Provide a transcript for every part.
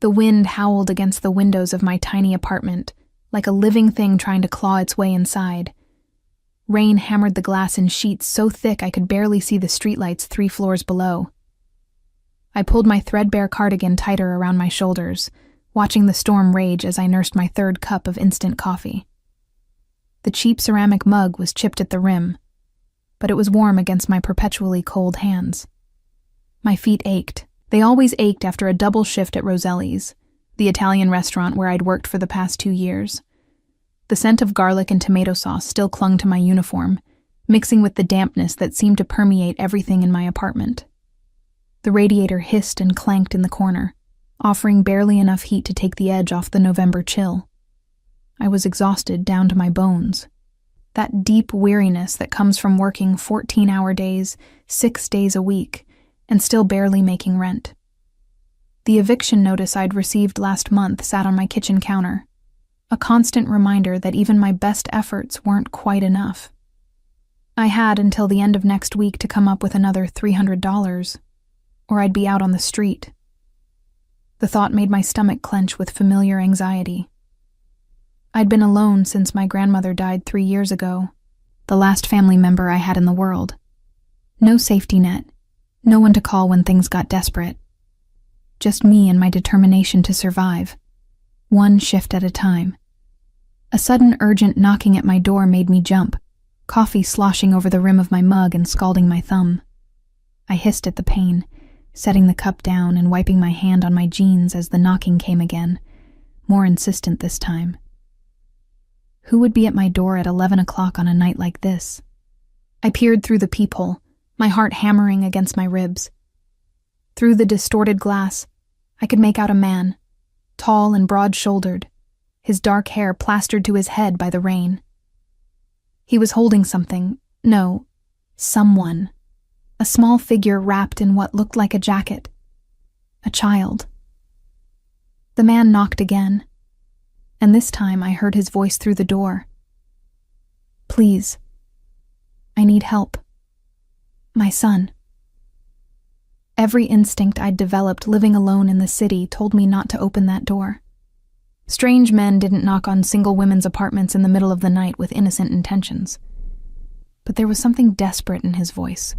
The wind howled against the windows of my tiny apartment, like a living thing trying to claw its way inside. Rain hammered the glass in sheets so thick I could barely see the streetlights 3 floors below. I pulled my threadbare cardigan tighter around my shoulders, watching the storm rage as I nursed my 3rd cup of instant coffee. The cheap ceramic mug was chipped at the rim, but it was warm against my perpetually cold hands. My feet ached. They always ached after a double shift at Roselli's, the Italian restaurant where I'd worked for the past 2 years. The scent of garlic and tomato sauce still clung to my uniform, mixing with the dampness that seemed to permeate everything in my apartment. The radiator hissed and clanked in the corner, offering barely enough heat to take the edge off the November chill. I was exhausted down to my bones. That deep weariness that comes from working 14-hour days, 6 days a week, and still barely making rent. The eviction notice I'd received last month sat on my kitchen counter, a constant reminder that even my best efforts weren't quite enough. I had until the end of next week to come up with another $300, or I'd be out on the street. The thought made my stomach clench with familiar anxiety. I'd been alone since my grandmother died 3 years ago, the last family member I had in the world. No safety net, no one to call when things got desperate. Just me and my determination to survive, one shift at a time. A sudden urgent knocking at my door made me jump, coffee sloshing over the rim of my mug and scalding my thumb. I hissed at the pain, setting the cup down and wiping my hand on my jeans as the knocking came again, more insistent this time. Who would be at my door at 11 o'clock on a night like this? I peered through the peephole, my heart hammering against my ribs. Through the distorted glass, I could make out a man, tall and broad-shouldered, his dark hair plastered to his head by the rain. He was holding something, no, someone, a small figure wrapped in what looked like a jacket. A child. The man knocked again, and this time I heard his voice through the door. Please, I need help. My son. Every instinct I'd developed living alone in the city told me not to open that door. Strange men didn't knock on single women's apartments in the middle of the night with innocent intentions. But there was something desperate in his voice.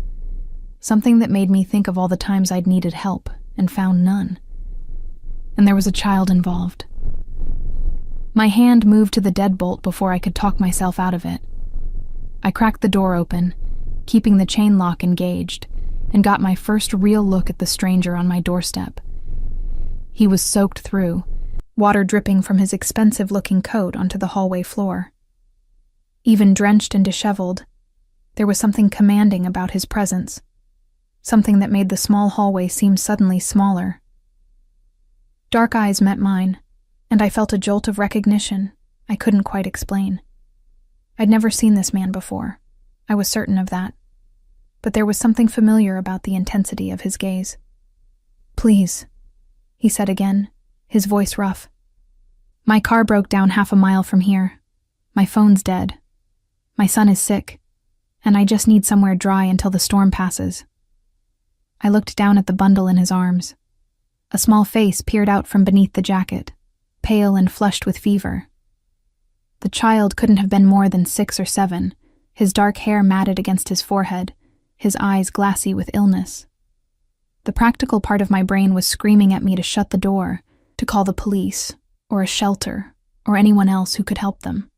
Something that made me think of all the times I'd needed help and found none. And there was a child involved. My hand moved to the deadbolt before I could talk myself out of it. I cracked the door open, keeping the chain lock engaged, and got my first real look at the stranger on my doorstep. He was soaked through, water dripping from his expensive-looking coat onto the hallway floor. Even drenched and disheveled, there was something commanding about his presence, something that made the small hallway seem suddenly smaller. Dark eyes met mine, and I felt a jolt of recognition I couldn't quite explain. I'd never seen this man before. I was certain of that. But there was something familiar about the intensity of his gaze. Please, he said again, his voice rough. My car broke down half a mile from here. My phone's dead. My son is sick, and I just need somewhere dry until the storm passes. I looked down at the bundle in his arms. A small face peered out from beneath the jacket, pale and flushed with fever. The child couldn't have been more than 6 or 7, his dark hair matted against his forehead, his eyes glassy with illness. The practical part of my brain was screaming at me to shut the door, to call the police, or a shelter, or anyone else who could help them.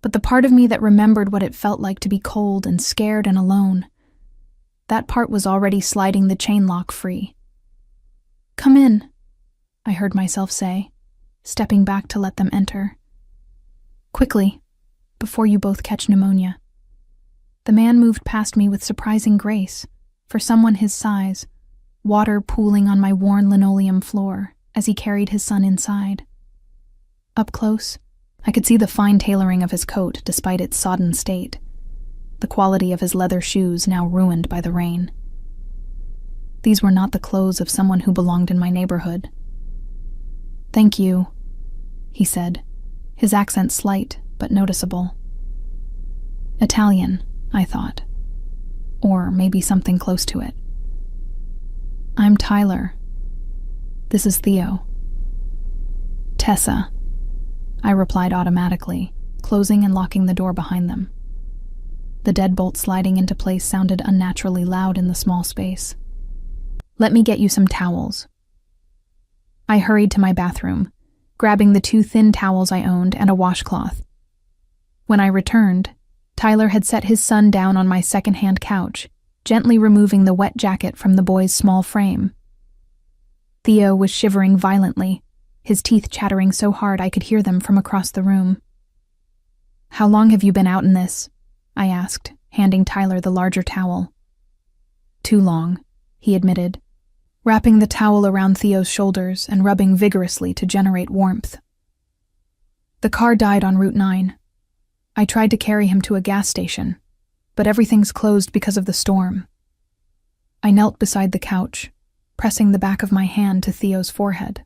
But the part of me that remembered what it felt like to be cold and scared and alone, that part was already sliding the chain lock free. Come in, I heard myself say, stepping back to let them enter. Quickly, before you both catch pneumonia. The man moved past me with surprising grace, for someone his size, water pooling on my worn linoleum floor as he carried his son inside. Up close, I could see the fine tailoring of his coat despite its sodden state, the quality of his leather shoes now ruined by the rain. These were not the clothes of someone who belonged in my neighborhood. Thank you, he said, his accent slight but noticeable. Italian, I thought. Or maybe something close to it. I'm Tyler. This is Theo. Tessa, I replied automatically, closing and locking the door behind them. The deadbolt sliding into place sounded unnaturally loud in the small space. Let me get you some towels. I hurried to my bathroom, grabbing the 2 thin towels I owned and a washcloth. When I returned, Tyler had set his son down on my second-hand couch, gently removing the wet jacket from the boy's small frame. Theo was shivering violently, his teeth chattering so hard I could hear them from across the room. How long have you been out in this? I asked, handing Tyler the larger towel. Too long, he admitted, wrapping the towel around Theo's shoulders and rubbing vigorously to generate warmth. The car died on Route 9. I tried to carry him to a gas station, but everything's closed because of the storm. I knelt beside the couch, pressing the back of my hand to Theo's forehead.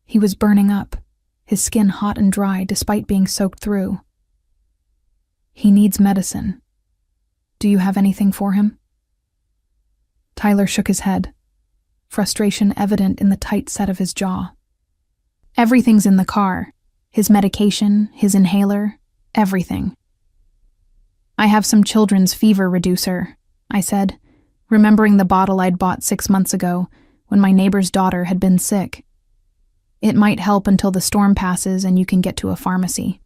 He was burning up, his skin hot and dry despite being soaked through. He needs medicine. Do you have anything for him? Tyler shook his head, frustration evident in the tight set of his jaw. Everything's in the car. His medication, his inhaler, everything. I have some children's fever reducer, I said, remembering the bottle I'd bought 6 months ago when my neighbor's daughter had been sick. It might help until the storm passes and you can get to a pharmacy.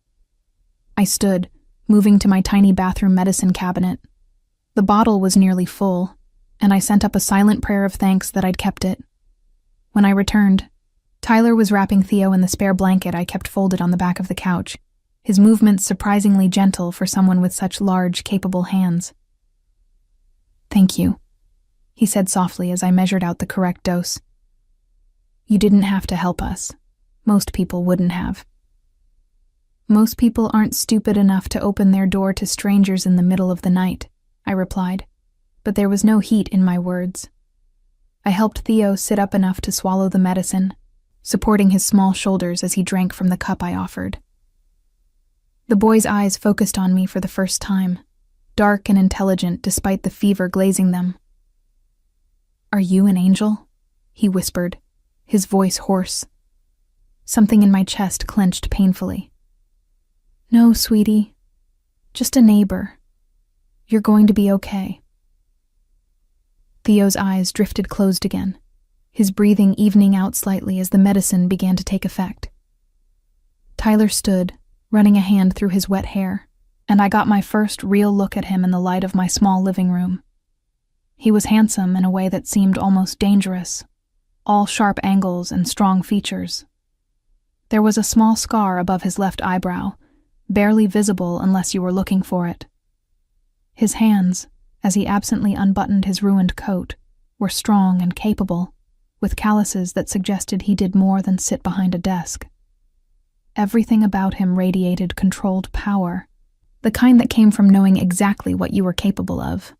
I stood, moving to my tiny bathroom medicine cabinet. The bottle was nearly full, and I sent up a silent prayer of thanks that I'd kept it. When I returned, Tyler was wrapping Theo in the spare blanket I kept folded on the back of the couch, his movements surprisingly gentle for someone with such large, capable hands. Thank you, he said softly as I measured out the correct dose. You didn't have to help us. Most people wouldn't have. Most people aren't stupid enough to open their door to strangers in the middle of the night, I replied, but there was no heat in my words. I helped Theo sit up enough to swallow the medicine, supporting his small shoulders as he drank from the cup I offered. The boy's eyes focused on me for the first time, dark and intelligent despite the fever glazing them. Are you an angel? He whispered, his voice hoarse. Something in my chest clenched painfully. No, sweetie. Just a neighbor. You're going to be okay. Theo's eyes drifted closed again, his breathing evening out slightly as the medicine began to take effect. Tyler stood, running a hand through his wet hair, and I got my first real look at him in the light of my small living room. He was handsome in a way that seemed almost dangerous, all sharp angles and strong features. There was a small scar above his left eyebrow, barely visible unless you were looking for it. His hands, as he absently unbuttoned his ruined coat, were strong and capable, with calluses that suggested he did more than sit behind a desk. Everything about him radiated controlled power, the kind that came from knowing exactly what you were capable of.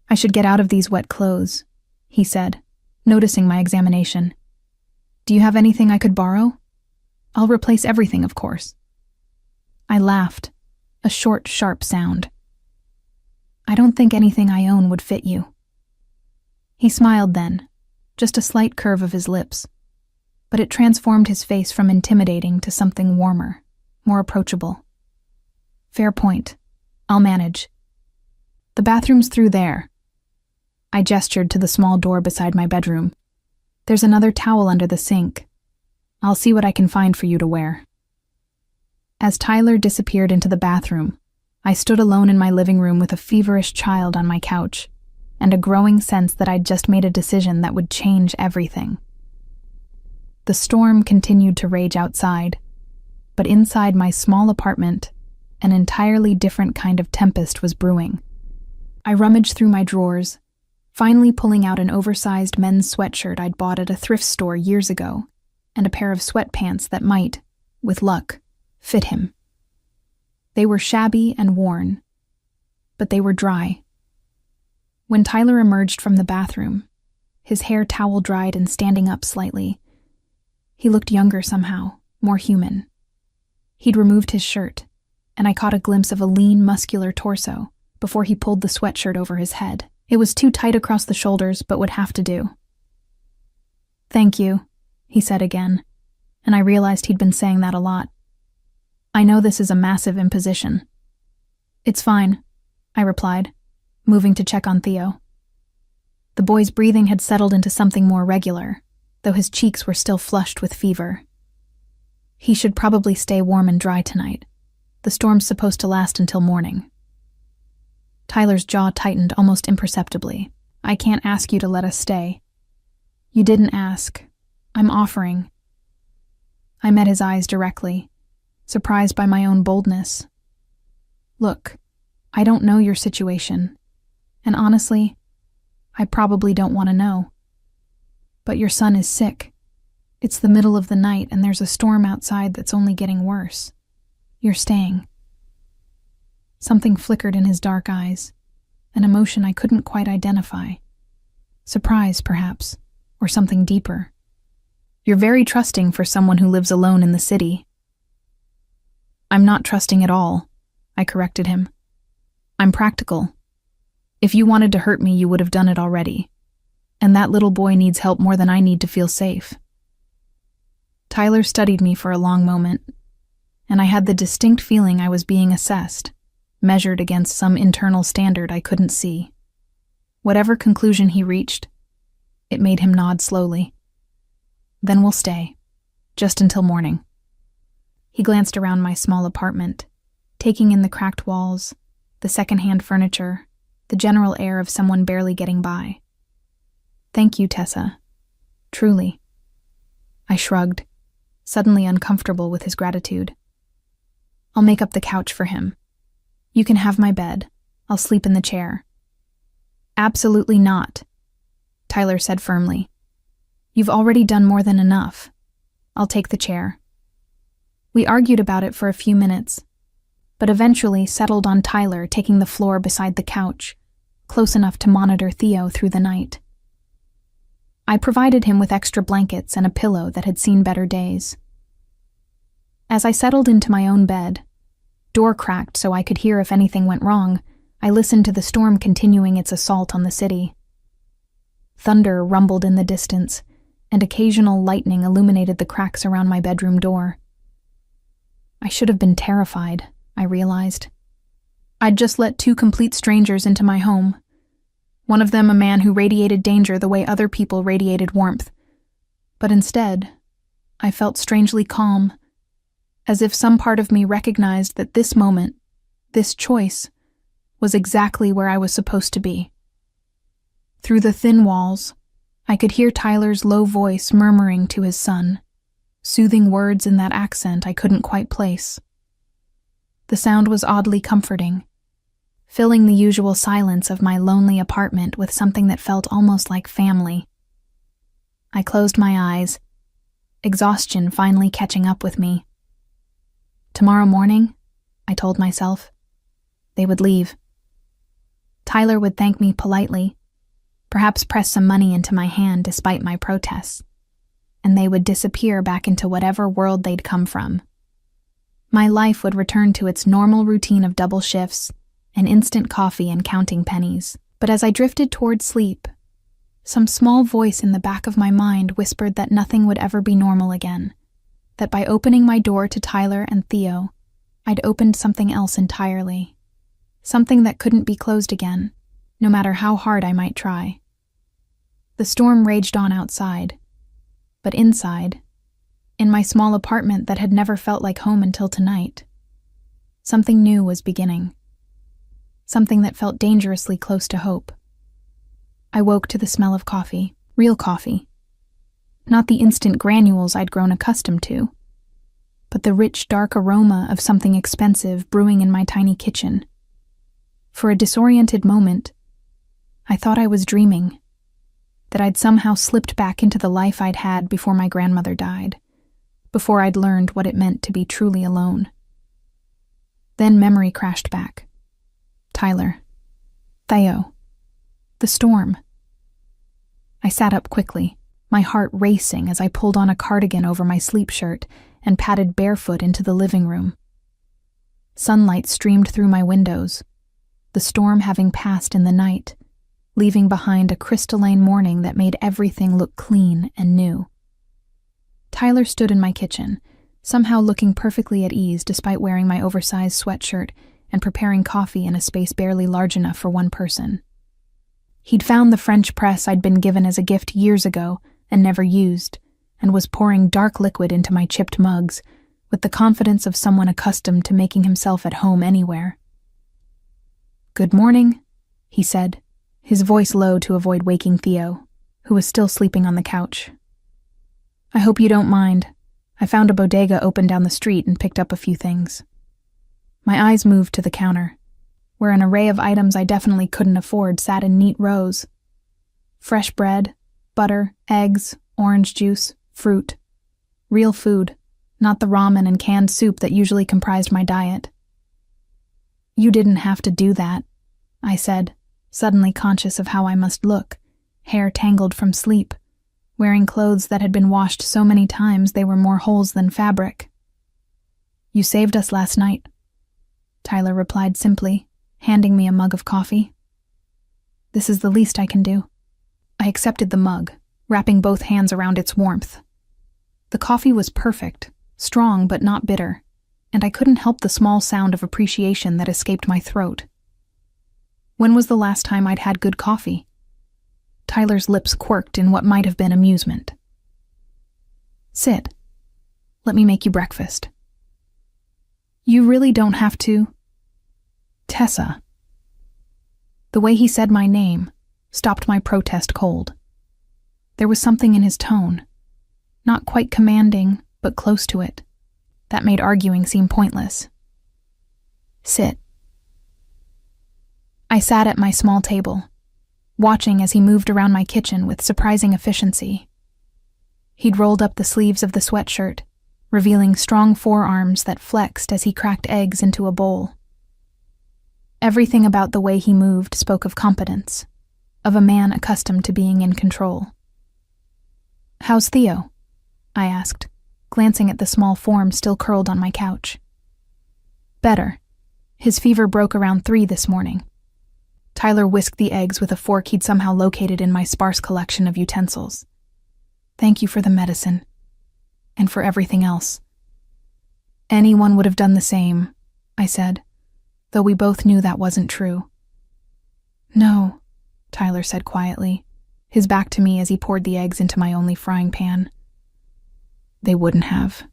I should get out of these wet clothes, he said, noticing my examination. Do you have anything I could borrow? I'll replace everything, of course. I laughed, a short, sharp sound. I don't think anything I own would fit you. He smiled then, just a slight curve of his lips, but it transformed his face from intimidating to something warmer, more approachable. Fair point. I'll manage. The bathroom's through there. I gestured to the small door beside my bedroom. There's another towel under the sink. I'll see what I can find for you to wear. As Tyler disappeared into the bathroom, I stood alone in my living room with a feverish child on my couch, and a growing sense that I'd just made a decision that would change everything. The storm continued to rage outside, but inside my small apartment, an entirely different kind of tempest was brewing. I rummaged through my drawers, finally pulling out an oversized men's sweatshirt I'd bought at a thrift store years ago, and a pair of sweatpants that might, with luck, fit him. They were shabby and worn, but they were dry. When Tyler emerged from the bathroom, his hair towel-dried and standing up slightly, he looked younger somehow, more human. He'd removed his shirt, and I caught a glimpse of a lean, muscular torso before he pulled the sweatshirt over his head. It was too tight across the shoulders, but would have to do. Thank you, he said again, and I realized he'd been saying that a lot. I know this is a massive imposition. It's fine, I replied, moving to check on Theo. The boy's breathing had settled into something more regular, though his cheeks were still flushed with fever. He should probably stay warm and dry tonight. The storm's supposed to last until morning. Tyler's jaw tightened almost imperceptibly. I can't ask you to let us stay. You didn't ask. I'm offering. I met his eyes directly, surprised by my own boldness. Look, I don't know your situation, and honestly, I probably don't want to know. But your son is sick. It's the middle of the night and there's a storm outside that's only getting worse. You're staying. Something flickered in his dark eyes, an emotion I couldn't quite identify. Surprise, perhaps, or something deeper. You're very trusting for someone who lives alone in the city. I'm not trusting at all, I corrected him. I'm practical. If you wanted to hurt me, you would have done it already. And that little boy needs help more than I need to feel safe. Tyler studied me for a long moment, and I had the distinct feeling I was being assessed, measured against some internal standard I couldn't see. Whatever conclusion he reached, it made him nod slowly. Then we'll stay, just until morning. He glanced around my small apartment, taking in the cracked walls, the secondhand furniture, the general air of someone barely getting by. Thank you, Tessa. Truly. I shrugged, suddenly uncomfortable with his gratitude. I'll make up the couch for him. You can have my bed. I'll sleep in the chair. Absolutely not, Tyler said firmly. You've already done more than enough. I'll take the chair. We argued about it for a few minutes, but eventually settled on Tyler taking the floor beside the couch, close enough to monitor Theo through the night. I provided him with extra blankets and a pillow that had seen better days. As I settled into my own bed, door cracked so I could hear if anything went wrong, I listened to the storm continuing its assault on the city. Thunder rumbled in the distance, and occasional lightning illuminated the cracks around my bedroom door. I should have been terrified, I realized. I'd just let two complete strangers into my home. One of them a man who radiated danger the way other people radiated warmth. But instead, I felt strangely calm, as if some part of me recognized that this moment, this choice, was exactly where I was supposed to be. Through the thin walls, I could hear Tyler's low voice murmuring to his son, soothing words in that accent I couldn't quite place. The sound was oddly comforting, filling the usual silence of my lonely apartment with something that felt almost like family. I closed my eyes, exhaustion finally catching up with me. Tomorrow morning, I told myself, they would leave. Tyler would thank me politely, perhaps press some money into my hand despite my protests, and they would disappear back into whatever world they'd come from. My life would return to its normal routine of double shifts and instant coffee and counting pennies. But as I drifted toward sleep, some small voice in the back of my mind whispered that nothing would ever be normal again, that by opening my door to Tyler and Theo, I'd opened something else entirely, something that couldn't be closed again, no matter how hard I might try. The storm raged on outside, but inside, in my small apartment that had never felt like home until tonight, something new was beginning. Something that felt dangerously close to hope. I woke to the smell of coffee, real coffee. Not the instant granules I'd grown accustomed to, but the rich, dark aroma of something expensive brewing in my tiny kitchen. For a disoriented moment, I thought I was dreaming, that I'd somehow slipped back into the life I'd had before my grandmother died, before I'd learned what it meant to be truly alone. Then memory crashed back. Tyler. Theo. The storm. I sat up quickly, my heart racing as I pulled on a cardigan over my sleep shirt and padded barefoot into the living room. Sunlight streamed through my windows, the storm having passed in the night, leaving behind a crystalline morning that made everything look clean and new. Tyler stood in my kitchen, somehow looking perfectly at ease despite wearing my oversized sweatshirt and preparing coffee in a space barely large enough for one person. He'd found the French press I'd been given as a gift years ago and never used, and was pouring dark liquid into my chipped mugs with the confidence of someone accustomed to making himself at home anywhere. "Good morning," he said, his voice low to avoid waking Theo, who was still sleeping on the couch. "I hope you don't mind. I found a bodega open down the street and picked up a few things." My eyes moved to the counter, where an array of items I definitely couldn't afford sat in neat rows. Fresh bread, butter, eggs, orange juice, fruit. Real food, not the ramen and canned soup that usually comprised my diet. "You didn't have to do that," I said, suddenly conscious of how I must look, hair tangled from sleep, wearing clothes that had been washed so many times they were more holes than fabric. "You saved us last night," Tyler replied simply, handing me a mug of coffee. "This is the least I can do." I accepted the mug, wrapping both hands around its warmth. The coffee was perfect, strong but not bitter, and I couldn't help the small sound of appreciation that escaped my throat. When was the last time I'd had good coffee? Tyler's lips quirked in what might have been amusement. "Sit. Let me make you breakfast." "You really don't have to." "Tessa." The way he said my name stopped my protest cold. There was something in his tone, not quite commanding, but close to it, that made arguing seem pointless. "Sit." I sat at my small table, watching as he moved around my kitchen with surprising efficiency. He'd rolled up the sleeves of the sweatshirt, revealing strong forearms that flexed as he cracked eggs into a bowl. Everything about the way he moved spoke of competence, of a man accustomed to being in control. "How's Theo?" I asked, glancing at the small form still curled on my couch. "Better. His fever broke around 3 this morning." Tyler whisked the eggs with a fork he'd somehow located in my sparse collection of utensils. "Thank you for the medicine. And for everything else." "Anyone would have done the same," I said, though we both knew that wasn't true. "No," Tyler said quietly, his back to me as he poured the eggs into my only frying pan. "They wouldn't have.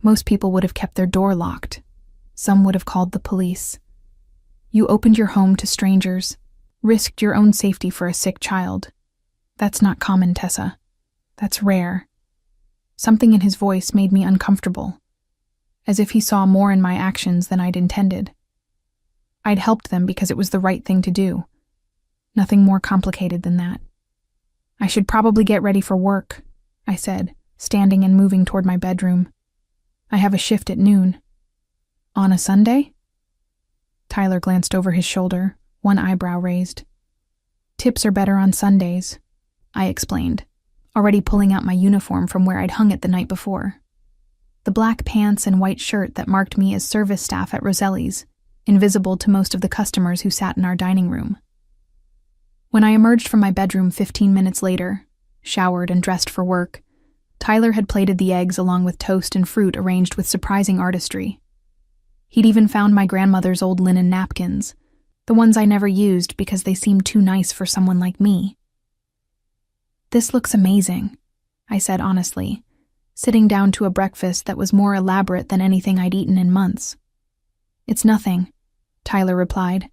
Most people would have kept their door locked. Some would have called the police. You opened your home to strangers, risked your own safety for a sick child. That's not common, Tessa. That's rare." Something in his voice made me uncomfortable, as if he saw more in my actions than I'd intended. I'd helped them because it was the right thing to do. Nothing more complicated than that. "I should probably get ready for work," I said, standing and moving toward my bedroom. "I have a shift at noon." "On a Sunday?" Tyler glanced over his shoulder, one eyebrow raised. "Tips are better on Sundays," I explained, already pulling out my uniform from where I'd hung it the night before. The black pants and white shirt that marked me as service staff at Roselli's, invisible to most of the customers who sat in our dining room. When I emerged from my bedroom 15 minutes later, showered and dressed for work, Tyler had plated the eggs along with toast and fruit arranged with surprising artistry. He'd even found my grandmother's old linen napkins, the ones I never used because they seemed too nice for someone like me. "This looks amazing," I said honestly, sitting down to a breakfast that was more elaborate than anything I'd eaten in months. "It's nothing," Tyler replied,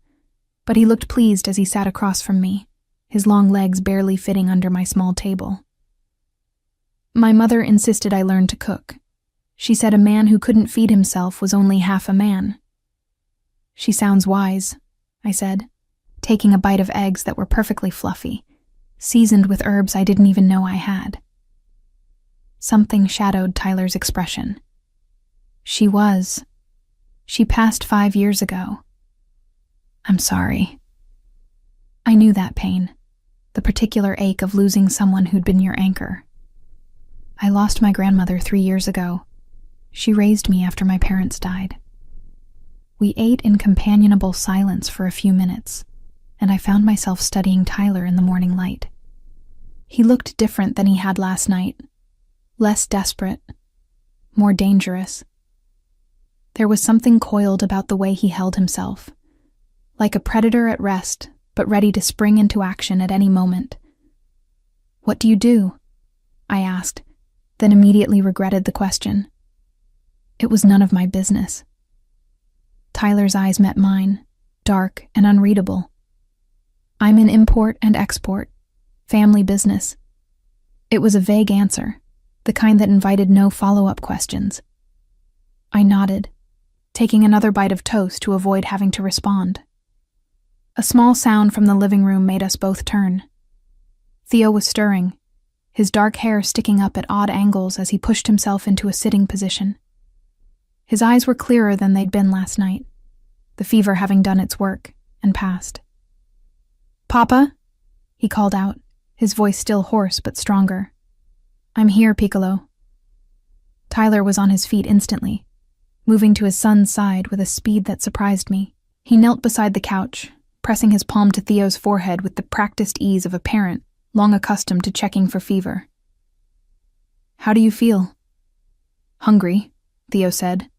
but he looked pleased as he sat across from me, his long legs barely fitting under my small table. "My mother insisted I learn to cook. She said a man who couldn't feed himself was only half a man." "She sounds wise," I said, taking a bite of eggs that were perfectly fluffy, seasoned with herbs I didn't even know I had. Something shadowed Tyler's expression. "She was. She passed 5 years ago." "I'm sorry." I knew that pain, the particular ache of losing someone who'd been your anchor. "I lost my grandmother 3 years ago. She raised me after my parents died." We ate in companionable silence for a few minutes, and I found myself studying Tyler in the morning light. He looked different than he had last night, less desperate, more dangerous. There was something coiled about the way he held himself, like a predator at rest, but ready to spring into action at any moment. "What do you do?" I asked, then immediately regretted the question. It was none of my business. Tyler's eyes met mine, dark and unreadable. "I'm in import and export, family business." It was a vague answer, the kind that invited no follow-up questions. I nodded, taking another bite of toast to avoid having to respond. A small sound from the living room made us both turn. Theo was stirring, his dark hair sticking up at odd angles as he pushed himself into a sitting position. His eyes were clearer than they'd been last night, the fever having done its work and passed. "Papa?" he called out, his voice still hoarse but stronger. "I'm here, Piccolo." Tyler was on his feet instantly, moving to his son's side with a speed that surprised me. He knelt beside the couch, pressing his palm to Theo's forehead with the practiced ease of a parent long accustomed to checking for fever. "How do you feel?" "Hungry," Theo said,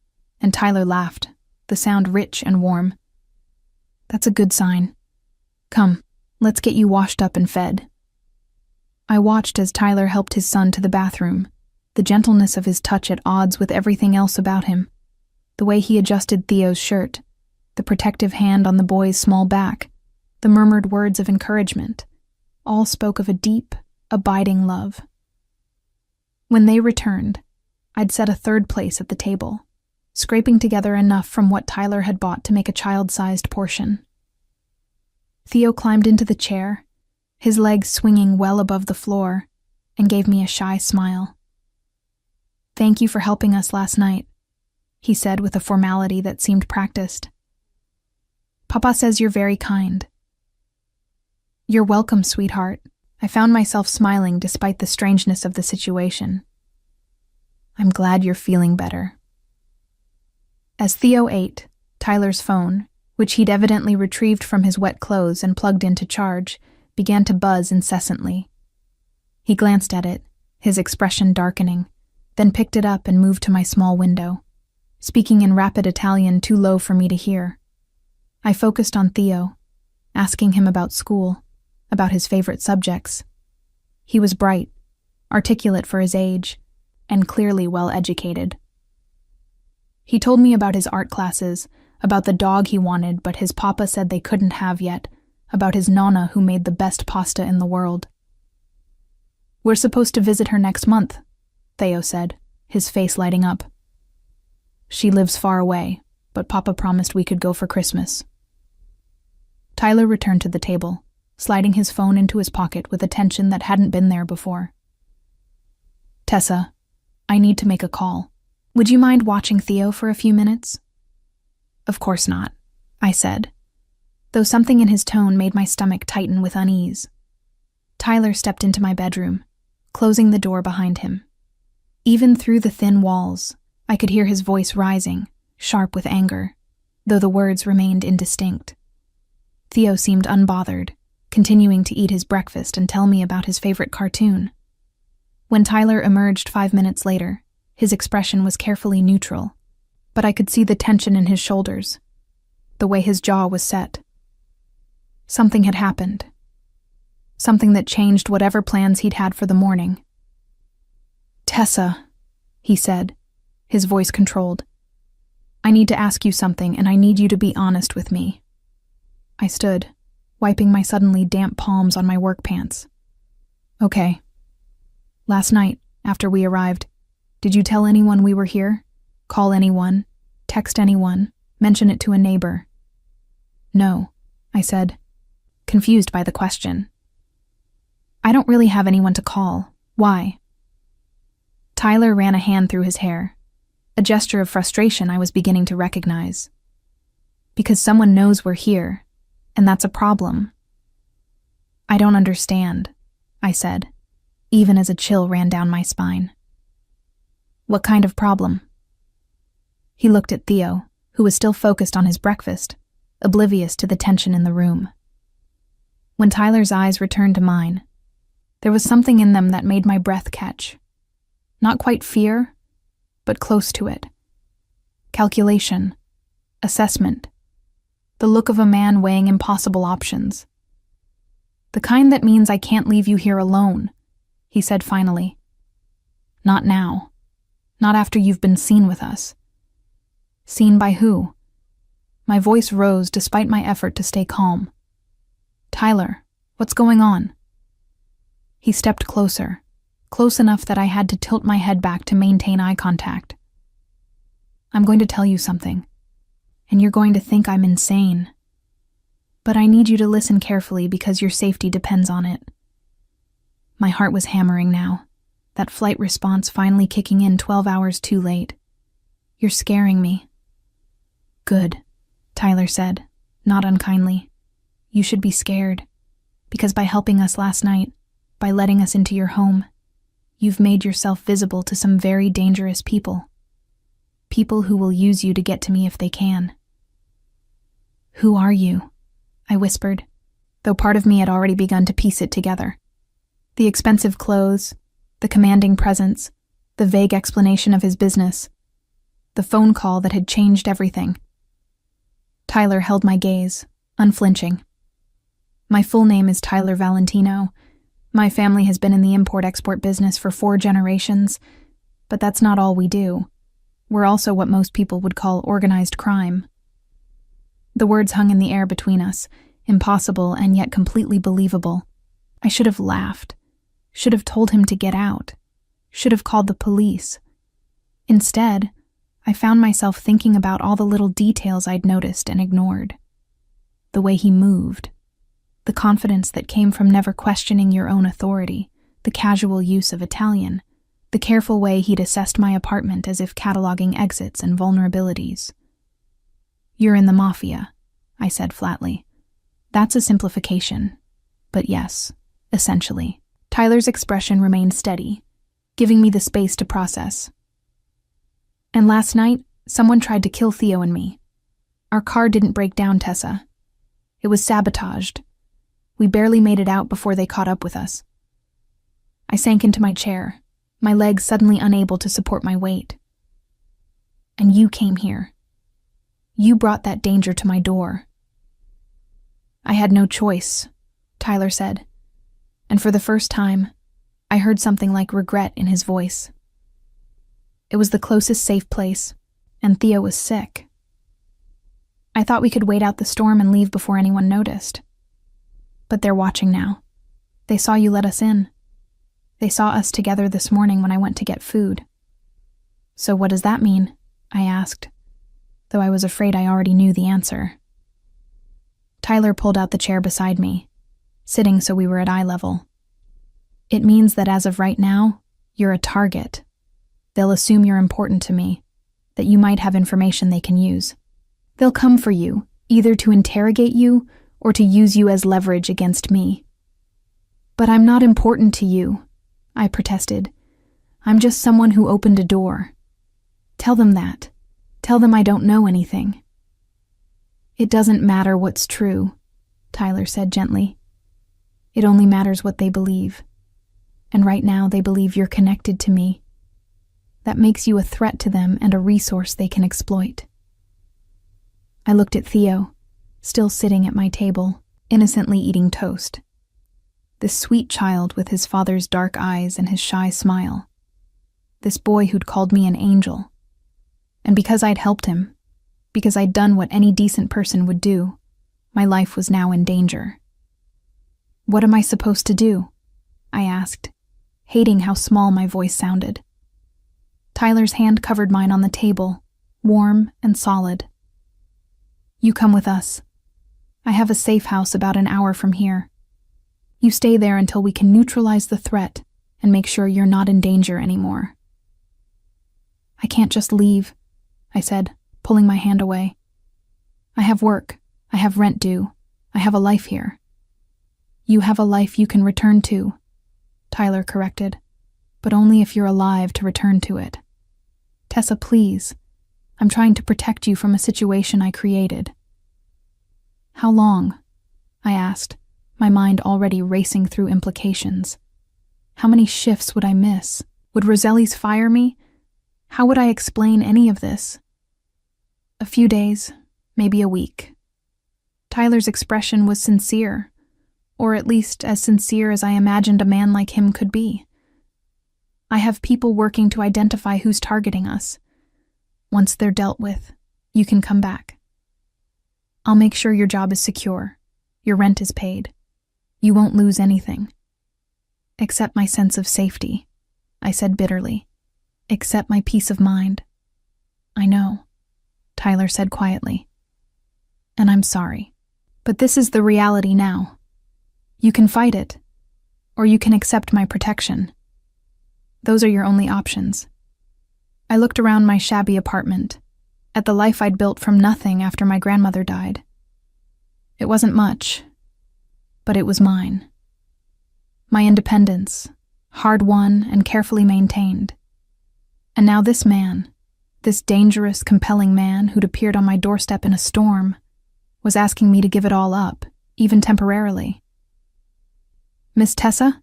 and Tyler laughed, the sound rich and warm. "That's a good sign. Come, let's get you washed up and fed." I watched as Tyler helped his son to the bathroom, the gentleness of his touch at odds with everything else about him, the way he adjusted Theo's shirt, the protective hand on the boy's small back, the murmured words of encouragement, all spoke of a deep, abiding love. When they returned, I'd set a third place at the table, scraping together enough from what Tyler had bought to make a child-sized portion. Theo climbed into the chair, his legs swinging well above the floor, and gave me a shy smile. "Thank you for helping us last night," he said with a formality that seemed practiced. "Papa says you're very kind." "You're welcome, sweetheart." I found myself smiling despite the strangeness of the situation. "I'm glad you're feeling better." As Theo ate, Tyler's phone, which he'd evidently retrieved from his wet clothes and plugged in to charge, began to buzz incessantly. He glanced at it, his expression darkening, then picked it up and moved to my small window, speaking in rapid Italian too low for me to hear. I focused on Theo, asking him about school, about his favorite subjects. He was bright, articulate for his age, and clearly well-educated. He told me about his art classes, about the dog he wanted but his papa said they couldn't have yet, about his nonna who made the best pasta in the world. "We're supposed to visit her next month," Theo said, his face lighting up. "She lives far away, but Papa promised we could go for Christmas." Tyler returned to the table, sliding his phone into his pocket with a tension that hadn't been there before. "Tessa, I need to make a call. Would you mind watching Theo for a few minutes?" "Of course not," I said, though something in his tone made my stomach tighten with unease. Tyler stepped into my bedroom, closing the door behind him. Even through the thin walls, I could hear his voice rising, sharp with anger, though the words remained indistinct. Theo seemed unbothered, continuing to eat his breakfast and tell me about his favorite cartoon. When Tyler emerged 5 minutes later, his expression was carefully neutral, but I could see the tension in his shoulders, the way his jaw was set. Something had happened. Something that changed whatever plans he'd had for the morning. "Tessa," he said, his voice controlled. "I need to ask you something, and I need you to be honest with me." I stood, wiping my suddenly damp palms on my work pants. "Okay. Last night, after we arrived, did you tell anyone we were here? Call anyone? Text anyone? Mention it to a neighbor?" "No," I said, confused by the question. "I don't really have anyone to call. Why?" Tyler ran a hand through his hair, a gesture of frustration I was beginning to recognize. "Because someone knows we're here, and that's a problem." "I don't understand," I said, even as a chill ran down my spine. "What kind of problem?" He looked at Theo, who was still focused on his breakfast, oblivious to the tension in the room. When Tyler's eyes returned to mine, there was something in them that made my breath catch. Not quite fear, but close to it. Calculation, assessment, the look of a man weighing impossible options. "The kind that means I can't leave you here alone," he said finally. "Not now. Not after you've been seen with us." "Seen by who?" My voice rose despite my effort to stay calm. "Tyler, what's going on?" He stepped closer, close enough that I had to tilt my head back to maintain eye contact. "I'm going to tell you something, and you're going to think I'm insane. But I need you to listen carefully because your safety depends on it." My heart was hammering now, that flight response finally kicking in 12 hours too late. "You're scaring me." "Good," Tyler said, not unkindly. "You should be scared, because by helping us last night, by letting us into your home, you've made yourself visible to some very dangerous people. People who will use you to get to me if they can." "Who are you?" I whispered, though part of me had already begun to piece it together. The expensive clothes, the commanding presence, the vague explanation of his business, the phone call that had changed everything. Tyler held my gaze, unflinching. "My full name is Tyler Valentino. My family has been in the import-export business for 4 generations, but that's not all we do. We're also what most people would call organized crime." The words hung in the air between us, impossible and yet completely believable. I should have laughed, should have told him to get out, should have called the police. Instead, I found myself thinking about all the little details I'd noticed and ignored. The way he moved, the confidence that came from never questioning your own authority, the casual use of Italian, the careful way he'd assessed my apartment as if cataloging exits and vulnerabilities. "You're in the Mafia," I said flatly. "That's a simplification, but yes, essentially." Tyler's expression remained steady, giving me the space to process. "And last night, someone tried to kill Theo and me. Our car didn't break down, Tessa. It was sabotaged. We barely made it out before they caught up with us." I sank into my chair, my legs suddenly unable to support my weight. "And you came here. You brought that danger to my door." "I had no choice," Tyler said, and for the first time, I heard something like regret in his voice. "It was the closest safe place, and Theo was sick. I thought we could wait out the storm and leave before anyone noticed. But they're watching now. They saw you let us in. They saw us together this morning when I went to get food." "So what does that mean?" I asked, though I was afraid I already knew the answer. Tyler pulled out the chair beside me, sitting so we were at eye level. "It means that as of right now, you're a target. They'll assume you're important to me, that you might have information they can use. They'll come for you, either to interrogate you or to use you as leverage against me." "But I'm not important to you," I protested. "I'm just someone who opened a door. Tell them that. Tell them I don't know anything." "It doesn't matter what's true," Tyler said gently. "It only matters what they believe. And right now they believe you're connected to me. That makes you a threat to them and a resource they can exploit." I looked at Theo, still sitting at my table, innocently eating toast. This sweet child with his father's dark eyes and his shy smile. This boy who'd called me an angel. And because I'd helped him, because I'd done what any decent person would do, my life was now in danger. "What am I supposed to do?" I asked, hating how small my voice sounded. Tyler's hand covered mine on the table, warm and solid. "You come with us. I have a safe house about an hour from here. You stay there until we can neutralize the threat and make sure you're not in danger anymore." "I can't just leave," I said, pulling my hand away. "I have work. I have rent due. I have a life here." "You have a life you can return to," Tyler corrected, "but only if you're alive to return to it. Tessa, please. I'm trying to protect you from a situation I created." "How long?" I asked, my mind already racing through implications. How many shifts would I miss? Would Roselli's fire me? How would I explain any of this? A few days, maybe a week. Tyler's expression was sincere, or at least as sincere as I imagined a man like him could be. I have people working to identify who's targeting us. Once they're dealt with, you can come back. I'll make sure your job is secure. Your rent is paid. You won't lose anything. Except my sense of safety, I said bitterly. Except my peace of mind. I know, Tyler said quietly. And I'm sorry. But this is the reality now. You can fight it, or you can accept my protection. Those are your only options. I looked around my shabby apartment, at the life I'd built from nothing after my grandmother died. It wasn't much, but it was mine. My independence, hard-won and carefully maintained. And now this man, this dangerous, compelling man who'd appeared on my doorstep in a storm, was asking me to give it all up, even temporarily. Miss Tessa?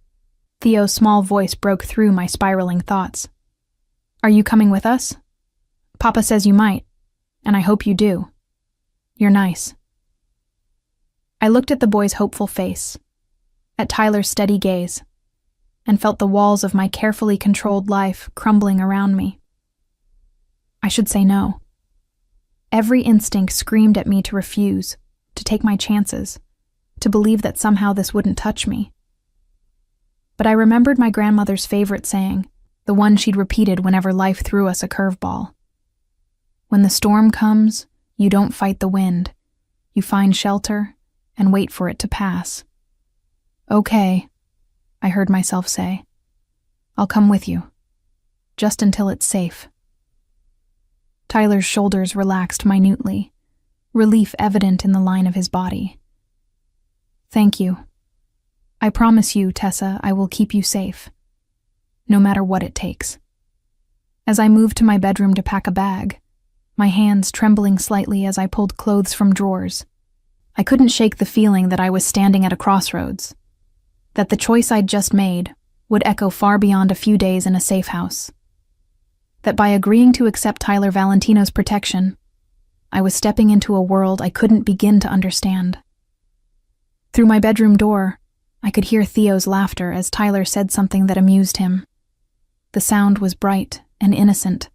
Theo's small voice broke through my spiraling thoughts. Are you coming with us? Papa says you might, and I hope you do. You're nice. I looked at the boy's hopeful face, at Tyler's steady gaze, and felt the walls of my carefully controlled life crumbling around me. I should say no. Every instinct screamed at me to refuse, to take my chances, to believe that somehow this wouldn't touch me. But I remembered my grandmother's favorite saying, the one she'd repeated whenever life threw us a curveball. When the storm comes, you don't fight the wind. You find shelter and wait for it to pass. Okay, I heard myself say. I'll come with you, just until it's safe. Tyler's shoulders relaxed minutely, relief evident in the line of his body. Thank you. I promise you, Tessa, I will keep you safe, no matter what it takes. As I moved to my bedroom to pack a bag, my hands trembling slightly as I pulled clothes from drawers, I couldn't shake the feeling that I was standing at a crossroads, that the choice I'd just made would echo far beyond a few days in a safe house. That by agreeing to accept Tyler Valentino's protection, I was stepping into a world I couldn't begin to understand. Through my bedroom door, I could hear Theo's laughter as Tyler said something that amused him. The sound was bright and innocent,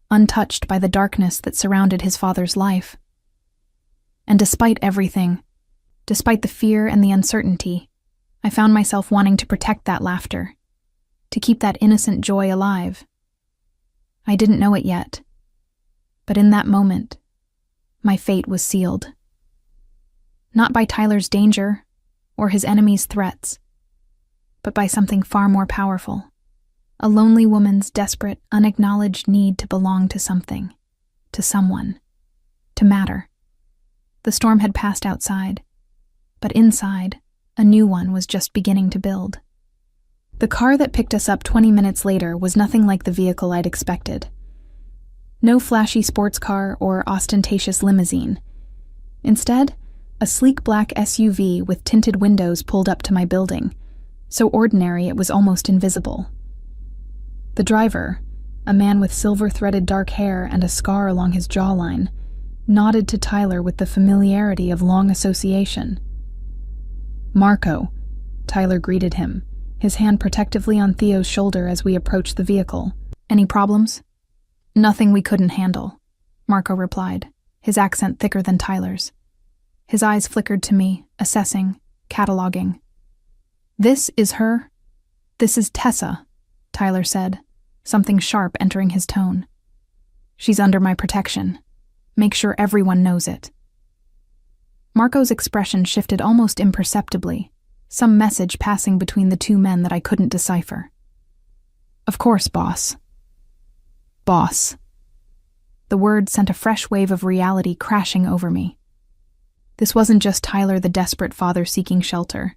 untouched by the darkness that surrounded his father's life. And despite everything, despite the fear and the uncertainty, I found myself wanting to protect that laughter, to keep that innocent joy alive. I didn't know it yet, but in that moment, my fate was sealed. Not by Tyler's danger or his enemies' threats, but by something far more powerful. A lonely woman's desperate, unacknowledged need to belong to something, to someone, to matter. The storm had passed outside, but inside, a new one was just beginning to build. The car that picked us up 20 minutes later was nothing like the vehicle I'd expected. No flashy sports car or ostentatious limousine. Instead, a sleek black SUV with tinted windows pulled up to my building, so ordinary it was almost invisible. The driver, a man with silver-threaded dark hair and a scar along his jawline, nodded to Tyler with the familiarity of long association. "Marco," Tyler greeted him, his hand protectively on Theo's shoulder as we approached the vehicle. "Any problems?" "Nothing we couldn't handle," Marco replied, his accent thicker than Tyler's. His eyes flickered to me, assessing, cataloging. "This is her? This is Tessa," Tyler said, something sharp entering his tone. "She's under my protection. Make sure everyone knows it." Marco's expression shifted almost imperceptibly, some message passing between the two men that I couldn't decipher. "Of course, boss." Boss. The word sent a fresh wave of reality crashing over me. This wasn't just Tyler, the desperate father seeking shelter.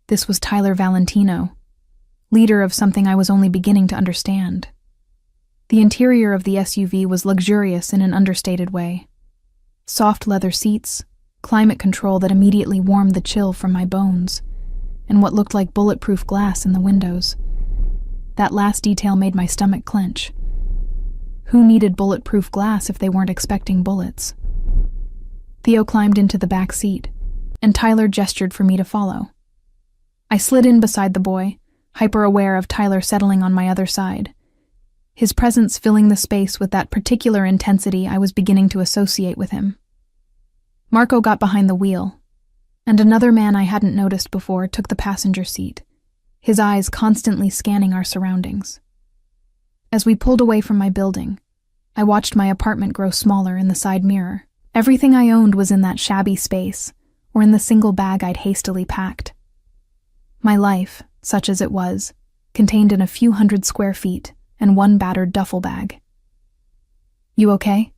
This was Tyler Valentino, leader of something I was only beginning to understand. The interior of the SUV was luxurious in an understated way. Soft leather seats, climate control that immediately warmed the chill from my bones. and what looked like bulletproof glass in the windows. That last detail made my stomach clench. Who needed bulletproof glass if they weren't expecting bullets? Theo climbed into the back seat, and Tyler gestured for me to follow. I slid in beside the boy, hyper-aware of Tyler settling on my other side, his presence filling the space with that particular intensity I was beginning to associate with him. Marco got behind the wheel, and another man I hadn't noticed before took the passenger seat, his eyes constantly scanning our surroundings. As we pulled away from my building, I watched my apartment grow smaller in the side mirror. Everything I owned was in that shabby space, or in the single bag I'd hastily packed. My life, such as it was, contained in a few hundred square feet and one battered duffel bag. "You okay?"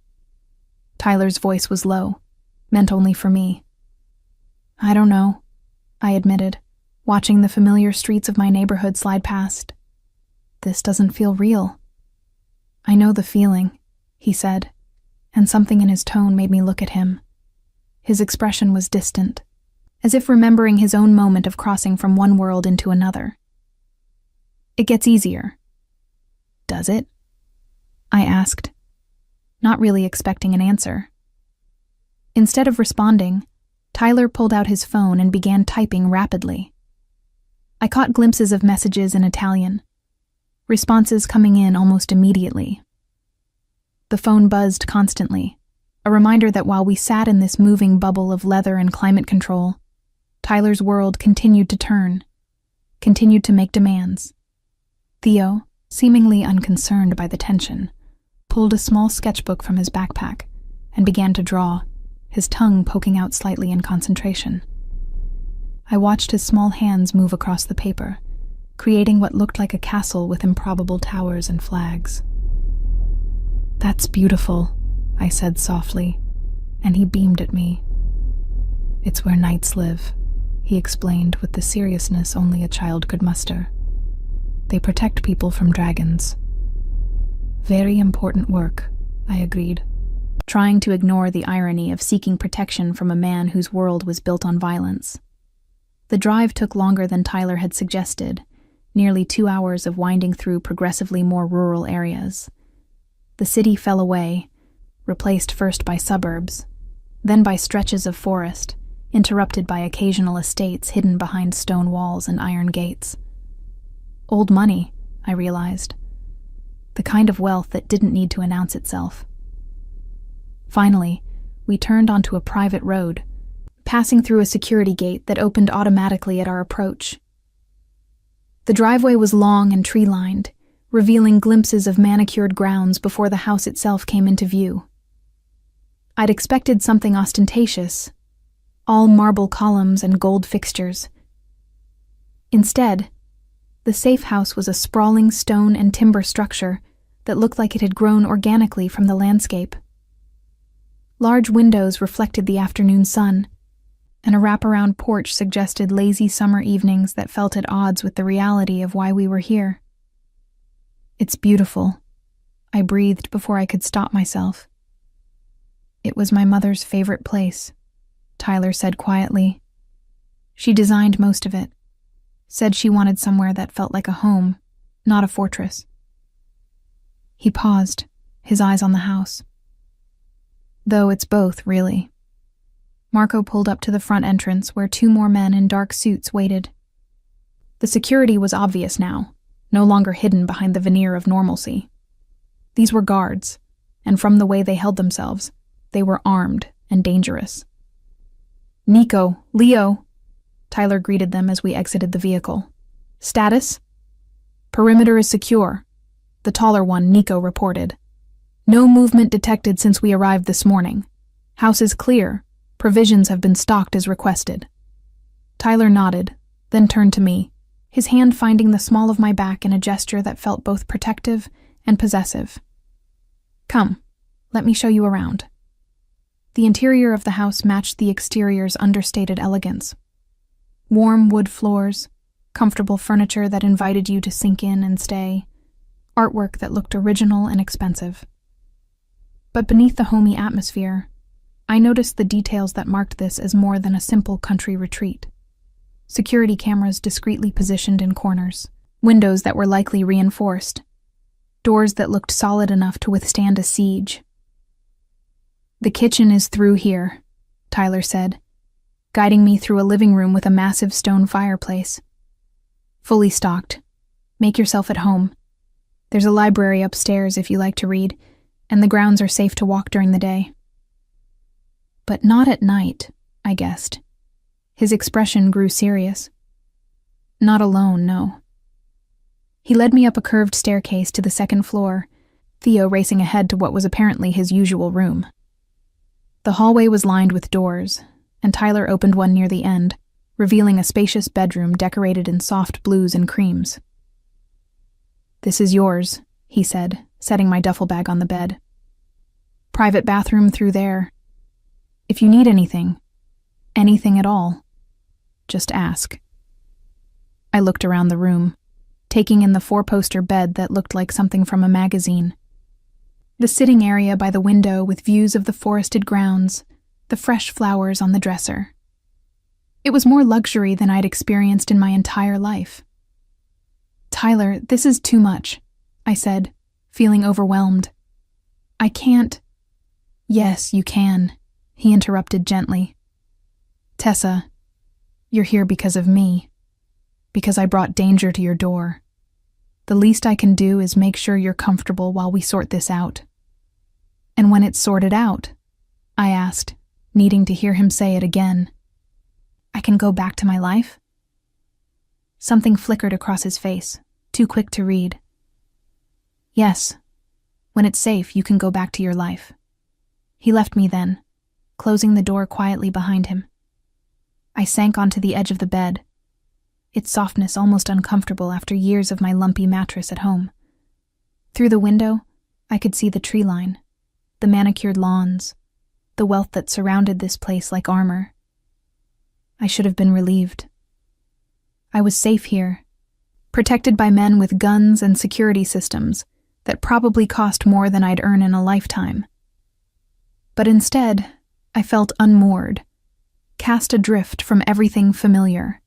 Tyler's voice was low, meant only for me. "I don't know," I admitted, watching the familiar streets of my neighborhood slide past. "This doesn't feel real." "I know the feeling," he said, and something in his tone made me look at him. His expression was distant, as if remembering his own moment of crossing from one world into another. "It gets easier." "Does it?" I asked, not really expecting an answer. Instead of responding, Tyler pulled out his phone and began typing rapidly. I caught glimpses of messages in Italian, responses coming in almost immediately. The phone buzzed constantly, a reminder that while we sat in this moving bubble of leather and climate control, Tyler's world continued to turn, continued to make demands. Theo, seemingly unconcerned by the tension, pulled a small sketchbook from his backpack and began to draw, his tongue poking out slightly in concentration. I watched his small hands move across the paper, creating what looked like a castle with improbable towers and flags. "That's beautiful," I said softly, and he beamed at me. "It's where knights live," he explained with the seriousness only a child could muster. "They protect people from dragons." "Very important work," I agreed, trying to ignore the irony of seeking protection from a man whose world was built on violence. The drive took longer than Tyler had suggested, nearly 2 hours of winding through progressively more rural areas. The city fell away, replaced first by suburbs, then by stretches of forest, interrupted by occasional estates hidden behind stone walls and iron gates. Old money, I realized. The kind of wealth that didn't need to announce itself. Finally, we turned onto a private road, passing through a security gate that opened automatically at our approach. The driveway was long and tree-lined, revealing glimpses of manicured grounds before the house itself came into view. I'd expected something ostentatious, all marble columns and gold fixtures. Instead, the safe house was a sprawling stone and timber structure that looked like it had grown organically from the landscape. Large windows reflected the afternoon sun, and a wraparound porch suggested lazy summer evenings that felt at odds with the reality of why we were here. "It's beautiful," I breathed before I could stop myself. "It was my mother's favorite place," Tyler said quietly. "She designed most of it, said she wanted somewhere that felt like a home, not a fortress." He paused, his eyes on the house. "Though it's both, really." Marco pulled up to the front entrance where 2 more men in dark suits waited. The security was obvious now, no longer hidden behind the veneer of normalcy. These were guards, and from the way they held themselves, they were armed and dangerous. "Nico, Leo," Tyler greeted them as we exited the vehicle. "Status?" "Perimeter is secure," the taller one, Nico, reported. "No movement detected since we arrived this morning. House is clear. Provisions have been stocked as requested." Tyler nodded, then turned to me, his hand finding the small of my back in a gesture that felt both protective and possessive. "Come, let me show you around." The interior of the house matched the exterior's understated elegance. Warm wood floors, comfortable furniture that invited you to sink in and stay, artwork that looked original and expensive. But beneath the homey atmosphere, I noticed the details that marked this as more than a simple country retreat. security cameras discreetly positioned in corners, windows that were likely reinforced, doors that looked solid enough to withstand a siege. "The kitchen is through here," Tyler said, guiding me through a living room with a massive stone fireplace. "Fully stocked. Make yourself at home. There's a library upstairs if you like to read, and the grounds are safe to walk during the day." "But not at night," I guessed. His expression grew serious. "Not alone, no." He led me up a curved staircase to the second floor, Theo racing ahead to what was apparently his usual room. The hallway was lined with doors, and Tyler opened one near the end, revealing a spacious bedroom decorated in soft blues and creams. "This is yours," he said, setting my duffel bag on the bed. "Private bathroom through there. If you need anything at all, just ask." I looked around the room, taking in the four-poster bed that looked like something from a magazine. The sitting area by the window with views of the forested grounds, the fresh flowers on the dresser. It was more luxury than I'd experienced in my entire life. "Tyler, this is too much," I said, feeling overwhelmed. "I can't—" "Yes, you can," he interrupted gently. "Tessa, you're here because of me, because I brought danger to your door. The least I can do is make sure you're comfortable while we sort this out." "And when it's sorted out?" I asked, needing to hear him say it again. "I can go back to my life?" Something flickered across his face, too quick to read. "Yes. When it's safe, you can go back to your life." He left me then, closing the door quietly behind him. I sank onto the edge of the bed, its softness almost uncomfortable after years of my lumpy mattress at home. Through the window, I could see the tree line, the manicured lawns, the wealth that surrounded this place like armor. I should have been relieved. I was safe here, protected by men with guns and security systems that probably cost more than I'd earn in a lifetime. But instead, I felt unmoored, cast adrift from everything familiar.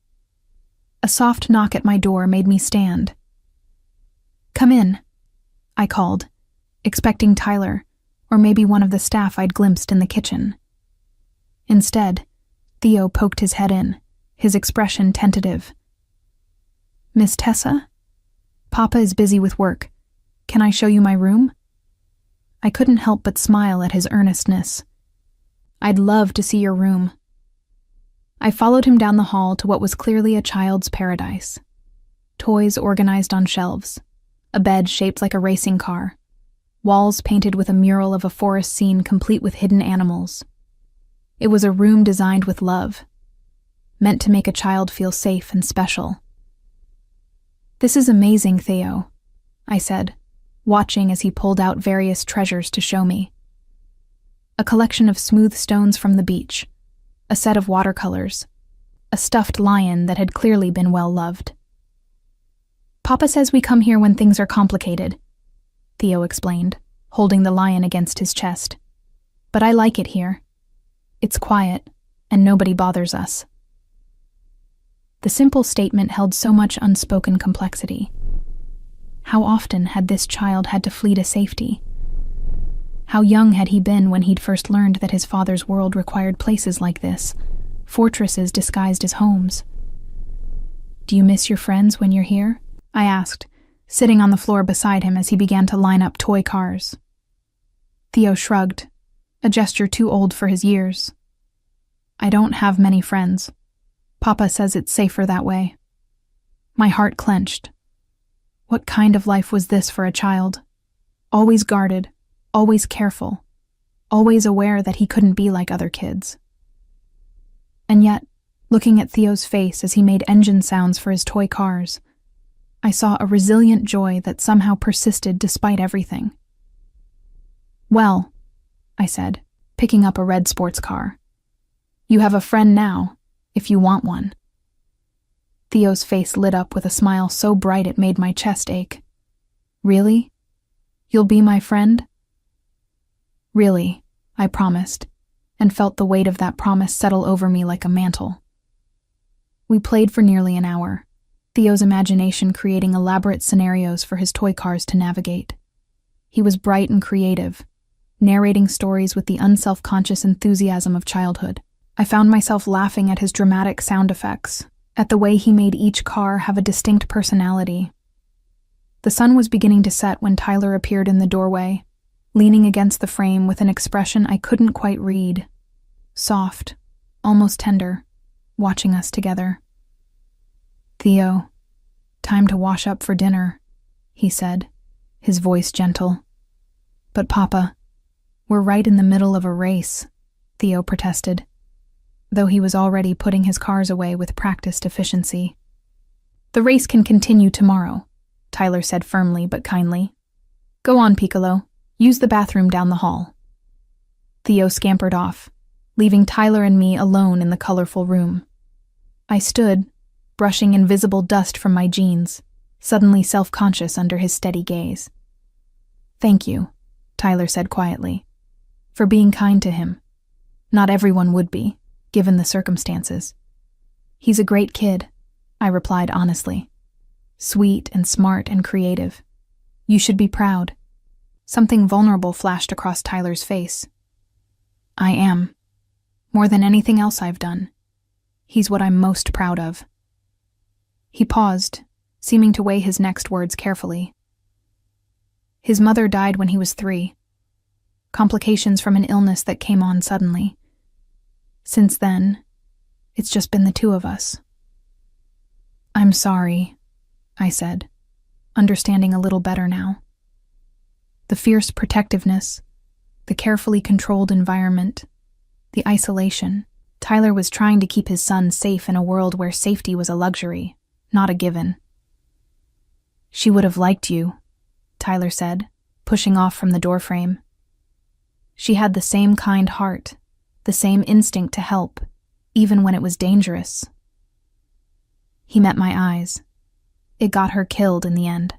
A soft knock at my door made me stand. "Come in," I called, expecting Tyler, or maybe one of the staff I'd glimpsed in the kitchen. Instead, Theo poked his head in, his expression tentative. "Miss Tessa? Papa is busy with work. Can I show you my room?" I couldn't help but smile at his earnestness. "I'd love to see your room." I followed him down the hall to what was clearly a child's paradise. Toys organized on shelves, a bed shaped like a racing car, walls painted with a mural of a forest scene complete with hidden animals. It was a room designed with love, meant to make a child feel safe and special. "This is amazing, Theo," I said, watching as he pulled out various treasures to show me. A collection of smooth stones from the beach, a set of watercolors, a stuffed lion that had clearly been well loved. "Papa says we come here when things are complicated," Theo explained, holding the lion against his chest. "But I like it here. It's quiet, and nobody bothers us." The simple statement held so much unspoken complexity. How often had this child had to flee to safety? How young had he been when he'd first learned that his father's world required places like this, fortresses disguised as homes? "Do you miss your friends when you're here?" I asked, sitting on the floor beside him as he began to line up toy cars. Theo shrugged, a gesture too old for his years. "I don't have many friends. Papa says it's safer that way." My heart clenched. What kind of life was this for a child? Always guarded, always careful, always aware that he couldn't be like other kids. And yet, looking at Theo's face as he made engine sounds for his toy cars, I saw a resilient joy that somehow persisted despite everything. "Well," I said, picking up a red sports car, "you have a friend now, if you want one." Theo's face lit up with a smile so bright it made my chest ache. "Really? You'll be my friend?" "Really," I promised, and felt the weight of that promise settle over me like a mantle. We played for nearly an hour, Theo's imagination creating elaborate scenarios for his toy cars to navigate. He was bright and creative, narrating stories with the unself-conscious enthusiasm of childhood. I found myself laughing at his dramatic sound effects, at the way he made each car have a distinct personality. The sun was beginning to set when Tyler appeared in the doorway, leaning against the frame with an expression I couldn't quite read. Soft, almost tender, watching us together. "Theo, time to wash up for dinner," he said, his voice gentle. "But Papa, we're right in the middle of a race," Theo protested, though he was already putting his cars away with practiced efficiency. "The race can continue tomorrow," Tyler said firmly but kindly. "Go on, Piccolo. Use the bathroom down the hall." Theo scampered off, leaving Tyler and me alone in the colorful room. I stood, brushing invisible dust from my jeans, suddenly self-conscious under his steady gaze. "Thank you," Tyler said quietly, "for being kind to him. Not everyone would be, given the circumstances." "He's a great kid," I replied honestly. "Sweet and smart and creative. You should be proud." Something vulnerable flashed across Tyler's face. "I am. More than anything else I've done. He's what I'm most proud of." He paused, seeming to weigh his next words carefully. "His mother died when he was 3. Complications from an illness that came on suddenly. Since then, it's just been the two of us." "I'm sorry," I said, understanding a little better now. The fierce protectiveness, the carefully controlled environment, the isolation. Tyler was trying to keep his son safe in a world where safety was a luxury, not a given. "She would have liked you," Tyler said, pushing off from the doorframe. "She had the same kind heart, the same instinct to help, even when it was dangerous." He met my eyes. It got her killed in the end.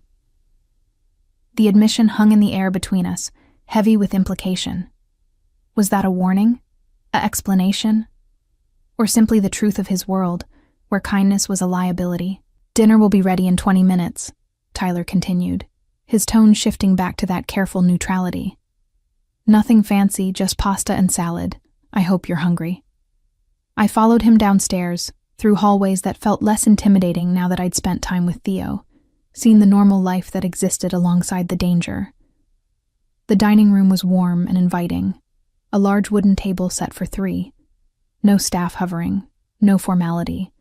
The admission hung in the air between us, heavy with implication. Was that a warning? An explanation? Or simply the truth of his world, where kindness was a liability? "Dinner will be ready in 20 minutes, Tyler continued, his tone shifting back to that careful neutrality. "Nothing fancy, just pasta and salad. I hope you're hungry." I followed him downstairs, through hallways that felt less intimidating now that I'd spent time with Theo, seen the normal life that existed alongside the danger. The dining room was warm and inviting, a large wooden table set for 3. No staff hovering, no formality,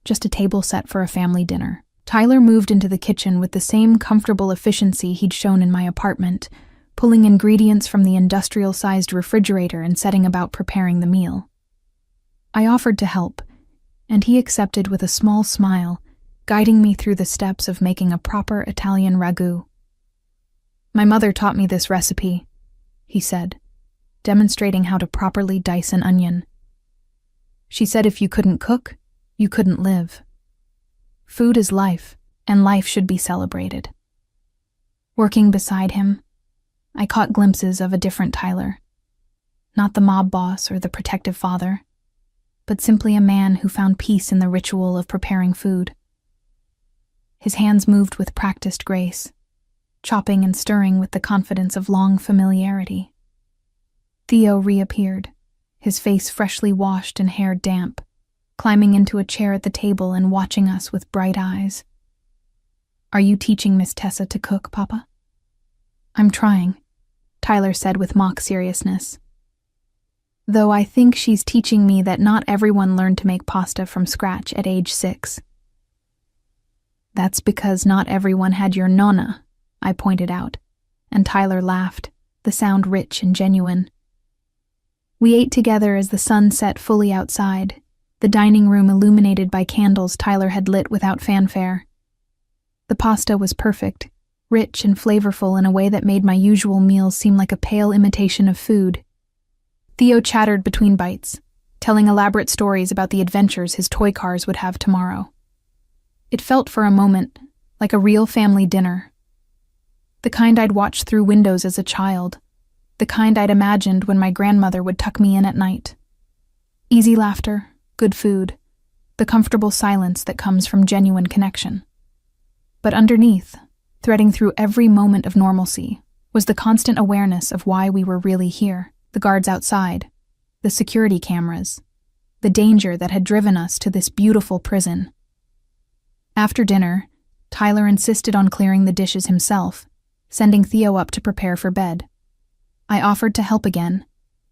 just a table set for a family dinner. Tyler moved into the kitchen with the same comfortable efficiency he'd shown in my apartment, pulling ingredients from the industrial-sized refrigerator and setting about preparing the meal. I offered to help, and he accepted with a small smile, guiding me through the steps of making a proper Italian ragu. "My mother taught me this recipe," he said, demonstrating how to properly dice an onion. "She said if you couldn't cook, you couldn't live. Food is life, and life should be celebrated." Working beside him, I caught glimpses of a different Tyler. Not the mob boss or the protective father, but simply a man who found peace in the ritual of preparing food. His hands moved with practiced grace, chopping and stirring with the confidence of long familiarity. Theo reappeared, his face freshly washed and hair damp, climbing into a chair at the table and watching us with bright eyes. "Are you teaching Miss Tessa to cook, Papa?" "I'm trying," Tyler said with mock seriousness. "Though I think she's teaching me that not everyone learned to make pasta from scratch at age 6. "That's because not everyone had your nonna," I pointed out, and Tyler laughed, the sound rich and genuine. We ate together as the sun set fully outside, the dining room illuminated by candles Tyler had lit without fanfare. The pasta was perfect, rich and flavorful in a way that made my usual meals seem like a pale imitation of food. Theo chattered between bites, telling elaborate stories about the adventures his toy cars would have tomorrow. It felt for a moment like a real family dinner. The kind I'd watched through windows as a child, the kind I'd imagined when my grandmother would tuck me in at night. Easy laughter, good food, the comfortable silence that comes from genuine connection. But underneath, threading through every moment of normalcy, was the constant awareness of why we were really here, the guards outside, the security cameras, the danger that had driven us to this beautiful prison. After dinner, Tyler insisted on clearing the dishes himself, sending Theo up to prepare for bed. I offered to help again,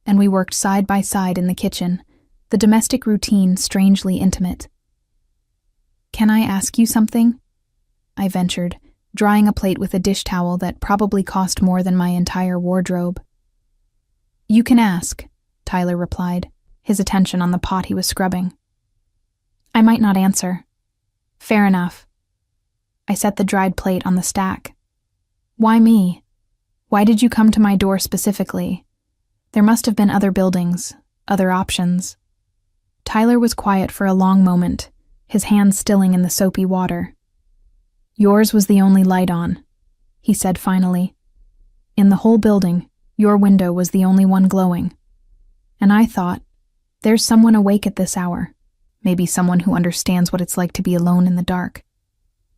and we worked side by side in the kitchen, the domestic routine strangely intimate. "Can I ask you something?" I ventured, drying a plate with a dish towel that probably cost more than my entire wardrobe. "You can ask," Tyler replied, his attention on the pot he was scrubbing. "I might not answer." "Fair enough." I set the dried plate on the stack. "Why me? Why did you come to my door specifically? There must have been other buildings, other options." Tyler was quiet for a long moment, his hands stilling in the soapy water. "Yours was the only light on," he said finally. "In the whole building, your window was the only one glowing. And I thought, there's someone awake at this hour, maybe someone who understands what it's like to be alone in the dark."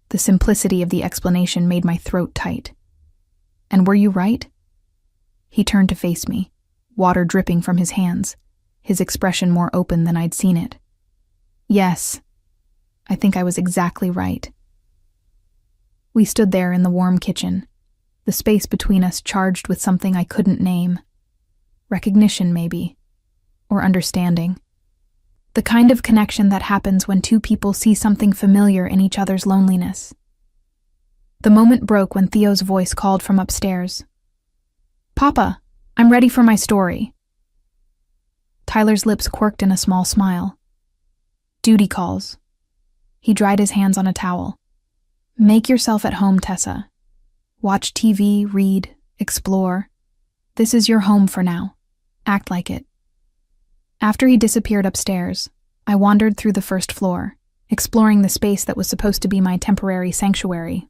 The simplicity of the explanation made my throat tight. "And were you right?" He turned to face me, water dripping from his hands, his expression more open than I'd seen it. "Yes, I think I was exactly right." We stood there in the warm kitchen, the space between us charged with something I couldn't name. Recognition, maybe, or understanding. The kind of connection that happens when two people see something familiar in each other's loneliness. The moment broke when Theo's voice called from upstairs. "Papa, I'm ready for my story." Tyler's lips quirked in a small smile. "Duty calls." He dried his hands on a towel. "Make yourself at home, Tessa. Watch TV, read, explore. This is your home for now. Act like it." After he disappeared upstairs, I wandered through the first floor, exploring the space that was supposed to be my temporary sanctuary.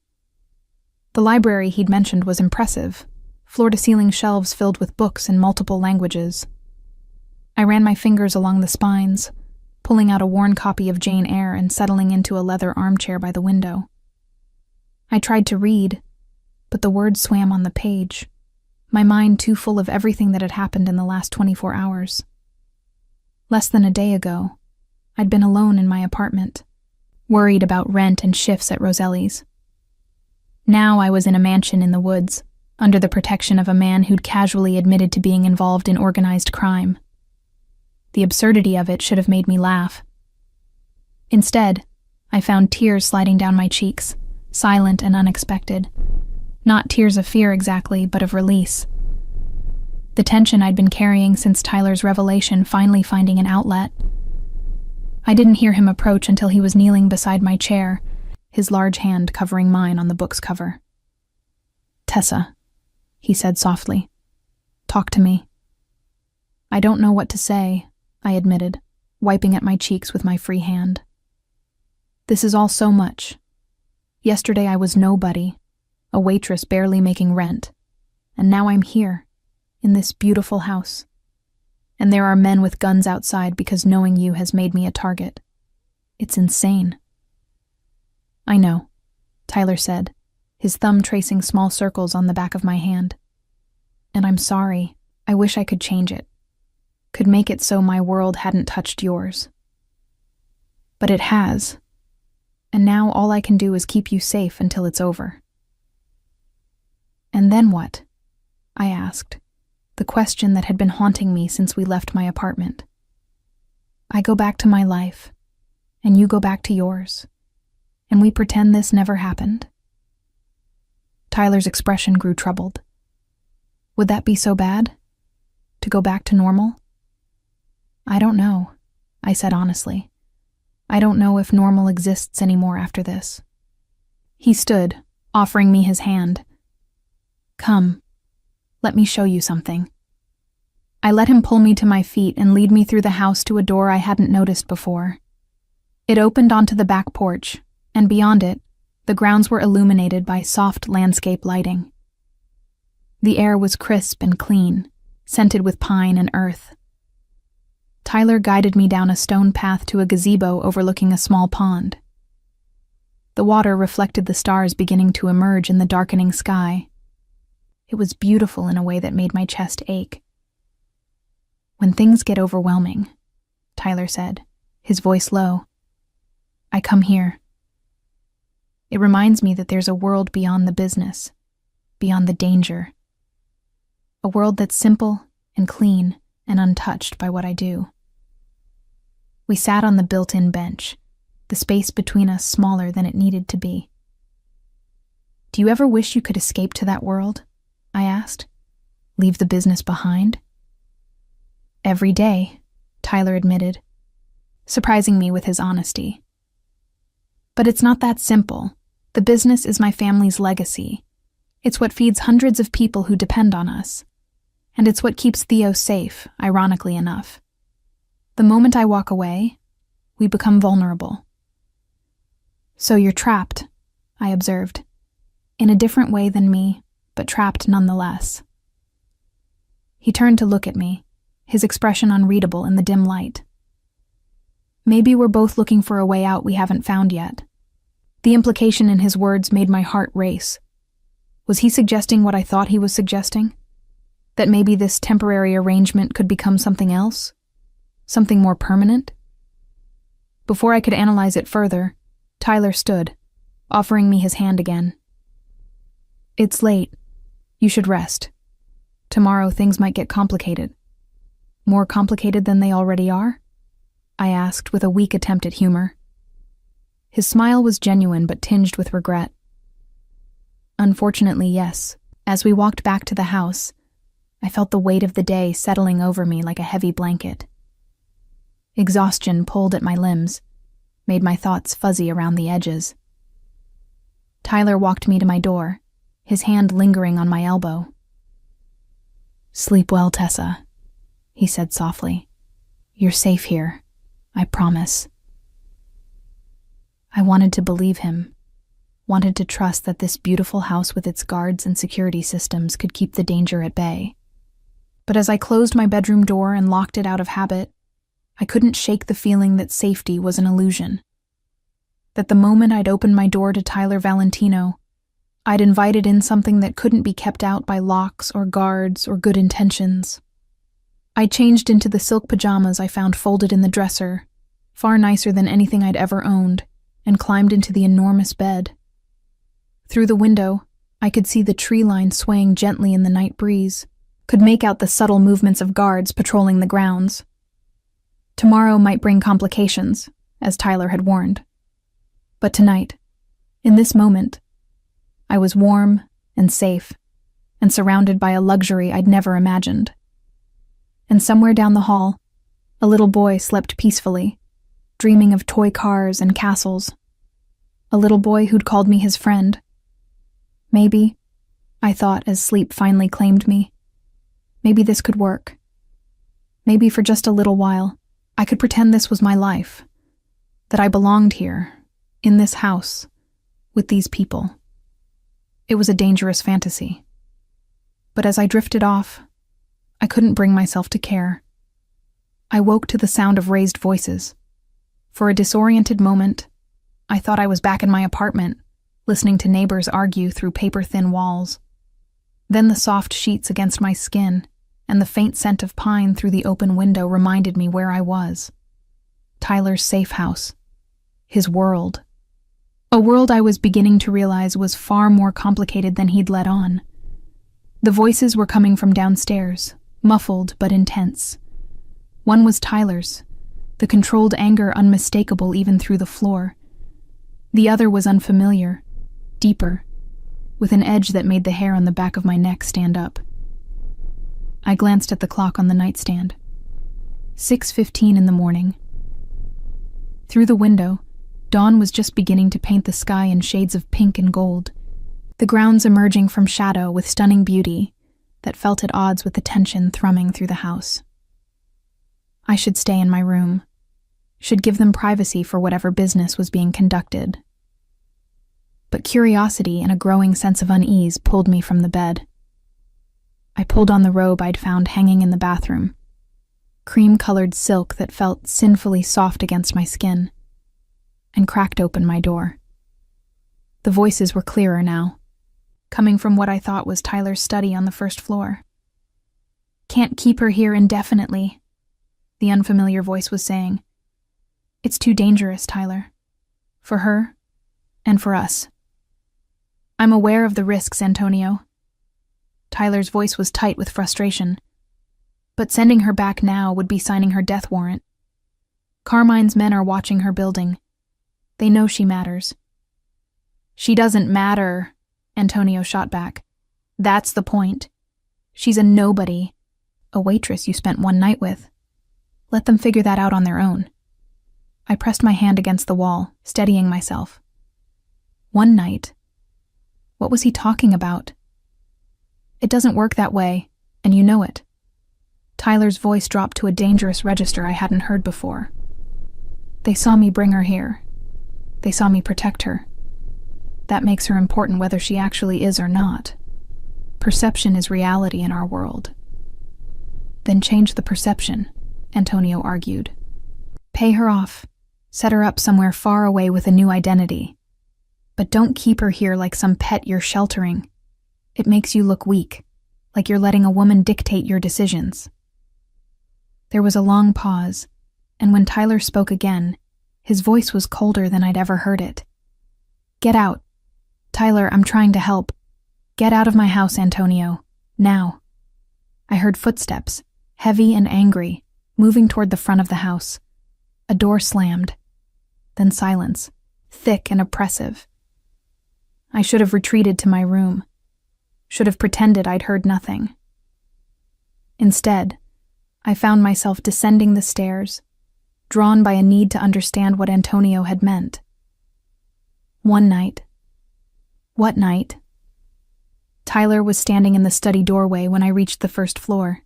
The library he'd mentioned was impressive, floor-to-ceiling shelves filled with books in multiple languages. I ran my fingers along the spines, pulling out a worn copy of Jane Eyre and settling into a leather armchair by the window. I tried to read, but the words swam on the page, my mind too full of everything that had happened in the last 24 hours. Less than a day ago, I'd been alone in my apartment, worried about rent and shifts at Roselli's. Now I was in a mansion in the woods, under the protection of a man who'd casually admitted to being involved in organized crime. The absurdity of it should have made me laugh. Instead, I found tears sliding down my cheeks, silent and unexpected. Not tears of fear exactly, but of release. The tension I'd been carrying since Tyler's revelation finally finding an outlet. I didn't hear him approach until he was kneeling beside my chair, his large hand covering mine on the book's cover. "Tessa," he said softly, "talk to me." "I don't know what to say," I admitted, wiping at my cheeks with my free hand. "This is all so much. Yesterday I was nobody, a waitress barely making rent, and now I'm here, in this beautiful house. And there are men with guns outside because knowing you has made me a target. It's insane." "I know," Tyler said, his thumb tracing small circles on the back of my hand. "And I'm sorry. I wish I could change it. Could make it so my world hadn't touched yours. But it has. And now all I can do is keep you safe until it's over." "And then what?" I asked, the question that had been haunting me since we left my apartment. "I go back to my life, and you go back to yours, and we pretend this never happened." Tyler's expression grew troubled. "Would that be so bad? To go back to normal?" "I don't know," I said honestly. "I don't know if normal exists anymore after this." He stood, offering me his hand. "Come, let me show you something." I let him pull me to my feet and lead me through the house to a door I hadn't noticed before. It opened onto the back porch, and beyond it, the grounds were illuminated by soft landscape lighting. The air was crisp and clean, scented with pine and earth. Tyler guided me down a stone path to a gazebo overlooking a small pond. The water reflected the stars beginning to emerge in the darkening sky. It was beautiful in a way that made my chest ache. "When things get overwhelming," Tyler said, his voice low, "I come here. It reminds me that there's a world beyond the business, beyond the danger. A world that's simple and clean and untouched by what I do." We sat on the built-in bench, the space between us smaller than it needed to be. "Do you ever wish you could escape to that world?" I asked. "Leave the business behind?" "Every day," Tyler admitted, surprising me with his honesty. "But it's not that simple. The business is my family's legacy. It's what feeds hundreds of people who depend on us. And it's what keeps Theo safe, ironically enough. The moment I walk away, we become vulnerable." "So you're trapped," I observed, "in a different way than me, but trapped nonetheless." He turned to look at me, his expression unreadable in the dim light. "Maybe we're both looking for a way out we haven't found yet." The implication in his words made my heart race. Was he suggesting what I thought he was suggesting? That maybe this temporary arrangement could become something else? Something more permanent? Before I could analyze it further, Tyler stood, offering me his hand again. "It's late. You should rest. Tomorrow things might get complicated." "More complicated than they already are?" I asked with a weak attempt at humor. His smile was genuine but tinged with regret. "Unfortunately, yes." As we walked back to the house, I felt the weight of the day settling over me like a heavy blanket. Exhaustion pulled at my limbs, made my thoughts fuzzy around the edges. Tyler walked me to my door, his hand lingering on my elbow. "Sleep well, Tessa," he said softly. "You're safe here, I promise." I wanted to believe him, wanted to trust that this beautiful house with its guards and security systems could keep the danger at bay. But as I closed my bedroom door and locked it out of habit, I couldn't shake the feeling that safety was an illusion. That the moment I'd opened my door to Tyler Valentino, I'd invited in something that couldn't be kept out by locks or guards or good intentions. I changed into the silk pajamas I found folded in the dresser, far nicer than anything I'd ever owned, and climbed into the enormous bed. Through the window, I could see the tree line swaying gently in the night breeze, could make out the subtle movements of guards patrolling the grounds. Tomorrow might bring complications, as Tyler had warned. But tonight, in this moment, I was warm and safe, and surrounded by a luxury I'd never imagined. And somewhere down the hall, a little boy slept peacefully, dreaming of toy cars and castles. A little boy who'd called me his friend. Maybe, I thought as sleep finally claimed me, maybe this could work. Maybe for just a little while, I could pretend this was my life, that I belonged here, in this house, with these people. It was a dangerous fantasy. But as I drifted off, I couldn't bring myself to care. I woke to the sound of raised voices. For a disoriented moment, I thought I was back in my apartment, listening to neighbors argue through paper-thin walls. Then the soft sheets against my skin and the faint scent of pine through the open window reminded me where I was. Tyler's safe house. His world. A world I was beginning to realize was far more complicated than he'd let on. The voices were coming from downstairs, muffled but intense. One was Tyler's, the controlled anger unmistakable even through the floor. The other was unfamiliar, deeper, with an edge that made the hair on the back of my neck stand up. I glanced at the clock on the nightstand. 6:15 in the morning. Through the window, dawn was just beginning to paint the sky in shades of pink and gold, the grounds emerging from shadow with stunning beauty that felt at odds with the tension thrumming through the house. I should stay in my room, should give them privacy for whatever business was being conducted. But curiosity and a growing sense of unease pulled me from the bed. I pulled on the robe I'd found hanging in the bathroom. cream-colored silk that felt sinfully soft against my skin, and cracked open my door. The voices were clearer now, coming from what I thought was Tyler's study on the first floor. "Can't keep her here indefinitely," the unfamiliar voice was saying. "It's too dangerous, Tyler. For her, and for us." "I'm aware of the risks, Antonio." Tyler's voice was tight with frustration. "But sending her back now would be signing her death warrant. Carmine's men are watching her building. They know she matters." "She doesn't matter," Antonio shot back. "That's the point. She's a nobody. A waitress you spent one night with. Let them figure that out on their own." I pressed my hand against the wall, steadying myself. One night? What was he talking about? "It doesn't work that way, and you know it." Tyler's voice dropped to a dangerous register I hadn't heard before. "They saw me bring her here. They saw me protect her. That makes her important whether she actually is or not. Perception is reality in our world." "Then change the perception," Antonio argued. "Pay her off. Set her up somewhere far away with a new identity. But don't keep her here like some pet you're sheltering. It makes you look weak, like you're letting a woman dictate your decisions." There was a long pause, and when Tyler spoke again, his voice was colder than I'd ever heard it. "Get out. Tyler, I'm trying to help. Get out of my house, Antonio. Now." I heard footsteps, heavy and angry, moving toward the front of the house. A door slammed. Then silence, thick and oppressive. I should have retreated to my room. Should have pretended I'd heard nothing. Instead, I found myself descending the stairs, drawn by a need to understand what Antonio had meant. One night. What night? Tyler was standing in the study doorway when I reached the first floor,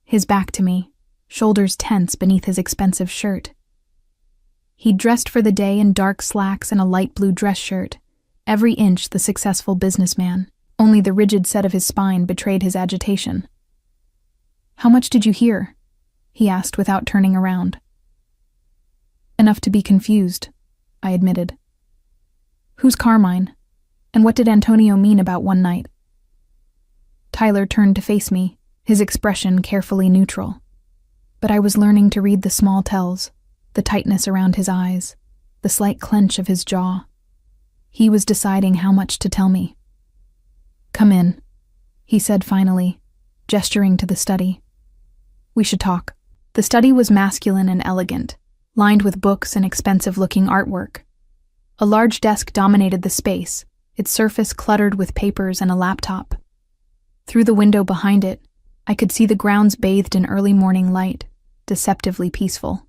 his back to me, shoulders tense beneath his expensive shirt. He'd dressed for the day in dark slacks and a light blue dress shirt, every inch the successful businessman. Only the rigid set of his spine betrayed his agitation. "How much did you hear?" he asked without turning around. "Enough to be confused," I admitted. "Who's Carmine? And what did Antonio mean about one night?" Tyler turned to face me, his expression carefully neutral. But I was learning to read the small tells, the tightness around his eyes, the slight clench of his jaw. He was deciding how much to tell me. "Come in," he said finally, gesturing to the study. "We should talk." The study was masculine and elegant, lined with books and expensive-looking artwork. A large desk dominated the space, its surface cluttered with papers and a laptop. Through the window behind it, I could see the grounds bathed in early morning light, deceptively peaceful.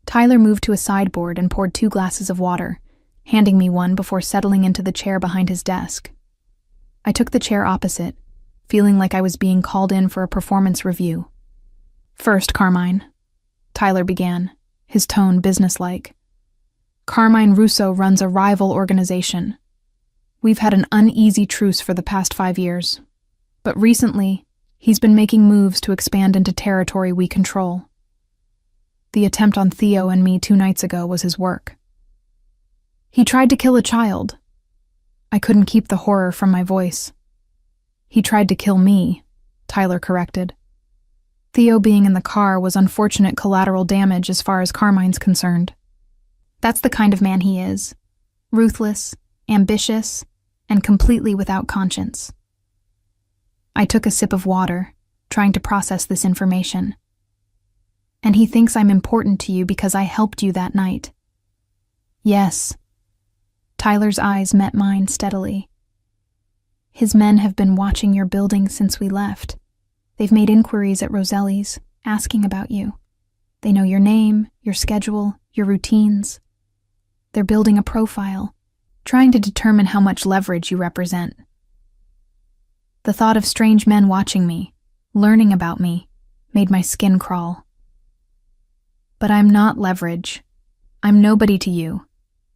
Tyler moved to a sideboard and poured 2 glasses of water, handing me one before settling into the chair behind his desk. I took the chair opposite, feeling like I was being called in for a performance review. "First, Carmine," Tyler began, his tone businesslike. "Carmine Russo runs a rival organization. We've had an uneasy truce for the past 5 years, but recently, he's been making moves to expand into territory we control. The attempt on Theo and me 2 nights ago was his work. He tried to kill a child." I couldn't keep the horror from my voice. "He tried to kill me," Tyler corrected. "Theo being in the car was unfortunate collateral damage as far as Carmine's concerned. That's the kind of man he is. Ruthless, ambitious, and completely without conscience." I took a sip of water, trying to process this information. "And he thinks I'm important to you because I helped you that night." "Yes." Tyler's eyes met mine steadily. "His men have been watching your building since we left. They've made inquiries at Roselli's, asking about you. They know your name, your schedule, your routines. They're building a profile, trying to determine how much leverage you represent." The thought of strange men watching me, learning about me, made my skin crawl. "But I'm not leverage. I'm nobody to you.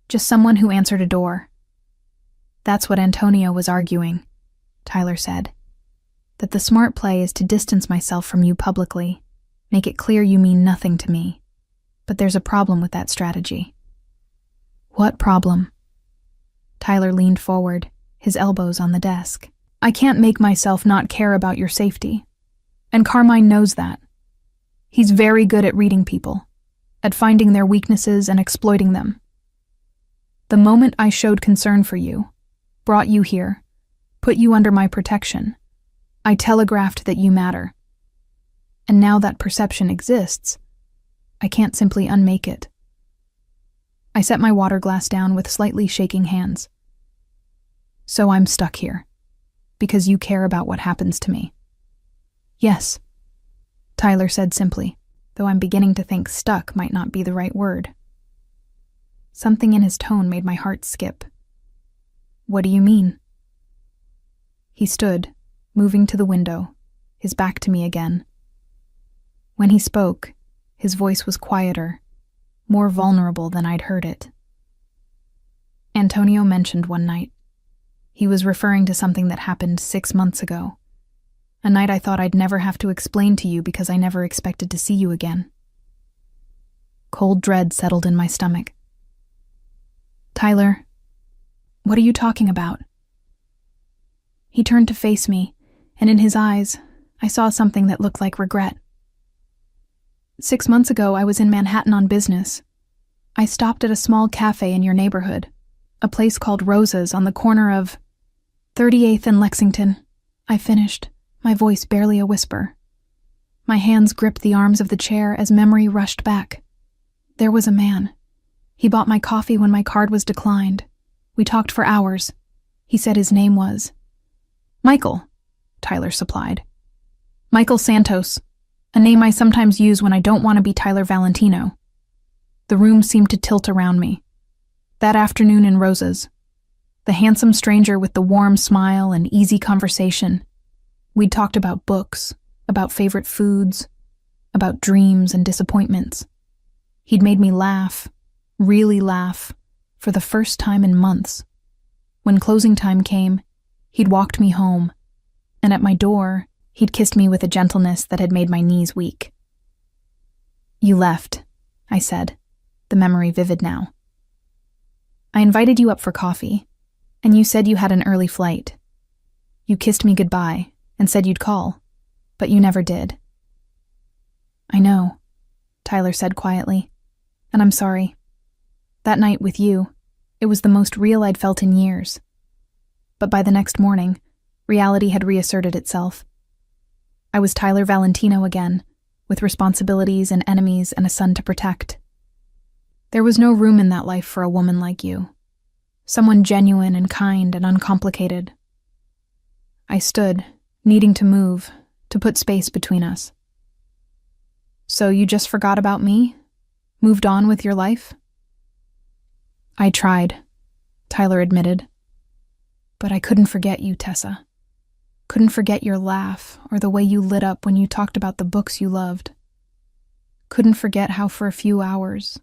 Just someone who answered a door." "That's what Antonio was arguing," Tyler said. "That the smart play is to distance myself from you publicly. Make it clear you mean nothing to me. But there's a problem with that strategy." "What problem?" Tyler leaned forward, his elbows on the desk. "I can't make myself not care about your safety. And Carmine knows that. He's very good at reading people, at finding their weaknesses and exploiting them. The moment I showed concern for you, brought you here, put you under my protection, I telegraphed that you matter. And now that perception exists, I can't simply unmake it." I set my water glass down with slightly shaking hands. "So I'm stuck here, because you care about what happens to me." "Yes," Tyler said simply, though I'm beginning to think stuck might not be the right word. Something in his tone made my heart skip. "What do you mean?" He stood, moving to the window, his back to me again. When he spoke, his voice was quieter, more vulnerable than I'd heard it. "Antonio mentioned one night. He was referring to something that happened 6 months ago. A night I thought I'd never have to explain to you because I never expected to see you again." Cold dread settled in my stomach. "Tyler, what are you talking about?" He turned to face me, and in his eyes, I saw something that looked like regret. 6 months ago, I was in Manhattan on business. I stopped at a small cafe in your neighborhood, a place called Rosa's on the corner of 38th and Lexington. I finished, my voice barely a whisper. My hands gripped the arms of the chair as memory rushed back. There was a man. He bought my coffee when my card was declined. We talked for hours. He said his name was Michael, Tyler supplied. "Michael Santos, a name I sometimes use when I don't want to be Tyler Valentino." The room seemed to tilt around me. That afternoon in Rosa's, the handsome stranger with the warm smile and easy conversation. We'd talked about books, about favorite foods, about dreams and disappointments. He'd made me laugh, really laugh, for the first time in months. When closing time came, he'd walked me home, and at my door, he'd kissed me with a gentleness that had made my knees weak. "You left," I said, the memory vivid now. "I invited you up for coffee, and you said you had an early flight. You kissed me goodbye and said you'd call, but you never did." "I know," Tyler said quietly, "and I'm sorry. That night with you, it was the most real I'd felt in years. But by the next morning, reality had reasserted itself. I was Tyler Valentino again, with responsibilities and enemies and a son to protect. There was no room in that life for a woman like you, someone genuine and kind and uncomplicated." I stood, needing to move, to put space between us. "So you just forgot about me? Moved on with your life?" "I tried," Tyler admitted. "But I couldn't forget you, Tessa. Couldn't forget your laugh or the way you lit up when you talked about the books you loved. Couldn't forget how for a few hours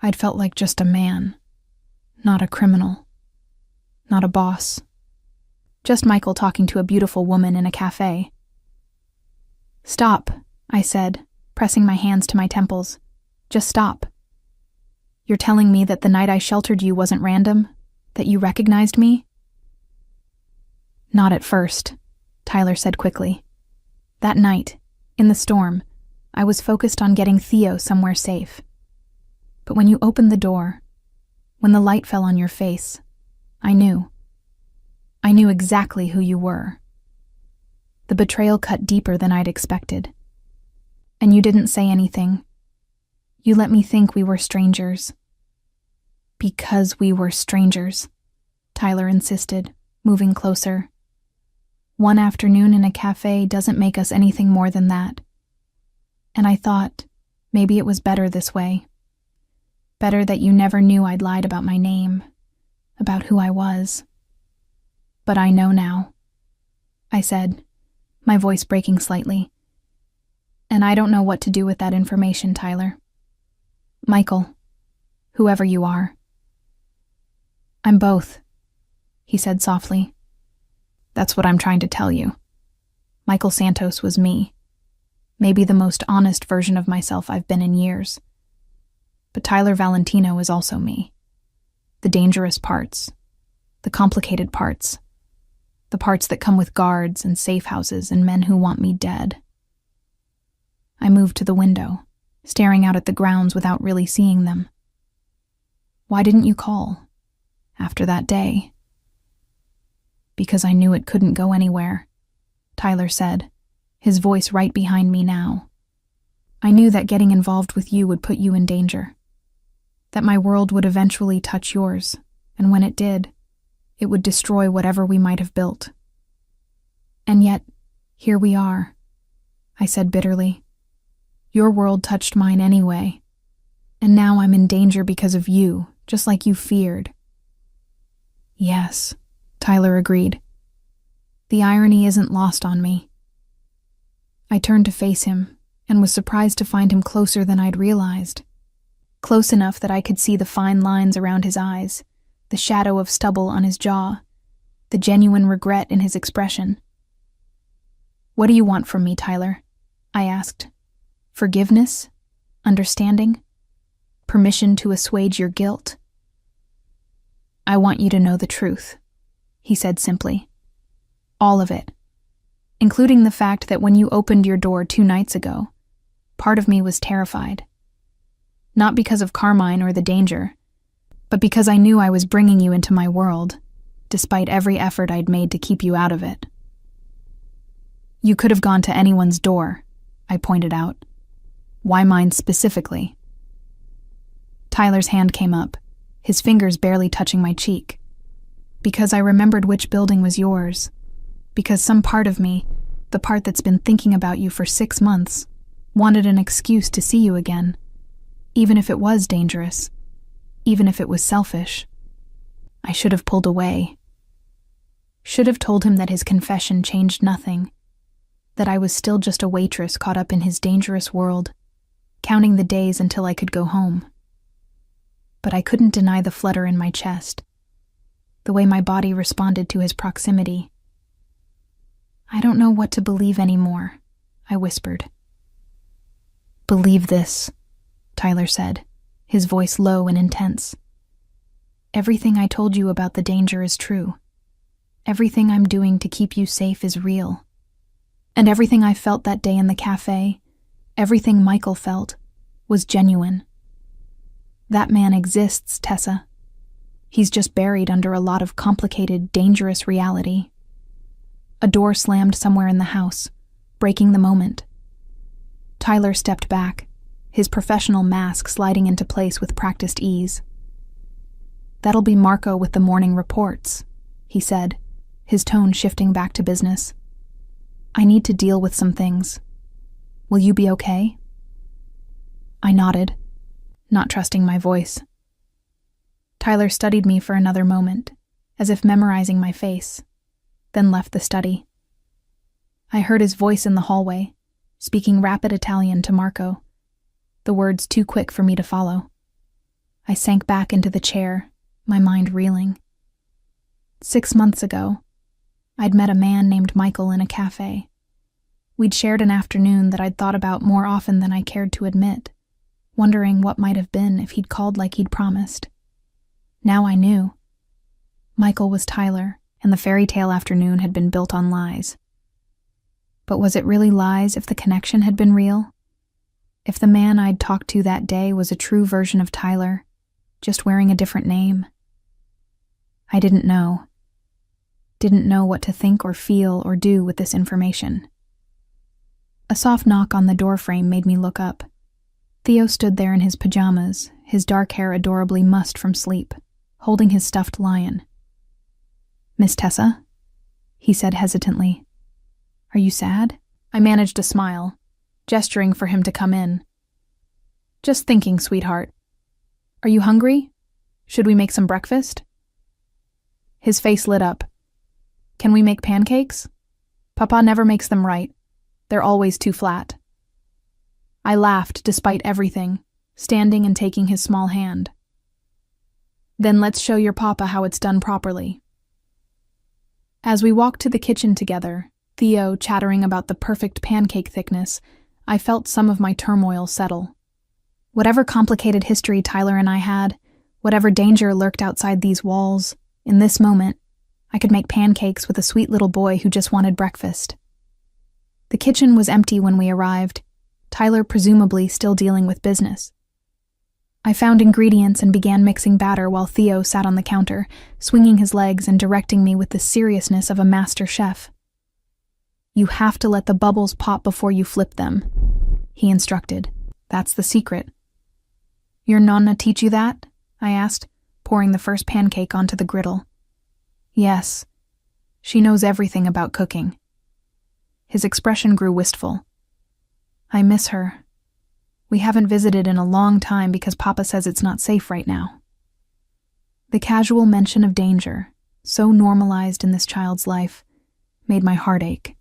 I'd felt like just a man, not a criminal, not a boss. Just Michael talking to a beautiful woman in a cafe." "Stop," I said, pressing my hands to my temples. "Just stop. You're telling me that the night I sheltered you wasn't random? That you recognized me?" "Not at first," Tyler said quickly. "That night, in the storm, I was focused on getting Theo somewhere safe. But when you opened the door, when the light fell on your face, I knew. I knew exactly who you were. The betrayal cut deeper than I'd expected. And you didn't say anything. You let me think we were strangers." "Because we were strangers," Tyler insisted, moving closer. "One afternoon in a cafe doesn't make us anything more than that. And I thought maybe it was better this way. Better that you never knew I'd lied about my name, about who I was. But I know now," I said, my voice breaking slightly. "And I don't know what to do with that information, Tyler. Michael, whoever you are." "I'm both," he said softly. "That's what I'm trying to tell you. Michael Santos was me. maybe the most honest version of myself I've been in years. But Tyler Valentino is also me. The dangerous parts, the complicated parts, the parts that come with guards and safe houses and men who want me dead. I moved to the window, staring out at the grounds without really seeing them. Why didn't you call? After that day? Because I knew it couldn't go anywhere, Tyler said, his voice right behind me now. I knew that getting involved with you would put you in danger, that my world would eventually touch yours, and when it did, it would destroy whatever we might have built. And yet, here we are, I said bitterly. Your world touched mine anyway, and now I'm in danger because of you, just like you feared. Yes, Tyler agreed. The irony isn't lost on me. I turned to face him and was surprised to find him closer than I'd realized. Close enough that I could see the fine lines around his eyes, the shadow of stubble on his jaw, the genuine regret in his expression. What do you want from me, Tyler? I asked. Forgiveness? Understanding? Permission to assuage your guilt? I want you to know the truth, he said simply. All of it, including the fact that when you opened your door 2 nights ago, part of me was terrified. Not because of Carmine or the danger, but because I knew I was bringing you into my world, despite every effort I'd made to keep you out of it. You could have gone to anyone's door, I pointed out. Why mine specifically? Tyler's hand came up, his fingers barely touching my cheek. Because I remembered which building was yours. Because some part of me, the part that's been thinking about you for 6 months, wanted an excuse to see you again. Even if it was dangerous. Even if it was selfish. I should have pulled away. Should have told him that his confession changed nothing. That I was still just a waitress caught up in his dangerous world, counting the days until I could go home. But I couldn't deny the flutter in my chest, the way my body responded to his proximity. I don't know what to believe anymore, I whispered. Believe this, Tyler said, his voice low and intense. Everything I told you about the danger is true. Everything I'm doing to keep you safe is real. And everything I felt that day in the cafe, everything Michael felt, was genuine. That man exists, Tessa. He's just buried under a lot of complicated, dangerous reality. A door slammed somewhere in the house, breaking the moment. Tyler stepped back, his professional mask sliding into place with practiced ease. That'll be Marco with the morning reports, he said, his tone shifting back to business. I need to deal with some things. Will you be okay? I nodded, not trusting my voice. Tyler studied me for another moment, as if memorizing my face, then left the study. I heard his voice in the hallway, speaking rapid Italian to Marco, the words too quick for me to follow. I sank back into the chair, my mind reeling. 6 months ago, I'd met a man named Michael in a cafe. We'd shared an afternoon that I'd thought about more often than I cared to admit, wondering what might have been if he'd called like he'd promised. Now I knew. Michael was Tyler, and the fairy tale afternoon had been built on lies. But was it really lies if the connection had been real? If the man I'd talked to that day was a true version of Tyler, just wearing a different name? I didn't know. Didn't know what to think or feel or do with this information. A soft knock on the doorframe made me look up. Theo stood there in his pajamas, his dark hair adorably mussed from sleep, holding his stuffed lion. Miss Tessa? He said hesitantly. Are you sad? I managed a smile, gesturing for him to come in. Just thinking, sweetheart. Are you hungry? Should we make some breakfast? His face lit up. Can we make pancakes? Papa never makes them right. They're always too flat. I laughed despite everything, standing and taking his small hand. Then let's show your papa how it's done properly. As we walked to the kitchen together, Theo chattering about the perfect pancake thickness, I felt some of my turmoil settle. Whatever complicated history Tyler and I had, whatever danger lurked outside these walls, in this moment, I could make pancakes with a sweet little boy who just wanted breakfast. The kitchen was empty when we arrived, Tyler presumably still dealing with business. I found ingredients and began mixing batter while Theo sat on the counter, swinging his legs and directing me with the seriousness of a master chef. "You have to let the bubbles pop before you flip them," he instructed. "That's the secret." "Your nonna teach you that?" I asked, pouring the first pancake onto the griddle. "Yes. She knows everything about cooking." His expression grew wistful. "I miss her. We haven't visited in a long time because Papa says it's not safe right now." The casual mention of danger, so normalized in this child's life, made my heart ache.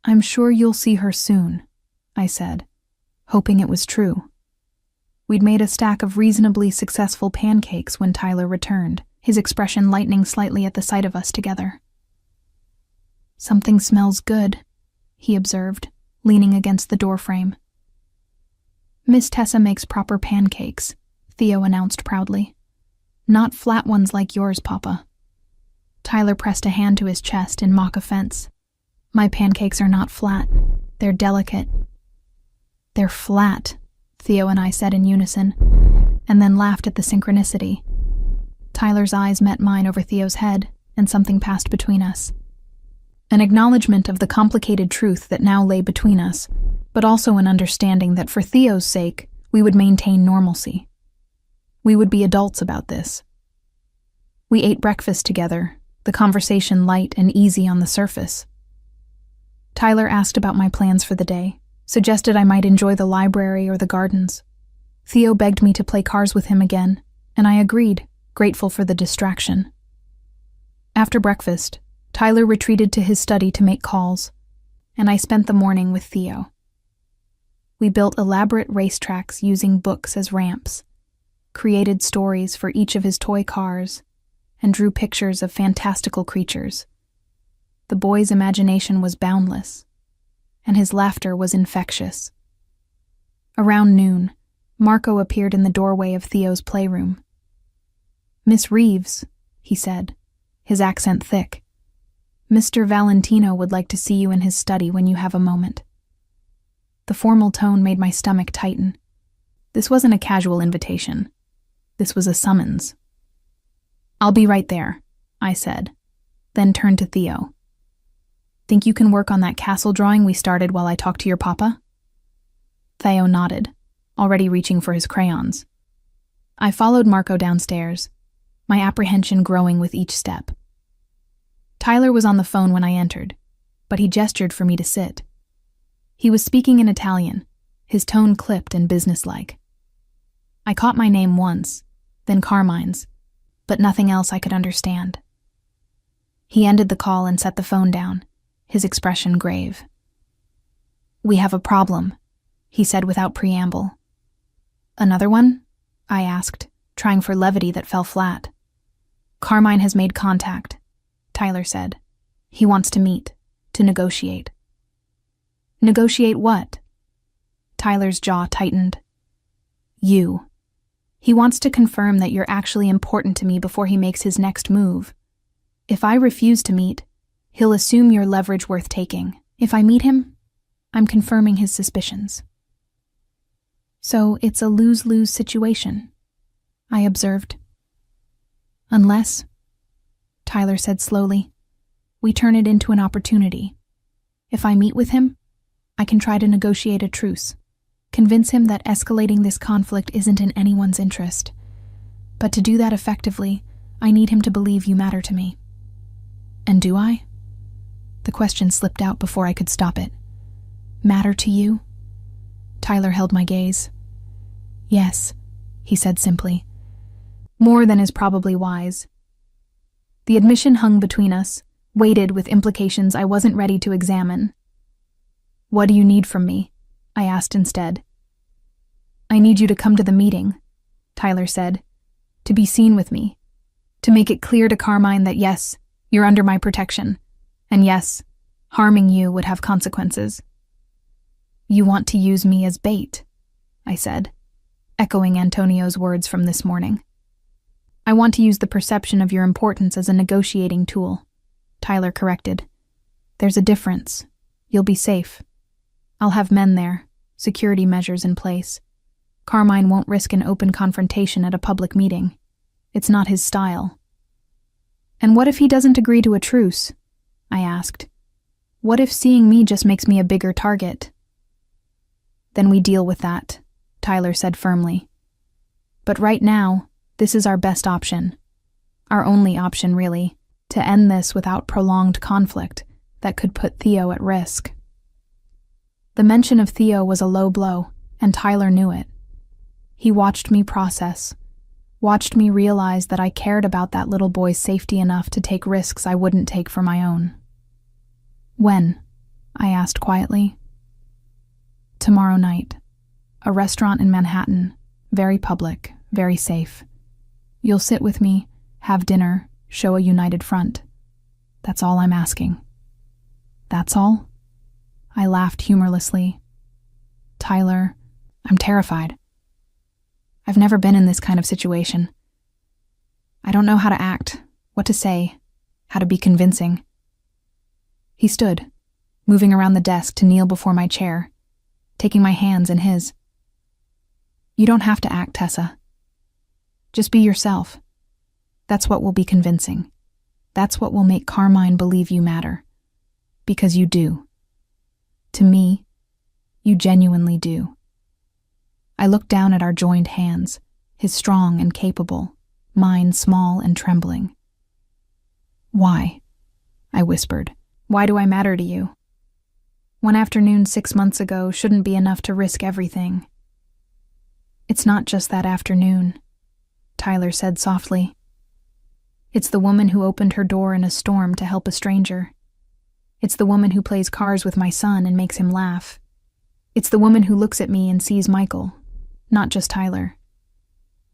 "I'm sure you'll see her soon," I said, hoping it was true. We'd made a stack of reasonably successful pancakes when Tyler returned, his expression lightening slightly at the sight of us together. "Something smells good," he observed, leaning against the doorframe. "Miss Tessa makes proper pancakes," Theo announced proudly. "Not flat ones like yours, Papa." Tyler pressed a hand to his chest in mock offense. "My pancakes are not flat. They're delicate." "They're flat," Theo and I said in unison, and then laughed at the synchronicity. Tyler's eyes met mine over Theo's head, and something passed between us. An acknowledgement of the complicated truth that now lay between us, but also an understanding that for Theo's sake, we would maintain normalcy. We would be adults about this. We ate breakfast together, the conversation light and easy on the surface. Tyler asked about my plans for the day, suggested I might enjoy the library or the gardens. Theo begged me to play cards with him again, and I agreed, grateful for the distraction. After breakfast, Tyler retreated to his study to make calls, and I spent the morning with Theo. We built elaborate racetracks using books as ramps, created stories for each of his toy cars, and drew pictures of fantastical creatures. The boy's imagination was boundless, and his laughter was infectious. Around noon, Marco appeared in the doorway of Theo's playroom. "Miss Reeves," he said, his accent thick. "Mr. Valentino would like to see you in his study when you have a moment." The formal tone made my stomach tighten. This wasn't a casual invitation. This was a summons. "I'll be right there," I said, then turned to Theo. "Think you can work on that castle drawing we started while I talk to your papa?" Theo nodded, already reaching for his crayons. I followed Marco downstairs, my apprehension growing with each step. Tyler was on the phone when I entered, but he gestured for me to sit. He was speaking in Italian, his tone clipped and businesslike. I caught my name once, then Carmine's, but nothing else I could understand. He ended the call and set the phone down, his expression grave. "We have a problem," he said without preamble. "Another one?" I asked, trying for levity that fell flat. "Carmine has made contact," Tyler said. "He wants to meet, to negotiate." "Negotiate what?" Tyler's jaw tightened. "You. He wants to confirm that you're actually important to me before he makes his next move. If I refuse to meet, he'll assume you're leverage worth taking. If I meet him, I'm confirming his suspicions." "So it's a lose-lose situation," I observed. "Unless," Tyler said slowly, "we turn it into an opportunity. If I meet with him, I can try to negotiate a truce, convince him that escalating this conflict isn't in anyone's interest. But to do that effectively, I need him to believe you matter to me." "And do I?" The question slipped out before I could stop it. "Matter to you?" Tyler held my gaze. "Yes," he said simply. "More than is probably wise." The admission hung between us, weighted with implications I wasn't ready to examine. "What do you need from me?" I asked instead. "I need you to come to the meeting," Tyler said, "to be seen with me, to make it clear to Carmine that yes, you're under my protection, and yes, harming you would have consequences." You want to use me as bait, I said, echoing Antonio's words from this morning. I want to use the perception of your importance as a negotiating tool, Tyler corrected. There's a difference. You'll be safe. I'll have men there, security measures in place. Carmine won't risk an open confrontation at a public meeting. It's not his style. And what if he doesn't agree to a truce? I asked. What if seeing me just makes me a bigger target? Then we deal with that, Tyler said firmly. But right now, this is our best option. Our only option, really, to end this without prolonged conflict that could put Theo at risk. The mention of Theo was a low blow, and Tyler knew it. He watched me process, watched me realize that I cared about that little boy's safety enough to take risks I wouldn't take for my own. When? I asked quietly. Tomorrow night. A restaurant in Manhattan, very public, very safe. You'll sit with me, have dinner, show a united front. That's all I'm asking. That's all? I laughed humorlessly. Tyler, I'm terrified. I've never been in this kind of situation. I don't know how to act, what to say, how to be convincing. He stood, moving around the desk to kneel before my chair, taking my hands in his. You don't have to act, Tessa. Just be yourself. That's what will be convincing. That's what will make Carmine believe you matter. Because you do. To me, you genuinely do. I looked down at our joined hands, his strong and capable, mine small and trembling. Why? I whispered. Why do I matter to you? One afternoon 6 months ago shouldn't be enough to risk everything. It's not just that afternoon, Tyler said softly. It's the woman who opened her door in a storm to help a stranger. It's the woman who plays cards with my son and makes him laugh. It's the woman who looks at me and sees Michael, not just Tyler.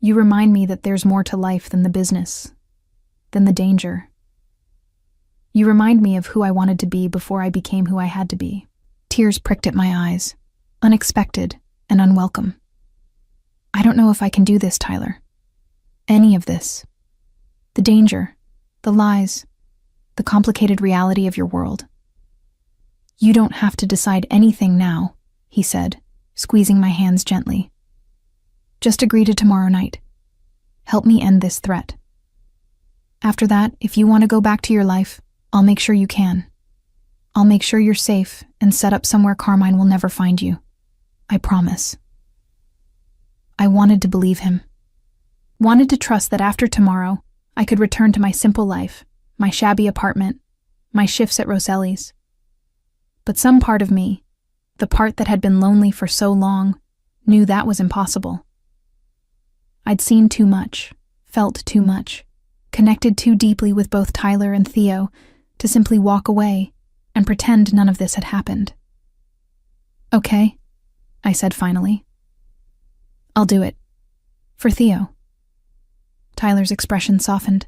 You remind me that there's more to life than the business, than the danger. You remind me of who I wanted to be before I became who I had to be. Tears pricked at my eyes, unexpected and unwelcome. I don't know if I can do this, Tyler. Any of this. The danger, the lies, the complicated reality of your world. You don't have to decide anything now, he said, squeezing my hands gently. Just agree to tomorrow night. Help me end this threat. After that, if you want to go back to your life, I'll make sure you can. I'll make sure you're safe and set up somewhere Carmine will never find you. I promise. I wanted to believe him. Wanted to trust that after tomorrow, I could return to my simple life, my shabby apartment, my shifts at Rosselli's. But some part of me, the part that had been lonely for so long, knew that was impossible. I'd seen too much, felt too much, connected too deeply with both Tyler and Theo to simply walk away and pretend none of this had happened. Okay, I said finally. I'll do it. For Theo. Tyler's expression softened.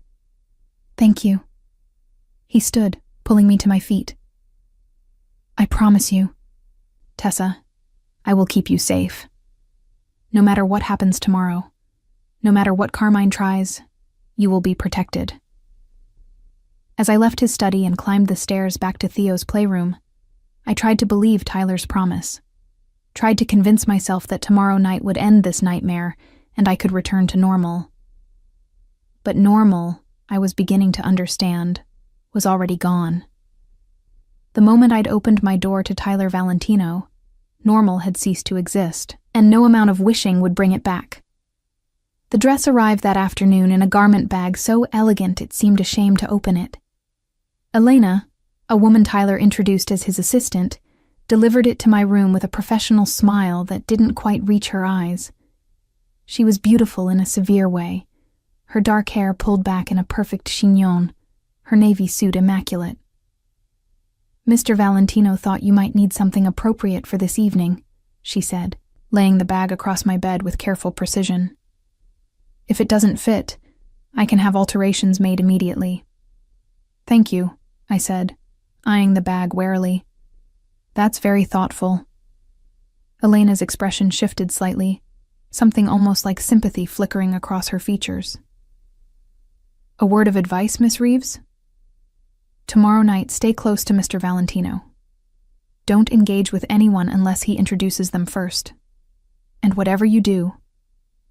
Thank you. He stood, pulling me to my feet. I promise you, Tessa, I will keep you safe. No matter what happens tomorrow, no matter what Carmine tries, you will be protected. As I left his study and climbed the stairs back to Theo's playroom, I tried to believe Tyler's promise. Tried to convince myself that tomorrow night would end this nightmare and I could return to normal. But normal, I was beginning to understand, was already gone. The moment I'd opened my door to Tyler Valentino, normal had ceased to exist, and no amount of wishing would bring it back. The dress arrived that afternoon in a garment bag so elegant it seemed a shame to open it. Elena, a woman Tyler introduced as his assistant, delivered it to my room with a professional smile that didn't quite reach her eyes. She was beautiful in a severe way, her dark hair pulled back in a perfect chignon, her navy suit immaculate. Mr. Valentino thought you might need something appropriate for this evening, she said, laying the bag across my bed with careful precision. If it doesn't fit, I can have alterations made immediately. Thank you, I said, eyeing the bag warily. That's very thoughtful. Elena's expression shifted slightly, something almost like sympathy flickering across her features. A word of advice, Miss Reeves? Tomorrow night, stay close to Mr. Valentino. Don't engage with anyone unless he introduces them first. And whatever you do,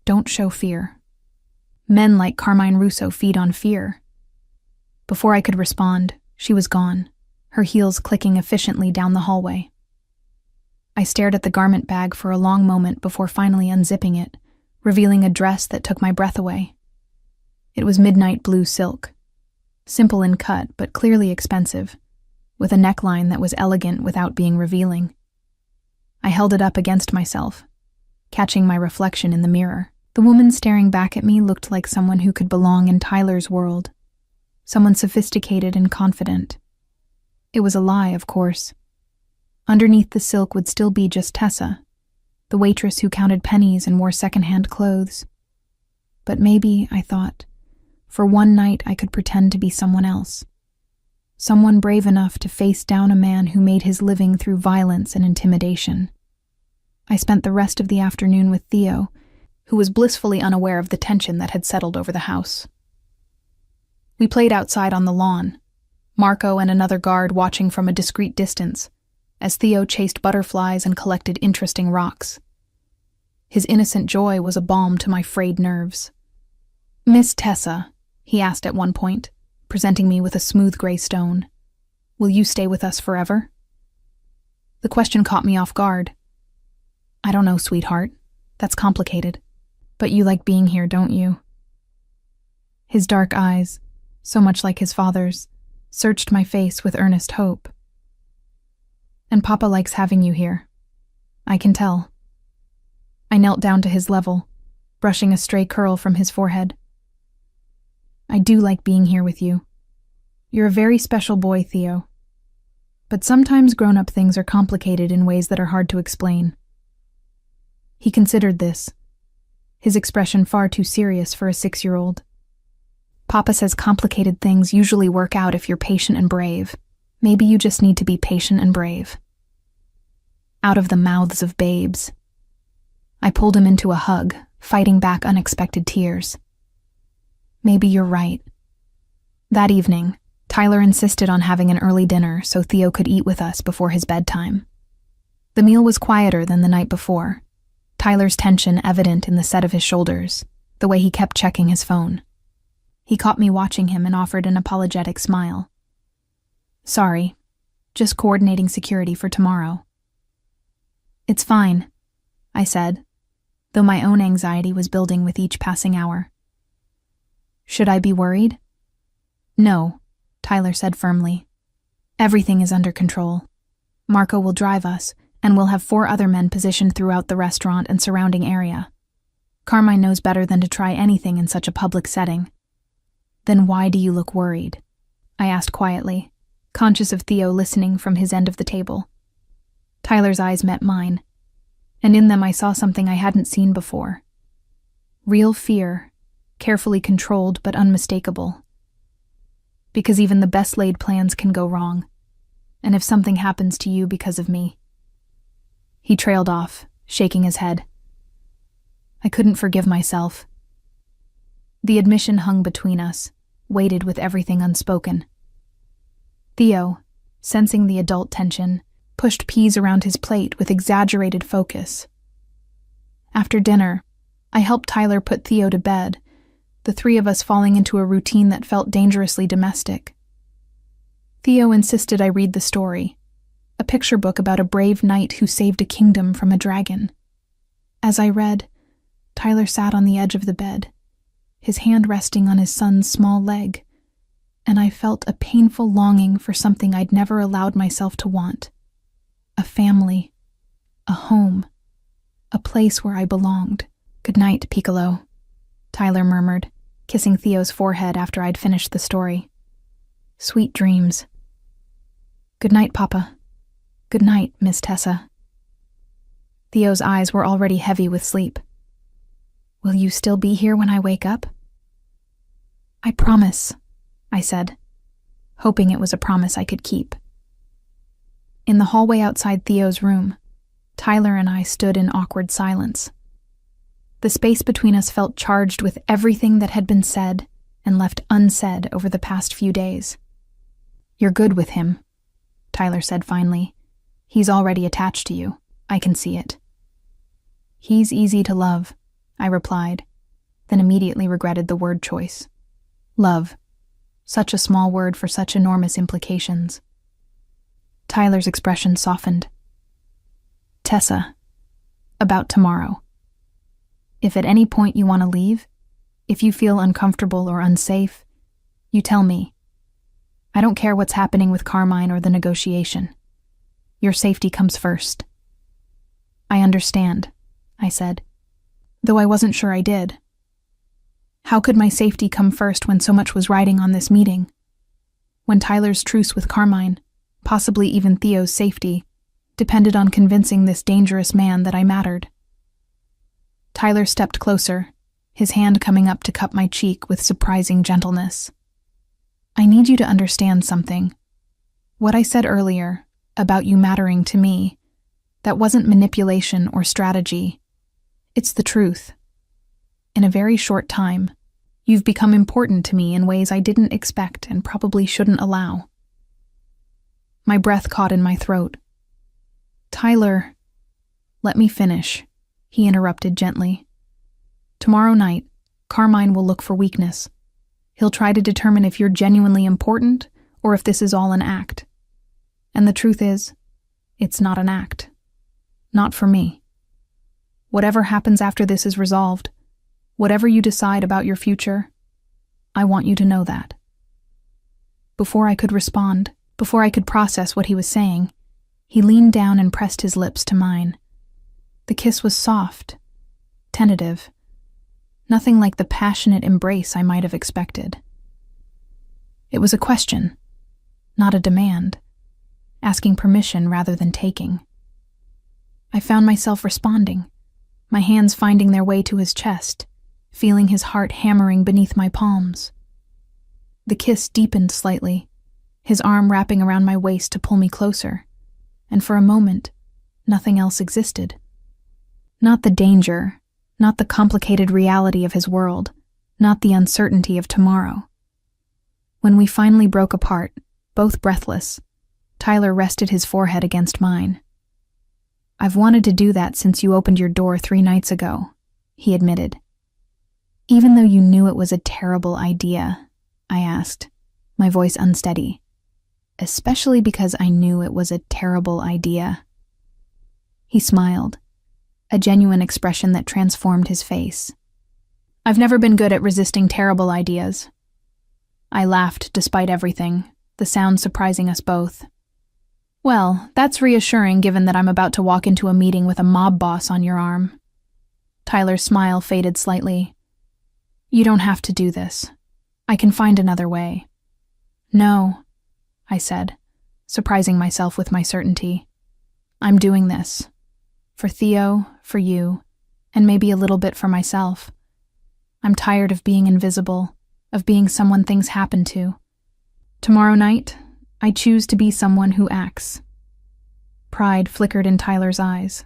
don't show fear. Men like Carmine Russo feed on fear. Before I could respond, she was gone, her heels clicking efficiently down the hallway. I stared at the garment bag for a long moment before finally unzipping it, revealing a dress that took my breath away. It was midnight blue silk, simple in cut but clearly expensive, with a neckline that was elegant without being revealing. I held it up against myself, catching my reflection in the mirror. The woman staring back at me looked like someone who could belong in Tyler's world, someone sophisticated and confident. It was a lie, of course. Underneath the silk would still be just Tessa, the waitress who counted pennies and wore secondhand clothes. But maybe, I thought, for one night I could pretend to be someone else. Someone brave enough to face down a man who made his living through violence and intimidation. I spent the rest of the afternoon with Theo, who was blissfully unaware of the tension that had settled over the house. We played outside on the lawn, Marco and another guard watching from a discreet distance, as Theo chased butterflies and collected interesting rocks. His innocent joy was a balm to my frayed nerves. "Miss Tessa," he asked at one point, presenting me with a smooth gray stone, "will you stay with us forever?" The question caught me off guard. "I don't know, sweetheart. That's complicated. But you like being here, don't you?" His dark eyes, so much like his father's, searched my face with earnest hope. "And Papa likes having you here. I can tell." I knelt down to his level, brushing a stray curl from his forehead. "I do like being here with you. You're a very special boy, Theo. But sometimes grown-up things are complicated in ways that are hard to explain." He considered this, his expression far too serious for a 6-year-old. "Papa says complicated things usually work out if you're patient and brave. Maybe you just need to be patient and brave." Out of the mouths of babes. I pulled him into a hug, fighting back unexpected tears. Maybe you're right. That evening, Tyler insisted on having an early dinner so Theo could eat with us before his bedtime. The meal was quieter than the night before, Tyler's tension evident in the set of his shoulders, the way he kept checking his phone. He caught me watching him and offered an apologetic smile. "Sorry, just coordinating security for tomorrow." "It's fine," I said, though my own anxiety was building with each passing hour. "Should I be worried?" "No," Tyler said firmly. "Everything is under control. Marco will drive us, and we'll have 4 other men positioned throughout the restaurant and surrounding area. Carmine knows better than to try anything in such a public setting." "Then why do you look worried?" I asked quietly, conscious of Theo listening from his end of the table. Tyler's eyes met mine, and in them I saw something I hadn't seen before. Real fear, carefully controlled but unmistakable. Because even the best laid plans can go wrong, and if something happens to you because of me. He trailed off, shaking his head. I couldn't forgive myself. The admission hung between us, weighted with everything unspoken. Theo, sensing the adult tension, pushed peas around his plate with exaggerated focus. After dinner, I helped Tyler put Theo to bed, the 3 of us falling into a routine that felt dangerously domestic. Theo insisted I read the story, a picture book about a brave knight who saved a kingdom from a dragon. As I read, Tyler sat on the edge of the bed, his hand resting on his son's small leg, and I felt a painful longing for something I'd never allowed myself to want. A family, a home, a place where I belonged. "Good night, Piccolo," Tyler murmured, kissing Theo's forehead after I'd finished the story. "Sweet dreams." "Good night, Papa." "Good night, Miss Tessa." Theo's eyes were already heavy with sleep. "Will you still be here when I wake up?" "I promise," I said, hoping it was a promise I could keep. In the hallway outside Theo's room, Tyler and I stood in awkward silence. The space between us felt charged with everything that had been said and left unsaid over the past few days. "You're good with him," Tyler said finally. "He's already attached to you. I can see it." "He's easy to love," I replied, then immediately regretted the word choice. Love. Such a small word for such enormous implications. Tyler's expression softened. "Tessa, about tomorrow. If at any point you want to leave, if you feel uncomfortable or unsafe, you tell me. I don't care what's happening with Carmine or the negotiation. Your safety comes first." "I understand," I said, though I wasn't sure I did. How could my safety come first when so much was riding on this meeting? When Tyler's truce with Carmine, possibly even Theo's safety, depended on convincing this dangerous man that I mattered. Tyler stepped closer, his hand coming up to cup my cheek with surprising gentleness. "I need you to understand something. What I said earlier, about you mattering to me, that wasn't manipulation or strategy. It's the truth. In a very short time, you've become important to me in ways I didn't expect and probably shouldn't allow." My breath caught in my throat. "Tyler, let me finish," he interrupted gently. "Tomorrow night, Carmine will look for weakness. He'll try to determine if you're genuinely important or if this is all an act. And the truth is, it's not an act. Not for me. Whatever happens after this is resolved. Whatever you decide about your future, I want you to know that." Before I could respond, before I could process what he was saying, he leaned down and pressed his lips to mine. The kiss was soft, tentative, nothing like the passionate embrace I might have expected. It was a question, not a demand, asking permission rather than taking. I found myself responding, my hands finding their way to his chest, feeling his heart hammering beneath my palms. The kiss deepened slightly, his arm wrapping around my waist to pull me closer, and for a moment, nothing else existed. Not the danger, not the complicated reality of his world, not the uncertainty of tomorrow. When we finally broke apart, both breathless, Tyler rested his forehead against mine. "I've wanted to do that since you opened your door 3 nights ago," he admitted. "Even though you knew it was a terrible idea," I asked, my voice unsteady. "Especially because I knew it was a terrible idea." He smiled, a genuine expression that transformed his face. "I've never been good at resisting terrible ideas." I laughed despite everything, the sound surprising us both. "Well, that's reassuring given that I'm about to walk into a meeting with a mob boss on your arm." Tyler's smile faded slightly. "You don't have to do this. I can find another way." "No," I said, surprising myself with my certainty. "I'm doing this. For Theo, for you, and maybe a little bit for myself. I'm tired of being invisible, of being someone things happen to. Tomorrow night, I choose to be someone who acts." Pride flickered in Tyler's eyes.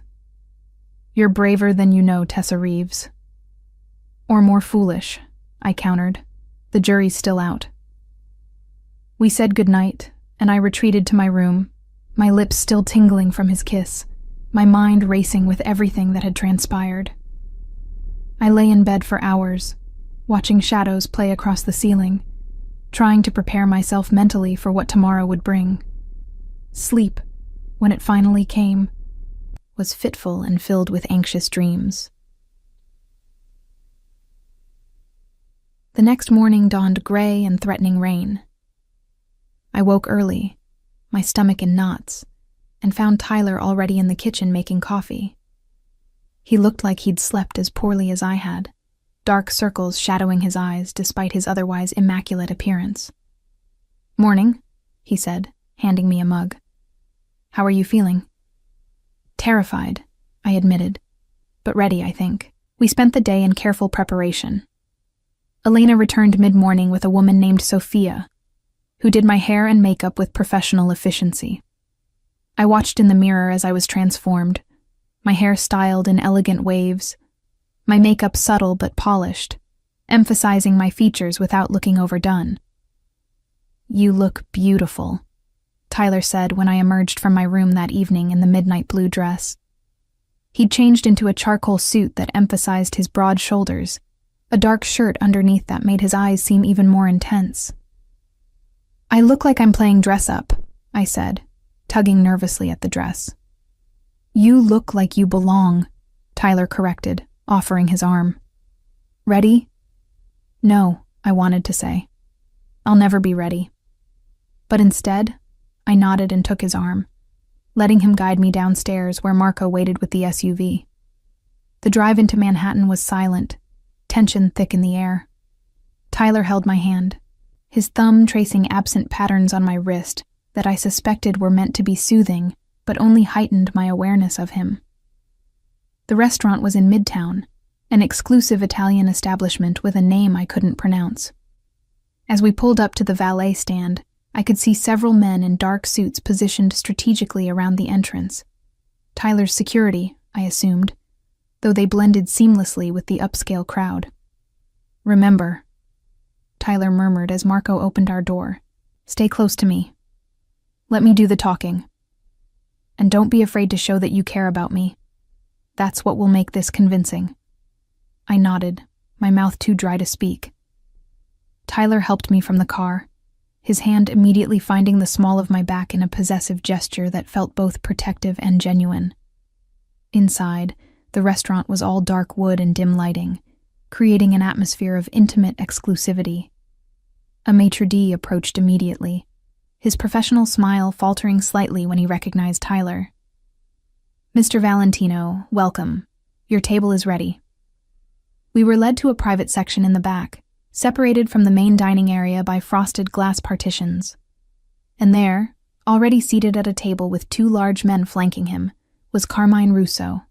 "You're braver than you know, Tessa Reeves." "Or more foolish," I countered. "The jury's still out." We said goodnight, and I retreated to my room, my lips still tingling from his kiss, my mind racing with everything that had transpired. I lay in bed for hours, watching shadows play across the ceiling, trying to prepare myself mentally for what tomorrow would bring. Sleep, when it finally came, was fitful and filled with anxious dreams. The next morning dawned gray and threatening rain. I woke early, my stomach in knots, and found Tyler already in the kitchen making coffee. He looked like he'd slept as poorly as I had, dark circles shadowing his eyes despite his otherwise immaculate appearance. "Morning," he said, handing me a mug. "How are you feeling?" "Terrified," I admitted, "but ready, I think." We spent the day in careful preparation. Elena returned mid-morning with a woman named Sophia, who did my hair and makeup with professional efficiency. I watched in the mirror as I was transformed, my hair styled in elegant waves, my makeup subtle but polished, emphasizing my features without looking overdone. "You look beautiful," Tyler said when I emerged from my room that evening in the midnight blue dress. He'd changed into a charcoal suit that emphasized his broad shoulders, a dark shirt underneath that made his eyes seem even more intense. "I look like I'm playing dress-up," I said, tugging nervously at the dress. "You look like you belong," Tyler corrected, offering his arm. "Ready?" "No," I wanted to say. "I'll never be ready." But instead, I nodded and took his arm, letting him guide me downstairs where Marco waited with the SUV. The drive into Manhattan was silent, tension thick in the air. Tyler held my hand, his thumb tracing absent patterns on my wrist that I suspected were meant to be soothing, but only heightened my awareness of him. The restaurant was in Midtown, an exclusive Italian establishment with a name I couldn't pronounce. As we pulled up to the valet stand, I could see several men in dark suits positioned strategically around the entrance. Tyler's security, I assumed, though they blended seamlessly with the upscale crowd. "Remember," Tyler murmured as Marco opened our door, "stay close to me. Let me do the talking. And don't be afraid to show that you care about me. That's what will make this convincing." I nodded, my mouth too dry to speak. Tyler helped me from the car, his hand immediately finding the small of my back in a possessive gesture that felt both protective and genuine. Inside, the restaurant was all dark wood and dim lighting, creating an atmosphere of intimate exclusivity. A maitre d' approached immediately, his professional smile faltering slightly when he recognized Tyler. "Mr. Valentino, welcome. Your table is ready." We were led to a private section in the back, separated from the main dining area by frosted glass partitions. And there, already seated at a table with two large men flanking him, was Carmine Russo.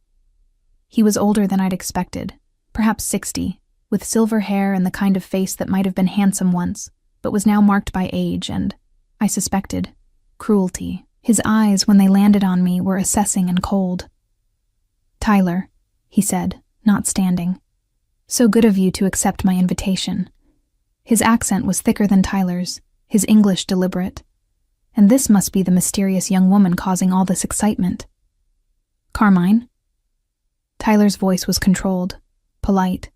He was older than I'd expected, perhaps 60, with silver hair and the kind of face that might have been handsome once, but was now marked by age and, I suspected, cruelty. His eyes, when they landed on me, were assessing and cold. "Tyler," he said, not standing. "So good of you to accept my invitation." His accent was thicker than Tyler's, his English deliberate. And this must be the mysterious young woman causing all this excitement. "Carmine?" Tyler's voice was controlled, polite,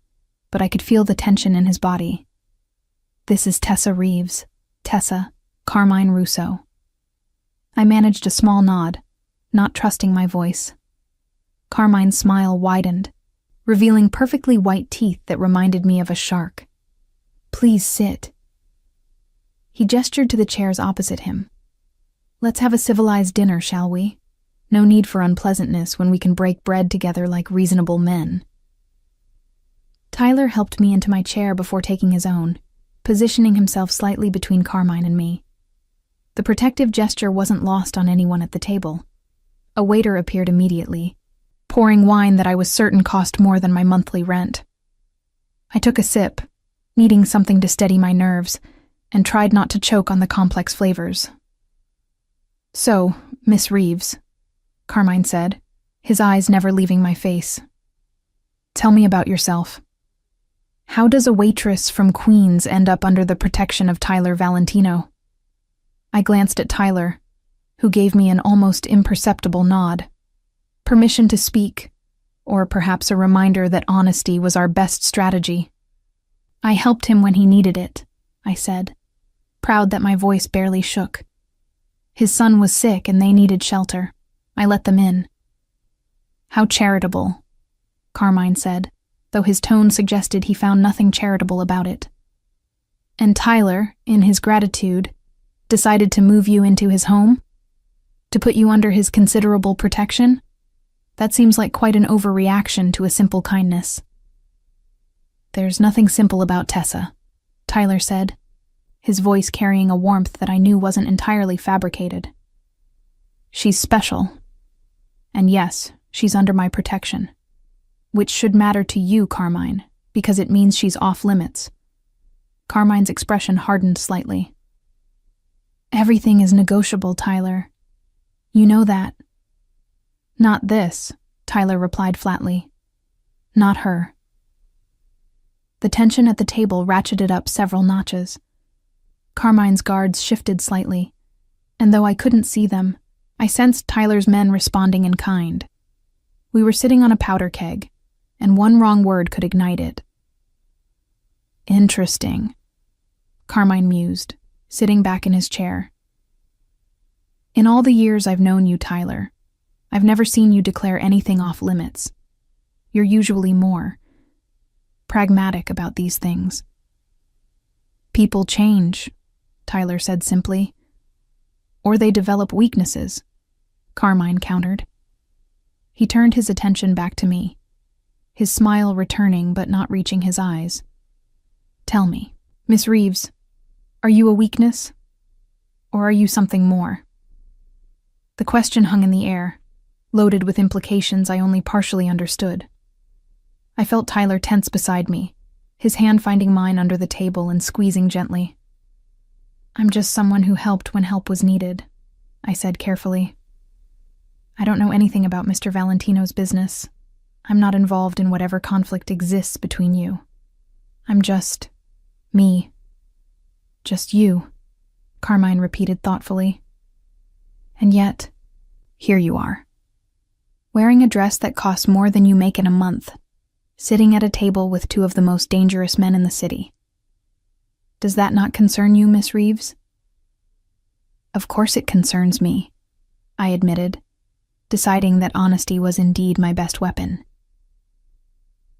but I could feel the tension in his body. "This is Tessa Reeves. Tessa, Carmine Russo." I managed a small nod, not trusting my voice. Carmine's smile widened, revealing perfectly white teeth that reminded me of a shark. "Please sit." He gestured to the chairs opposite him. "Let's have a civilized dinner, shall we? No need for unpleasantness when we can break bread together like reasonable men." Tyler helped me into my chair before taking his own, positioning himself slightly between Carmine and me. The protective gesture wasn't lost on anyone at the table. A waiter appeared immediately, pouring wine that I was certain cost more than my monthly rent. I took a sip, needing something to steady my nerves, and tried not to choke on the complex flavors. "So, Miss Reeves," Carmine said, his eyes never leaving my face. "Tell me about yourself. How does a waitress from Queens end up under the protection of Tyler Valentino?" I glanced at Tyler, who gave me an almost imperceptible nod. Permission to speak, or perhaps a reminder that honesty was our best strategy. "I helped him when he needed it," I said, proud that my voice barely shook. "His son was sick and they needed shelter. I let them in." "How charitable," Carmine said, though his tone suggested he found nothing charitable about it. "And Tyler, in his gratitude, decided to move you into his home? To put you under his considerable protection? That seems like quite an overreaction to a simple kindness." "There's nothing simple about Tessa," Tyler said, his voice carrying a warmth that I knew wasn't entirely fabricated. "She's special. And yes, she's under my protection. Which should matter to you, Carmine, because it means she's off limits." Carmine's expression hardened slightly. "Everything is negotiable, Tyler. You know that." "Not this," Tyler replied flatly. Not her. The tension at the table ratcheted up several notches. Carmine's guards shifted slightly, and though I couldn't see them, I sensed Tyler's men responding in kind. We were sitting on a powder keg, and one wrong word could ignite it. Interesting, Carmine mused, sitting back in his chair. In all the years I've known you, Tyler, I've never seen you declare anything off limits. You're usually more pragmatic about these things. People change, Tyler said simply. Or they develop weaknesses, Carmine countered. He turned his attention back to me, his smile returning but not reaching his eyes. Tell me, Miss Reeves, are you a weakness? Or are you something more? The question hung in the air, loaded with implications I only partially understood. I felt Tyler tense beside me, his hand finding mine under the table and squeezing gently. I'm just someone who helped when help was needed, I said carefully. I don't know anything about Mr. Valentino's business. I'm not involved in whatever conflict exists between you. I'm just me. Just you, Carmine repeated thoughtfully. And yet, here you are, wearing a dress that costs more than you make in a month, sitting at a table with two of the most dangerous men in the city. Does that not concern you, Miss Reeves? Of course it concerns me, I admitted, deciding that honesty was indeed my best weapon.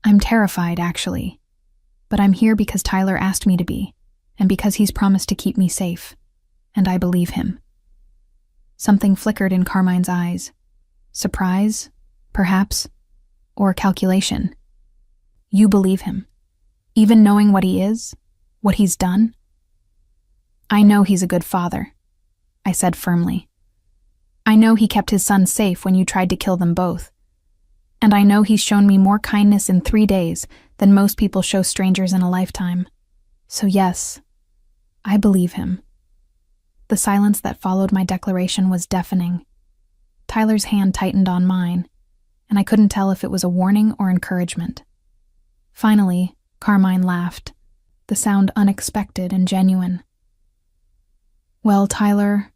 I'm terrified, actually, but I'm here because Tyler asked me to be, and because he's promised to keep me safe, and I believe him. Something flickered in Carmine's eyes. Surprise, perhaps, or calculation. You believe him, even knowing what he is, what he's done? I know he's a good father, I said firmly. I know he kept his son safe when you tried to kill them both. And I know he's shown me more kindness in 3 days than most people show strangers in a lifetime. So yes, I believe him. The silence that followed my declaration was deafening. Tyler's hand tightened on mine, and I couldn't tell if it was a warning or encouragement. Finally, Carmine laughed, the sound unexpected and genuine. Well, Tyler,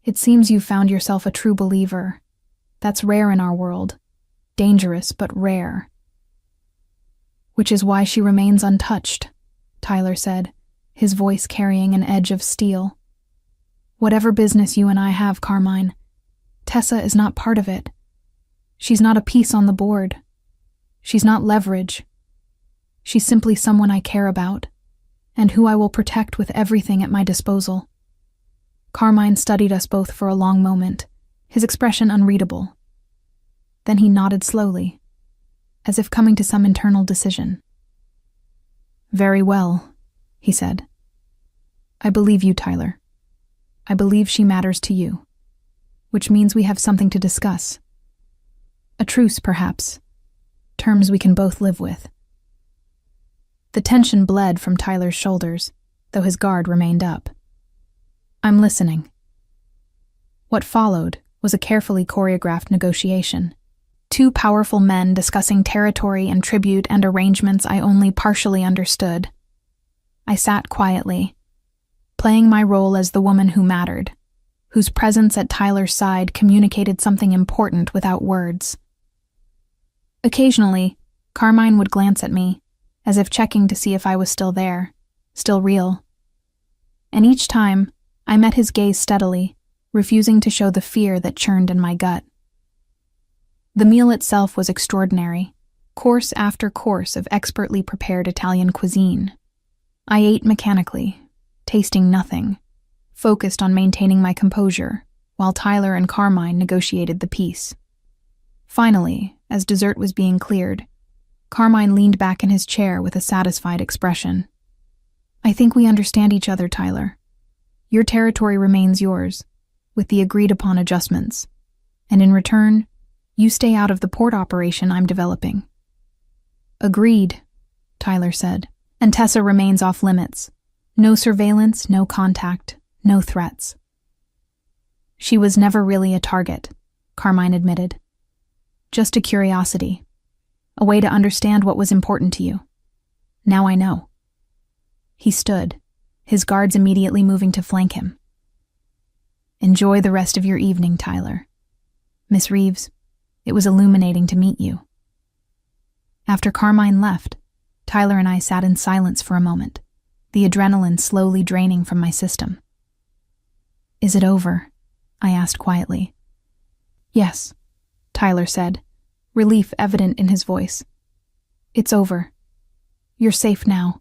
it seems you've found yourself a true believer. That's rare in our world. Dangerous, but rare. Which is why she remains untouched, Tyler said, his voice carrying an edge of steel. Whatever business you and I have, Carmine, Tessa is not part of it. She's not a piece on the board. She's not leverage. She's simply someone I care about, and who I will protect with everything at my disposal. Carmine studied us both for a long moment, his expression unreadable. Then he nodded slowly, as if coming to some internal decision. Very well, he said. I believe you, Tyler. I believe she matters to you, which means we have something to discuss. A truce, perhaps. Terms we can both live with. The tension bled from Tyler's shoulders, though his guard remained up. I'm listening. What followed was a carefully choreographed negotiation. 2 powerful men discussing territory and tribute and arrangements I only partially understood. I sat quietly, playing my role as the woman who mattered, whose presence at Tyler's side communicated something important without words. Occasionally, Carmine would glance at me, as if checking to see if I was still there, still real. And each time, I met his gaze steadily, refusing to show the fear that churned in my gut. The meal itself was extraordinary, course after course of expertly prepared Italian cuisine. I ate mechanically, tasting nothing, focused on maintaining my composure, while Tyler and Carmine negotiated the peace. Finally, as dessert was being cleared, Carmine leaned back in his chair with a satisfied expression. I think we understand each other, Tyler. Your territory remains yours, with the agreed-upon adjustments, and in return, you stay out of the port operation I'm developing. Agreed, Tyler said, and Tessa remains off limits. No surveillance, no contact, no threats. She was never really a target, Carmine admitted. Just a curiosity. A way to understand what was important to you. Now I know. He stood, his guards immediately moving to flank him. Enjoy the rest of your evening, Tyler. Miss Reeves, it was illuminating to meet you. After Carmine left, Tyler and I sat in silence for a moment, the adrenaline slowly draining from my system. Is it over? I asked quietly. Yes, Tyler said, relief evident in his voice. It's over. You're safe now.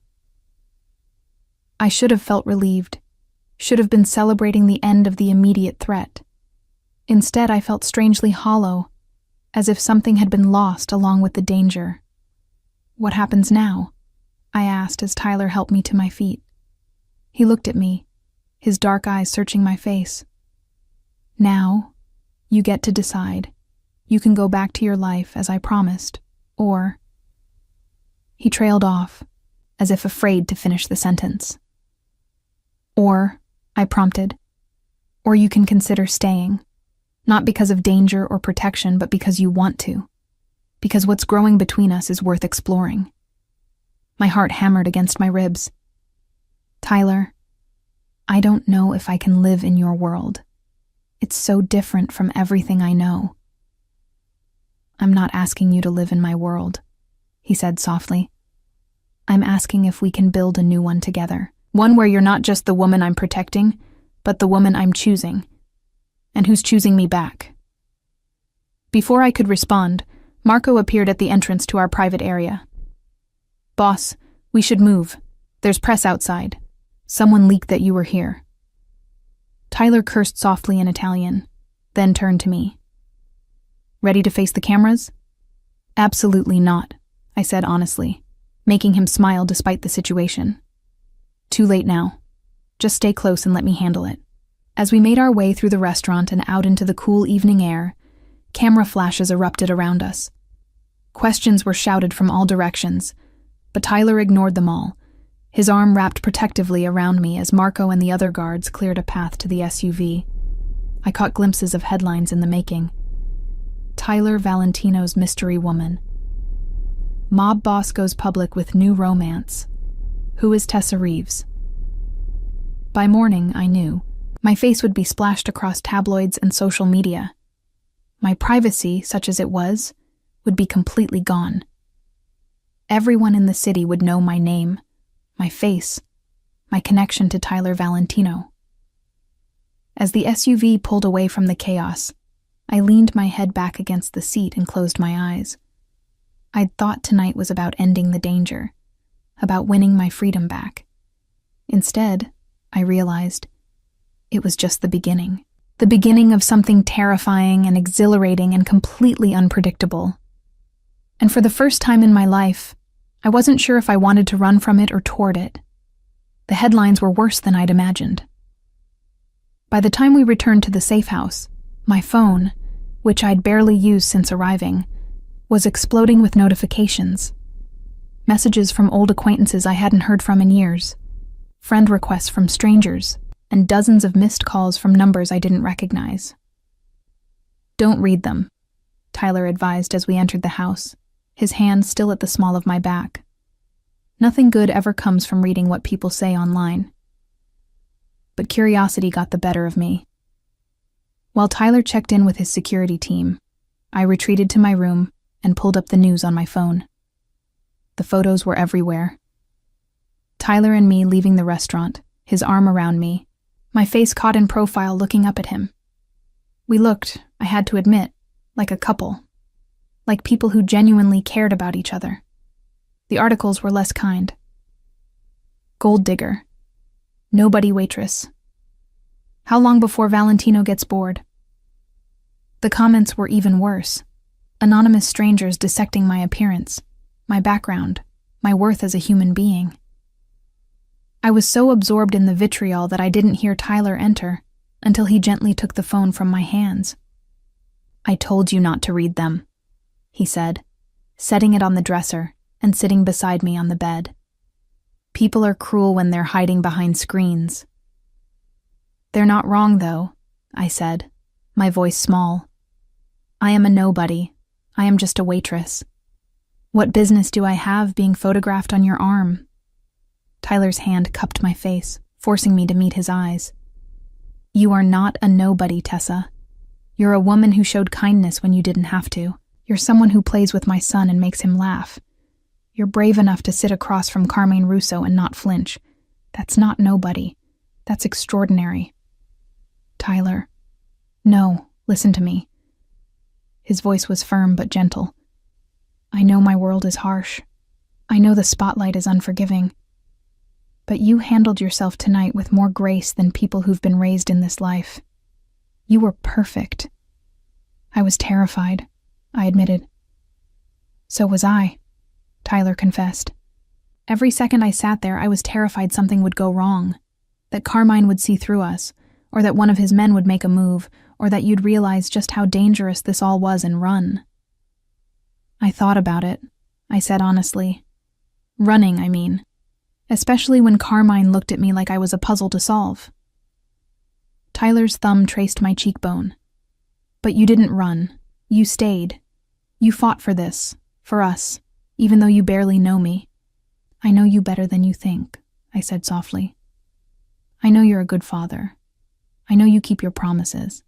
I should have felt relieved, should have been celebrating the end of the immediate threat. Instead, I felt strangely hollow, as if something had been lost along with the danger. What happens now? I asked as Tyler helped me to my feet. He looked at me, his dark eyes searching my face. Now, you get to decide. You can go back to your life as I promised, or... He trailed off, as if afraid to finish the sentence. Or, I prompted, or you can consider staying, not because of danger or protection, but because you want to, because what's growing between us is worth exploring. My heart hammered against my ribs. Tyler, I don't know if I can live in your world. It's so different from everything I know. I'm not asking you to live in my world, he said softly. I'm asking if we can build a new one together. One where you're not just the woman I'm protecting, but the woman I'm choosing, and who's choosing me back. Before I could respond, Marco appeared at the entrance to our private area. Boss, we should move. There's press outside. Someone leaked that you were here. Tyler cursed softly in Italian, then turned to me. Ready to face the cameras? Absolutely not, I said honestly, making him smile despite the situation. Too late now. Just stay close and let me handle it. As we made our way through the restaurant and out into the cool evening air, camera flashes erupted around us. Questions were shouted from all directions, but Tyler ignored them all, his arm wrapped protectively around me as Marco and the other guards cleared a path to the SUV. I caught glimpses of headlines in the making. Tyler Valentino's mystery woman. Mob boss goes public with new romance. Who is Tessa Reeves? By morning, I knew. My face would be splashed across tabloids and social media. My privacy, such as it was, would be completely gone. Everyone in the city would know my name, my face, my connection to Tyler Valentino. As the SUV pulled away from the chaos, I leaned my head back against the seat and closed my eyes. I'd thought tonight was about ending the danger, about winning my freedom back. Instead, I realized it was just the beginning of something terrifying and exhilarating and completely unpredictable. And for the first time in my life, I wasn't sure if I wanted to run from it or toward it. The headlines were worse than I'd imagined. By the time we returned to the safe house, my phone, which I'd barely used since arriving, was exploding with notifications. Messages from old acquaintances I hadn't heard from in years, friend requests from strangers, and dozens of missed calls from numbers I didn't recognize. Don't read them, Tyler advised as we entered the house, his hand still at the small of my back. Nothing good ever comes from reading what people say online. But curiosity got the better of me. While Tyler checked in with his security team, I retreated to my room and pulled up the news on my phone. The photos were everywhere. Tyler and me leaving the restaurant, his arm around me, my face caught in profile looking up at him. We looked, I had to admit, like a couple. Like people who genuinely cared about each other. The articles were less kind. Gold digger. Nobody waitress. How long before Valentino gets bored? The comments were even worse. Anonymous strangers dissecting my appearance, my background, my worth as a human being. I was so absorbed in the vitriol that I didn't hear Tyler enter until he gently took the phone from my hands. I told you not to read them, he said, setting it on the dresser and sitting beside me on the bed. People are cruel when they're hiding behind screens. They're not wrong, though, I said, my voice small. I am a nobody, I am just a waitress. What business do I have being photographed on your arm? Tyler's hand cupped my face, forcing me to meet his eyes. You are not a nobody, Tessa. You're a woman who showed kindness when you didn't have to. You're someone who plays with my son and makes him laugh. You're brave enough to sit across from Carmine Russo and not flinch. That's not nobody. That's extraordinary. Tyler. No, listen to me. His voice was firm but gentle. I know my world is harsh. I know the spotlight is unforgiving. But you handled yourself tonight with more grace than people who've been raised in this life. You were perfect. I was terrified, I admitted. So was I, Tyler confessed. Every second I sat there, I was terrified something would go wrong, that Carmine would see through us, or that one of his men would make a move, or that you'd realize just how dangerous this all was and run. I thought about it, I said honestly. Running, I mean. Especially when Carmine looked at me like I was a puzzle to solve. Tyler's thumb traced my cheekbone. But you didn't run. You stayed. You fought for this, for us, even though you barely know me. I know you better than you think, I said softly. I know you're a good father. I know you keep your promises.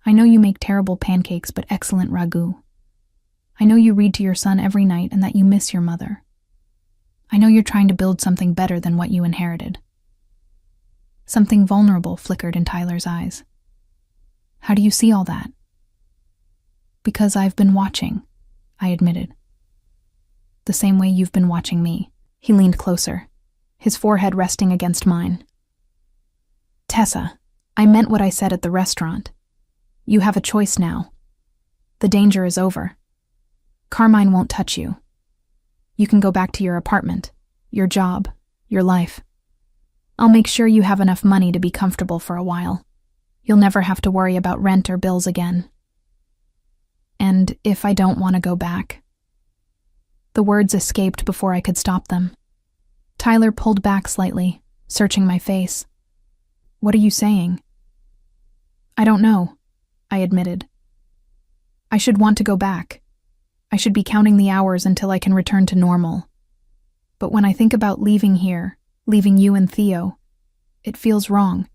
I know you make terrible pancakes but excellent ragu. I know you read to your son every night and that you miss your mother. I know you're trying to build something better than what you inherited. Something vulnerable flickered in Tyler's eyes. How do you see all that? Because I've been watching, I admitted. The same way you've been watching me. He leaned closer, his forehead resting against mine. Tessa, I meant what I said at the restaurant. You have a choice now. The danger is over. Carmine won't touch you. You can go back to your apartment, your job, your life. I'll make sure you have enough money to be comfortable for a while. You'll never have to worry about rent or bills again. And if I don't want to go back? The words escaped before I could stop them. Tyler pulled back slightly, searching my face. What are you saying? I don't know, I admitted. I should want to go back. I should be counting the hours until I can return to normal. But when I think about leaving here, leaving you and Theo, it feels wrong.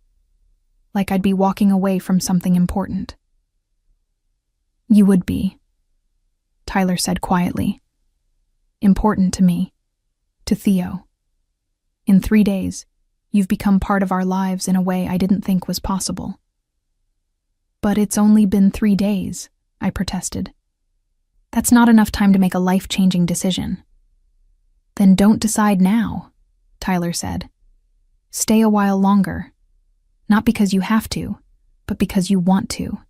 Like I'd be walking away from something important. You would be, Tyler said quietly. Important to me, to Theo. In 3 days, you've become part of our lives in a way I didn't think was possible. But it's only been 3 days, I protested. That's not enough time to make a life-changing decision. Then don't decide now, Tyler said. Stay a while longer. Not because you have to, but because you want to.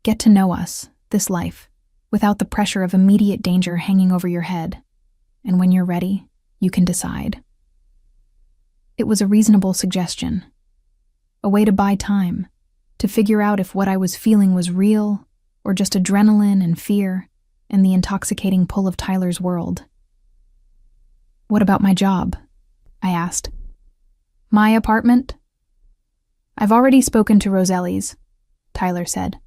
Get to know us, this life, without the pressure of immediate danger hanging over your head. And when you're ready, you can decide. It was a reasonable suggestion. A way to buy time, to figure out if what I was feeling was real, or just adrenaline and fear, and the intoxicating pull of Tyler's world. What about my job? I asked. My apartment? I've already spoken to Roselli's, Tyler said.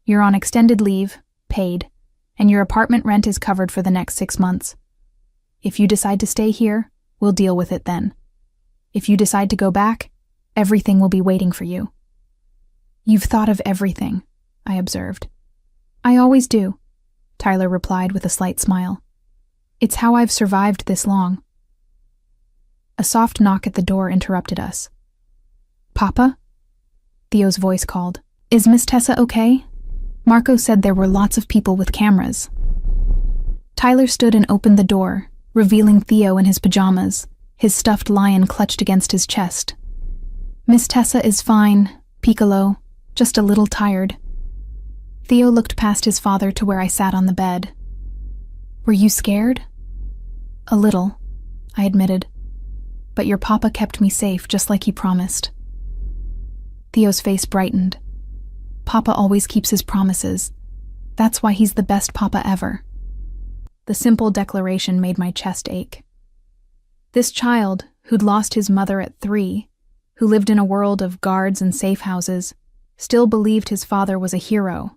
You're on extended leave, paid, and your apartment rent is covered for the next 6 months. If you decide to stay here, we'll deal with it then. If you decide to go back, everything will be waiting for you. You've thought of everything, I observed. I always do, Tyler replied with a slight smile. It's how I've survived this long. A soft knock at the door interrupted us. Papa? Theo's voice called. Is Miss Tessa okay? Marco said there were lots of people with cameras. Tyler stood and opened the door, revealing Theo in his pajamas, his stuffed lion clutched against his chest. Miss Tessa is fine, Piccolo, just a little tired. Theo looked past his father to where I sat on the bed. Were you scared? A little, I admitted. But your papa kept me safe just like he promised. Theo's face brightened. Papa always keeps his promises. That's why he's the best papa ever. The simple declaration made my chest ache. This child, who'd lost his mother at 3, who lived in a world of guards and safe houses, still believed his father was a hero.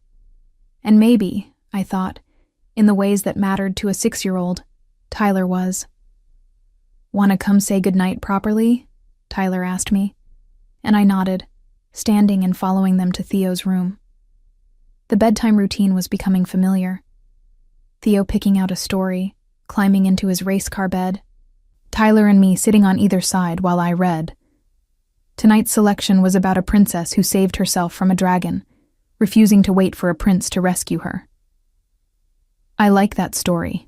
And maybe, I thought, in the ways that mattered to a 6-year-old. Tyler was. "Wanna come say goodnight properly?" Tyler asked me, and I nodded, standing and following them to Theo's room. The bedtime routine was becoming familiar. Theo picking out a story, climbing into his race car bed, Tyler and me sitting on either side while I read. Tonight's selection was about a princess who saved herself from a dragon, refusing to wait for a prince to rescue her. "I like that story,"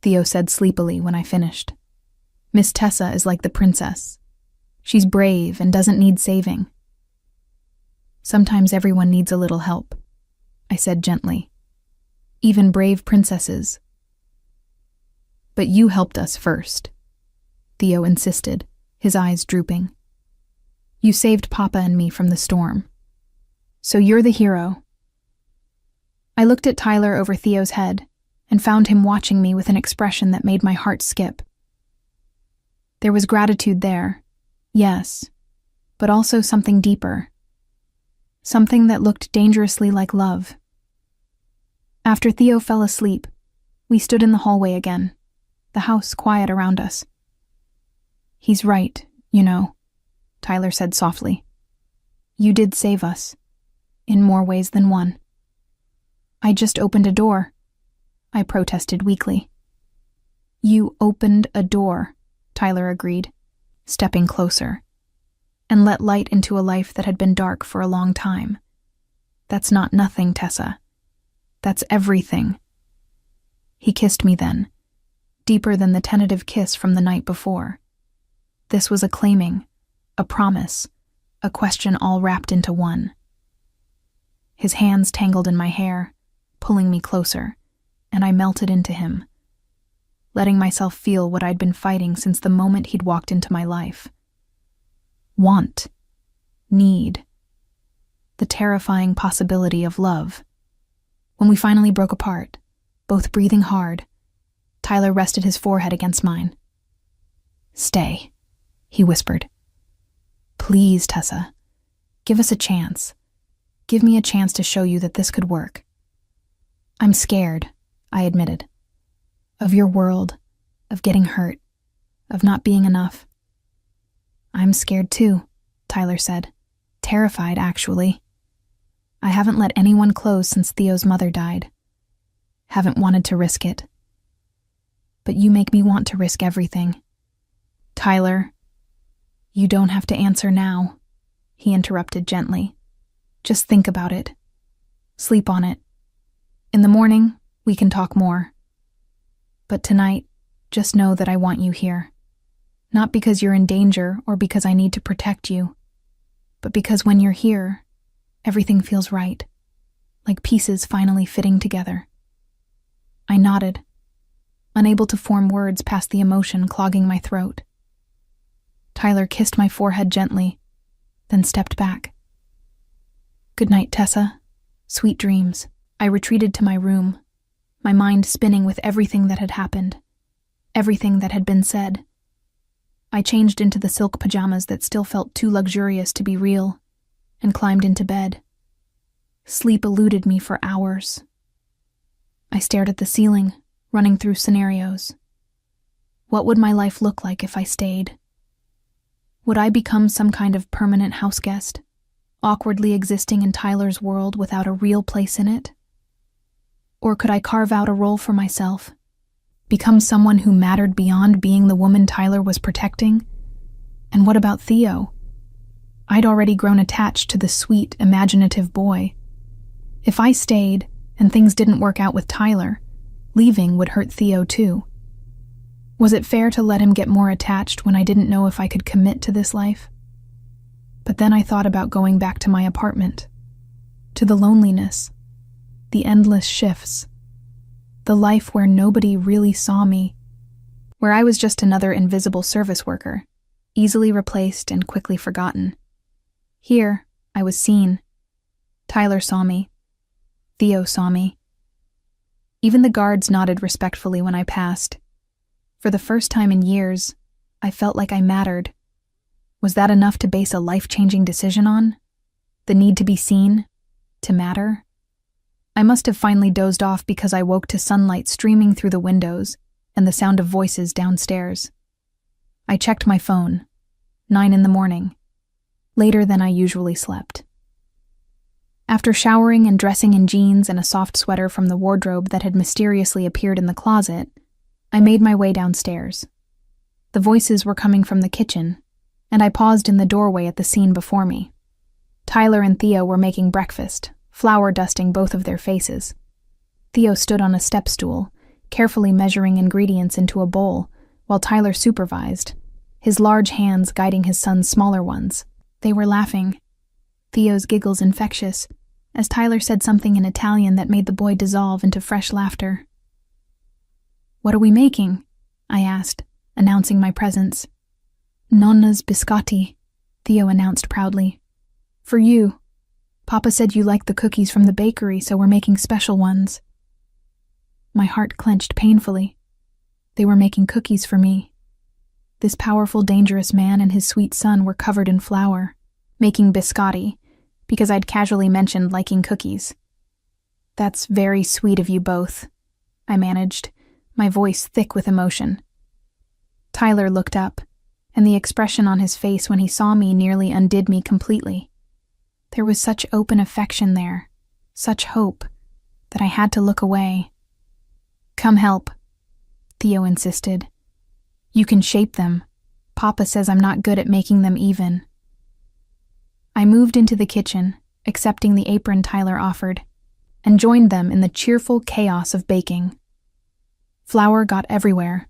Theo said sleepily when I finished. "Miss Tessa is like the princess. She's brave and doesn't need saving." "Sometimes everyone needs a little help," I said gently. "Even brave princesses." "But you helped us first," Theo insisted, his eyes drooping. "You saved Papa and me from the storm. So you're the hero." I looked at Tyler over Theo's head and found him watching me with an expression that made my heart skip. There was gratitude there, yes, but also something deeper. Something that looked dangerously like love. After Theo fell asleep, we stood in the hallway again, the house quiet around us. "He's right, you know," Tyler said softly. "You did save us, in more ways than one." "I just opened a door," I protested weakly. "You opened a door," Tyler agreed, stepping closer, "and let light into a life that had been dark for a long time. That's not nothing, Tessa. That's everything." He kissed me then, deeper than the tentative kiss from the night before. This was a claiming, a promise, a question all wrapped into one. His hands tangled in my hair, pulling me closer, and I melted into him, letting myself feel what I'd been fighting since the moment he'd walked into my life. Want. Need. The terrifying possibility of love. When we finally broke apart, both breathing hard, Tyler rested his forehead against mine. "Stay," he whispered. "Please, Tessa. Give us a chance. Give me a chance to show you that this could work." "I'm scared," I admitted. "Of your world, of getting hurt, of not being enough." "I'm scared too," Tyler said. "Terrified, actually. I haven't let anyone close since Theo's mother died. Haven't wanted to risk it. But you make me want to risk everything." "Tyler, you don't have to answer now," he interrupted gently. "Just think about it. Sleep on it. In the morning, we can talk more. But tonight, just know that I want you here. Not because you're in danger or because I need to protect you, but because when you're here, everything feels right, like pieces finally fitting together." I nodded, unable to form words past the emotion clogging my throat. Tyler kissed my forehead gently, then stepped back. "Good night, Tessa. Sweet dreams." I retreated to my room, my mind spinning with everything that had happened, everything that had been said. I changed into the silk pajamas that still felt too luxurious to be real, and climbed into bed. Sleep eluded me for hours. I stared at the ceiling, running through scenarios. What would my life look like if I stayed? Would I become some kind of permanent houseguest, awkwardly existing in Tyler's world without a real place in it? Or could I carve out a role for myself, become someone who mattered beyond being the woman Tyler was protecting? And what about Theo? I'd already grown attached to the sweet, imaginative boy. If I stayed and things didn't work out with Tyler, leaving would hurt Theo too. Was it fair to let him get more attached when I didn't know if I could commit to this life? But then I thought about going back to my apartment, to the loneliness, the endless shifts, the life where nobody really saw me, where I was just another invisible service worker, easily replaced and quickly forgotten. Here, I was seen. Tyler saw me. Theo saw me. Even the guards nodded respectfully when I passed. For the first time in years, I felt like I mattered. Was that enough to base a life-changing decision on? The need to be seen? To matter? I must have finally dozed off because I woke to sunlight streaming through the windows and the sound of voices downstairs. I checked my phone. 9 in the morning. Later than I usually slept. After showering and dressing in jeans and a soft sweater from the wardrobe that had mysteriously appeared in the closet, I made my way downstairs. The voices were coming from the kitchen, and I paused in the doorway at the scene before me. Tyler and Theo were making breakfast, flour dusting both of their faces. Theo stood on a step stool, carefully measuring ingredients into a bowl, while Tyler supervised, his large hands guiding his son's smaller ones. They were laughing, Theo's giggles infectious, as Tyler said something in Italian that made the boy dissolve into fresh laughter. "What are we making?" I asked, announcing my presence. "Nonna's biscotti," Theo announced proudly. "For you. Papa said you liked the cookies from the bakery, so we're making special ones." My heart clenched painfully. They were making cookies for me. This powerful, dangerous man and his sweet son were covered in flour, making biscotti, because I'd casually mentioned liking cookies. "That's very sweet of you both," I managed, my voice thick with emotion. Tyler looked up, and the expression on his face when he saw me nearly undid me completely. There was such open affection there, such hope, that I had to look away. "Come help," Theo insisted. "You can shape them. Papa says I'm not good at making them even." I moved into the kitchen, accepting the apron Tyler offered, and joined them in the cheerful chaos of baking. Flour got everywhere.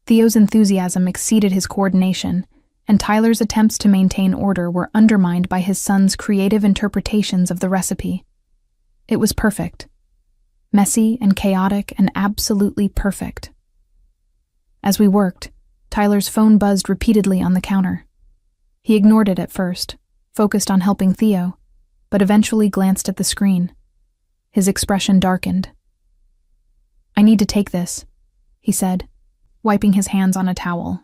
Theo's enthusiasm exceeded his coordination, and Tyler's attempts to maintain order were undermined by his son's creative interpretations of the recipe. It was perfect. Messy and chaotic and absolutely perfect. As we worked, Tyler's phone buzzed repeatedly on the counter. He ignored it at first, focused on helping Theo, but eventually glanced at the screen. His expression darkened. "I need to take this," he said, wiping his hands on a towel.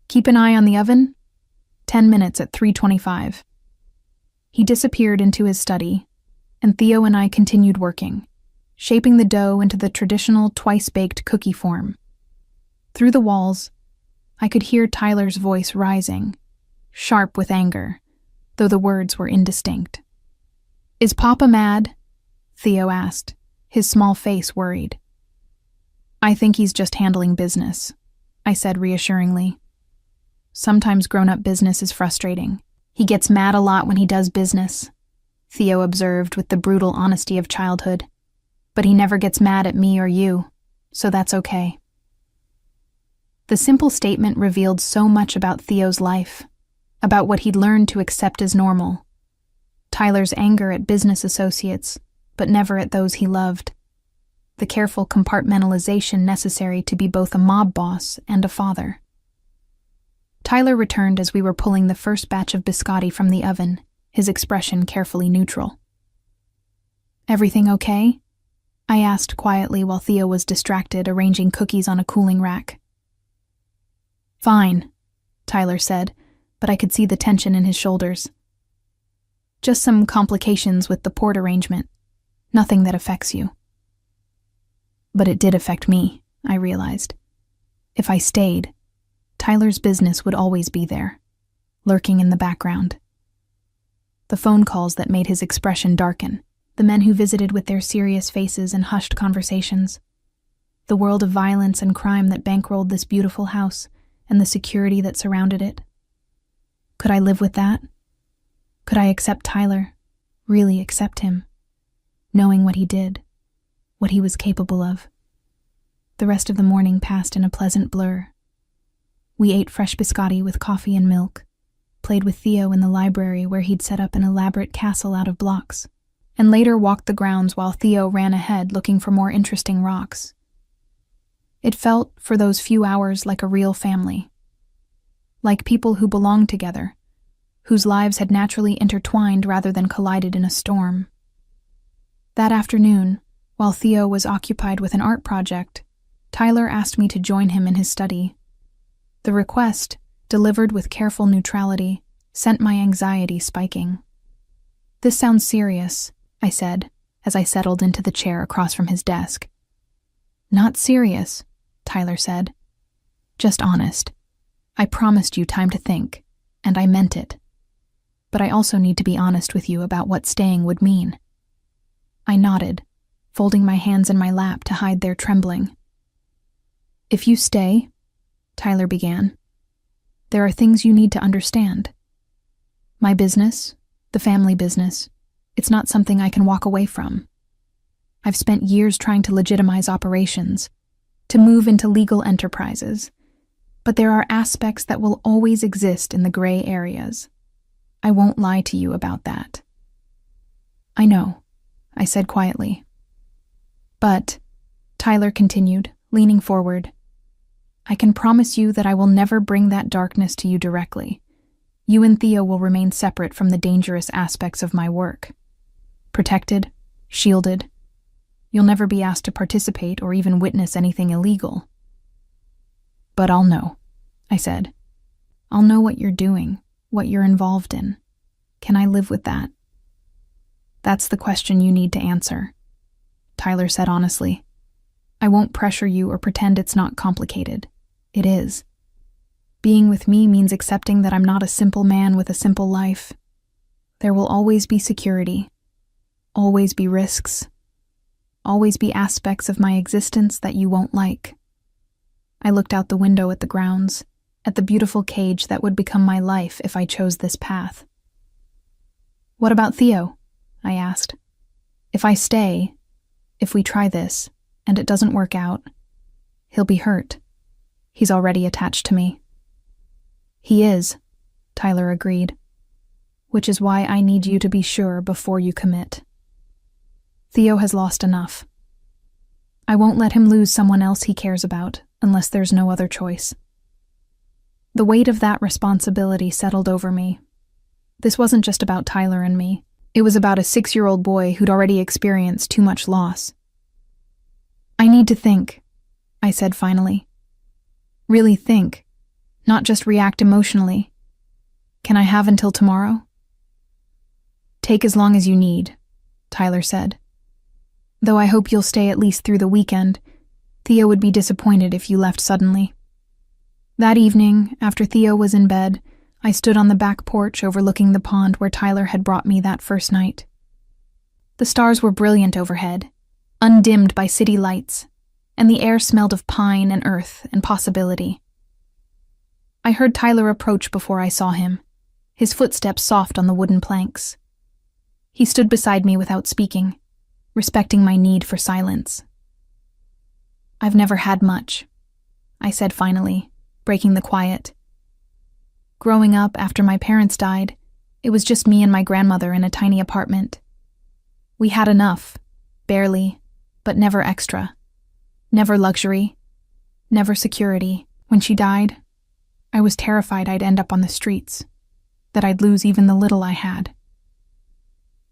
"Keep an eye on the oven. 10 minutes at 3:25. He disappeared into his study, and Theo and I continued working, shaping the dough into the traditional twice-baked cookie form. Through the walls, I could hear Tyler's voice rising, sharp with anger, though the words were indistinct. "Is Papa mad?" Theo asked, his small face worried. "I think he's just handling business," I said reassuringly. "Sometimes grown-up business is frustrating. He gets mad a lot when he does business," Theo observed with the brutal honesty of childhood. "But he never gets mad at me or you, so that's okay." The simple statement revealed so much about Theo's life, about what he'd learned to accept as normal. Tyler's anger at business associates, but never at those he loved. The careful compartmentalization necessary to be both a mob boss and a father. Tyler returned as we were pulling the first batch of biscotti from the oven, his expression carefully neutral. "Everything okay?" I asked quietly while Theo was distracted arranging cookies on a cooling rack. "Fine," Tyler said, but I could see the tension in his shoulders. "Just some complications with the port arrangement. Nothing that affects you." But it did affect me, I realized. If I stayed, Tyler's business would always be there, lurking in the background. The phone calls that made his expression darken, the men who visited with their serious faces and hushed conversations, the world of violence and crime that bankrolled this beautiful house, and the security that surrounded it. Could I live with that? Could I accept Tyler, really accept him, knowing what he did, what he was capable of? The rest of the morning passed in a pleasant blur. We ate fresh biscotti with coffee and milk, played with Theo in the library where he'd set up an elaborate castle out of blocks, and later walked the grounds while Theo ran ahead looking for more interesting rocks. It felt, for those few hours, like a real family. Like people who belonged together, whose lives had naturally intertwined rather than collided in a storm. That afternoon, while Theo was occupied with an art project, Tyler asked me to join him in his study. The request, delivered with careful neutrality, sent my anxiety spiking. "This sounds serious," I said, as I settled into the chair across from his desk. "Not serious," Tyler said. "Just honest. I promised you time to think, and I meant it. But I also need to be honest with you about what staying would mean." I nodded, folding my hands in my lap to hide their trembling. "If you stay," Tyler began, "there are things you need to understand. My business, the family business, it's not something I can walk away from. I've spent years trying to legitimize operations, to move into legal enterprises, but there are aspects that will always exist in the gray areas. I won't lie to you about that." "I know," I said quietly. "But," Tyler continued, leaning forward, "I can promise you that I will never bring that darkness to you directly. You and Theo will remain separate from the dangerous aspects of my work. Protected, shielded. You'll never be asked to participate or even witness anything illegal." "But I'll know," I said. "I'll know what you're doing, what you're involved in. Can I live with that?" "That's the question you need to answer," Tyler said honestly. "I won't pressure you or pretend it's not complicated. It is. Being with me means accepting that I'm not a simple man with a simple life. There will always be security, always be risks, always be aspects of my existence that you won't like." I looked out the window at the grounds, at the beautiful cage that would become my life if I chose this path. "What about Theo?" I asked. "If I stay, if we try this, and it doesn't work out, he'll be hurt. He's already attached to me." "He is," Tyler agreed, "which is why I need you to be sure before you commit. Theo has lost enough. I won't let him lose someone else he cares about unless there's no other choice." The weight of that responsibility settled over me. This wasn't just about Tyler and me. It was about a 6-year-old boy who'd already experienced too much loss. "I need to think," I said finally. "Really think, not just react emotionally. Can I have until tomorrow?" "Take as long as you need," Tyler said. "Though I hope you'll stay at least through the weekend. Theo would be disappointed if you left suddenly." That evening, after Theo was in bed, I stood on the back porch overlooking the pond where Tyler had brought me that first night. The stars were brilliant overhead, undimmed by city lights, and the air smelled of pine and earth and possibility. I heard Tyler approach before I saw him, his footsteps soft on the wooden planks. He stood beside me without speaking, respecting my need for silence. "I've never had much," I said finally, breaking the quiet. "Growing up after my parents died, it was just me and my grandmother in a tiny apartment. We had enough, barely, but never extra. Never luxury, never security. When she died, I was terrified I'd end up on the streets, that I'd lose even the little I had."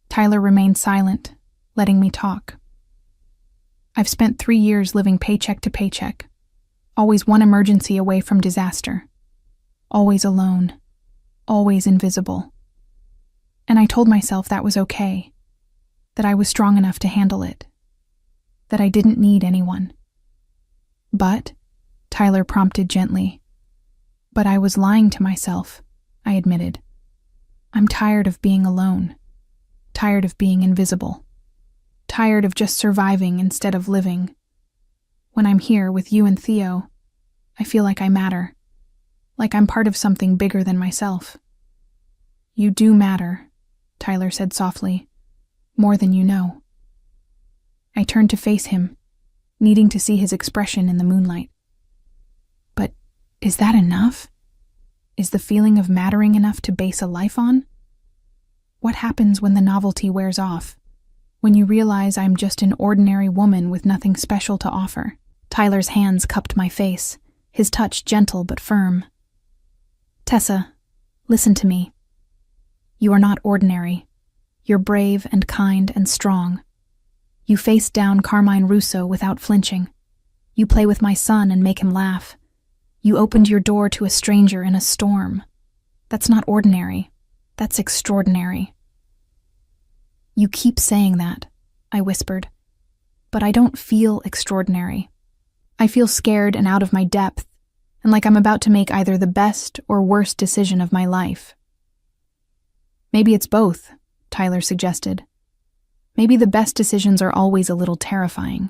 Tyler remained silent, letting me talk. "I've spent 3 years living paycheck to paycheck, always one emergency away from disaster, always alone, always invisible. And I told myself that was okay, that I was strong enough to handle it, that I didn't need anyone. But," Tyler prompted gently, "but I was lying to myself," I admitted. "I'm tired of being alone, tired of being invisible, tired of just surviving instead of living. When I'm here with you and Theo, I feel like I matter, like I'm part of something bigger than myself." "You do matter," Tyler said softly, "more than you know." I turned to face him, needing to see his expression in the moonlight. "But is that enough? Is the feeling of mattering enough to base a life on? What happens when the novelty wears off? When you realize I'm just an ordinary woman with nothing special to offer?" Tyler's hands cupped my face, his touch gentle but firm. "Tessa, listen to me. You are not ordinary. You're brave and kind and strong. You faced down Carmine Russo without flinching. You play with my son and make him laugh. You opened your door to a stranger in a storm. That's not ordinary. That's extraordinary." "You keep saying that," I whispered. But I don't feel extraordinary. I feel scared and out of my depth, and like I'm about to make either the best or worst decision of my life. Maybe it's both, Tyler suggested. Maybe the best decisions are always a little terrifying.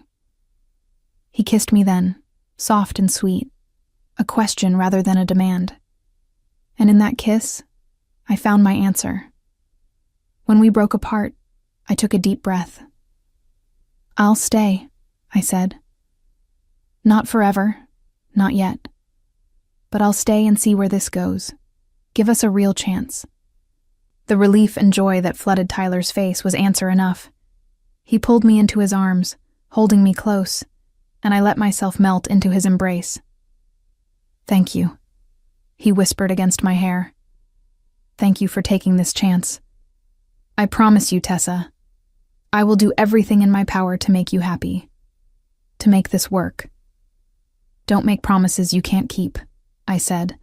He kissed me then, soft and sweet, a question rather than a demand. And in that kiss, I found my answer. When we broke apart, I took a deep breath. "I'll stay," I said. "Not forever, not yet. But I'll stay and see where this goes. Give us a real chance." The relief and joy that flooded Tyler's face was answer enough. He pulled me into his arms, holding me close, and I let myself melt into his embrace. "Thank you," he whispered against my hair. "Thank you for taking this chance. I promise you, Tessa, I will do everything in my power to make you happy, to make this work." "Don't make promises you can't keep," I said,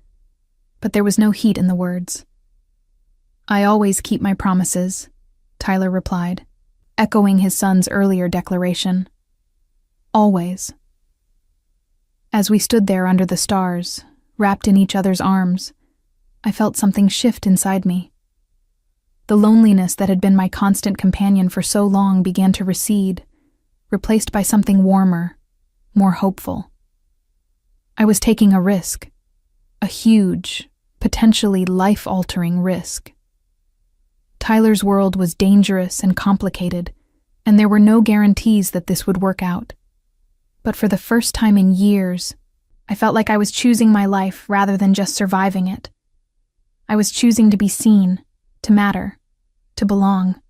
but there was no heat in the words. "I always keep my promises," Tyler replied, echoing his son's earlier declaration. "Always." As we stood there under the stars, wrapped in each other's arms, I felt something shift inside me. The loneliness that had been my constant companion for so long began to recede, replaced by something warmer, more hopeful. I was taking a risk, a huge, potentially life-altering risk. Tyler's world was dangerous and complicated, and there were no guarantees that this would work out. But for the first time in years, I felt like I was choosing my life rather than just surviving it. I was choosing to be seen, to matter, to belong.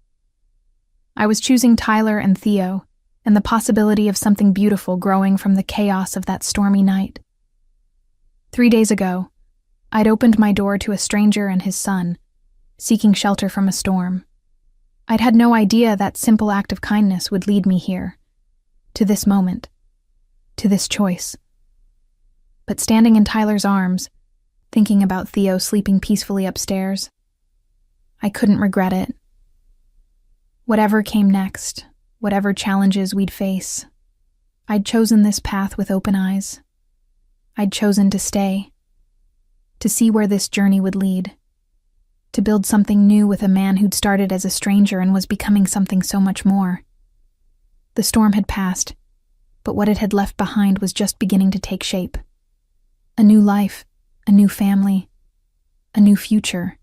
I was choosing Tyler and Theo, and the possibility of something beautiful growing from the chaos of that stormy night. 3 days ago, I'd opened my door to a stranger and his son, seeking shelter from a storm. I'd had no idea that simple act of kindness would lead me here, to this moment, to this choice. But standing in Tyler's arms, thinking about Theo sleeping peacefully upstairs, I couldn't regret it. Whatever came next, whatever challenges we'd face, I'd chosen this path with open eyes. I'd chosen to stay, to see where this journey would lead, to build something new with a man who'd started as a stranger and was becoming something so much more. The storm had passed, but what it had left behind was just beginning to take shape. A new life, a new family, a new future.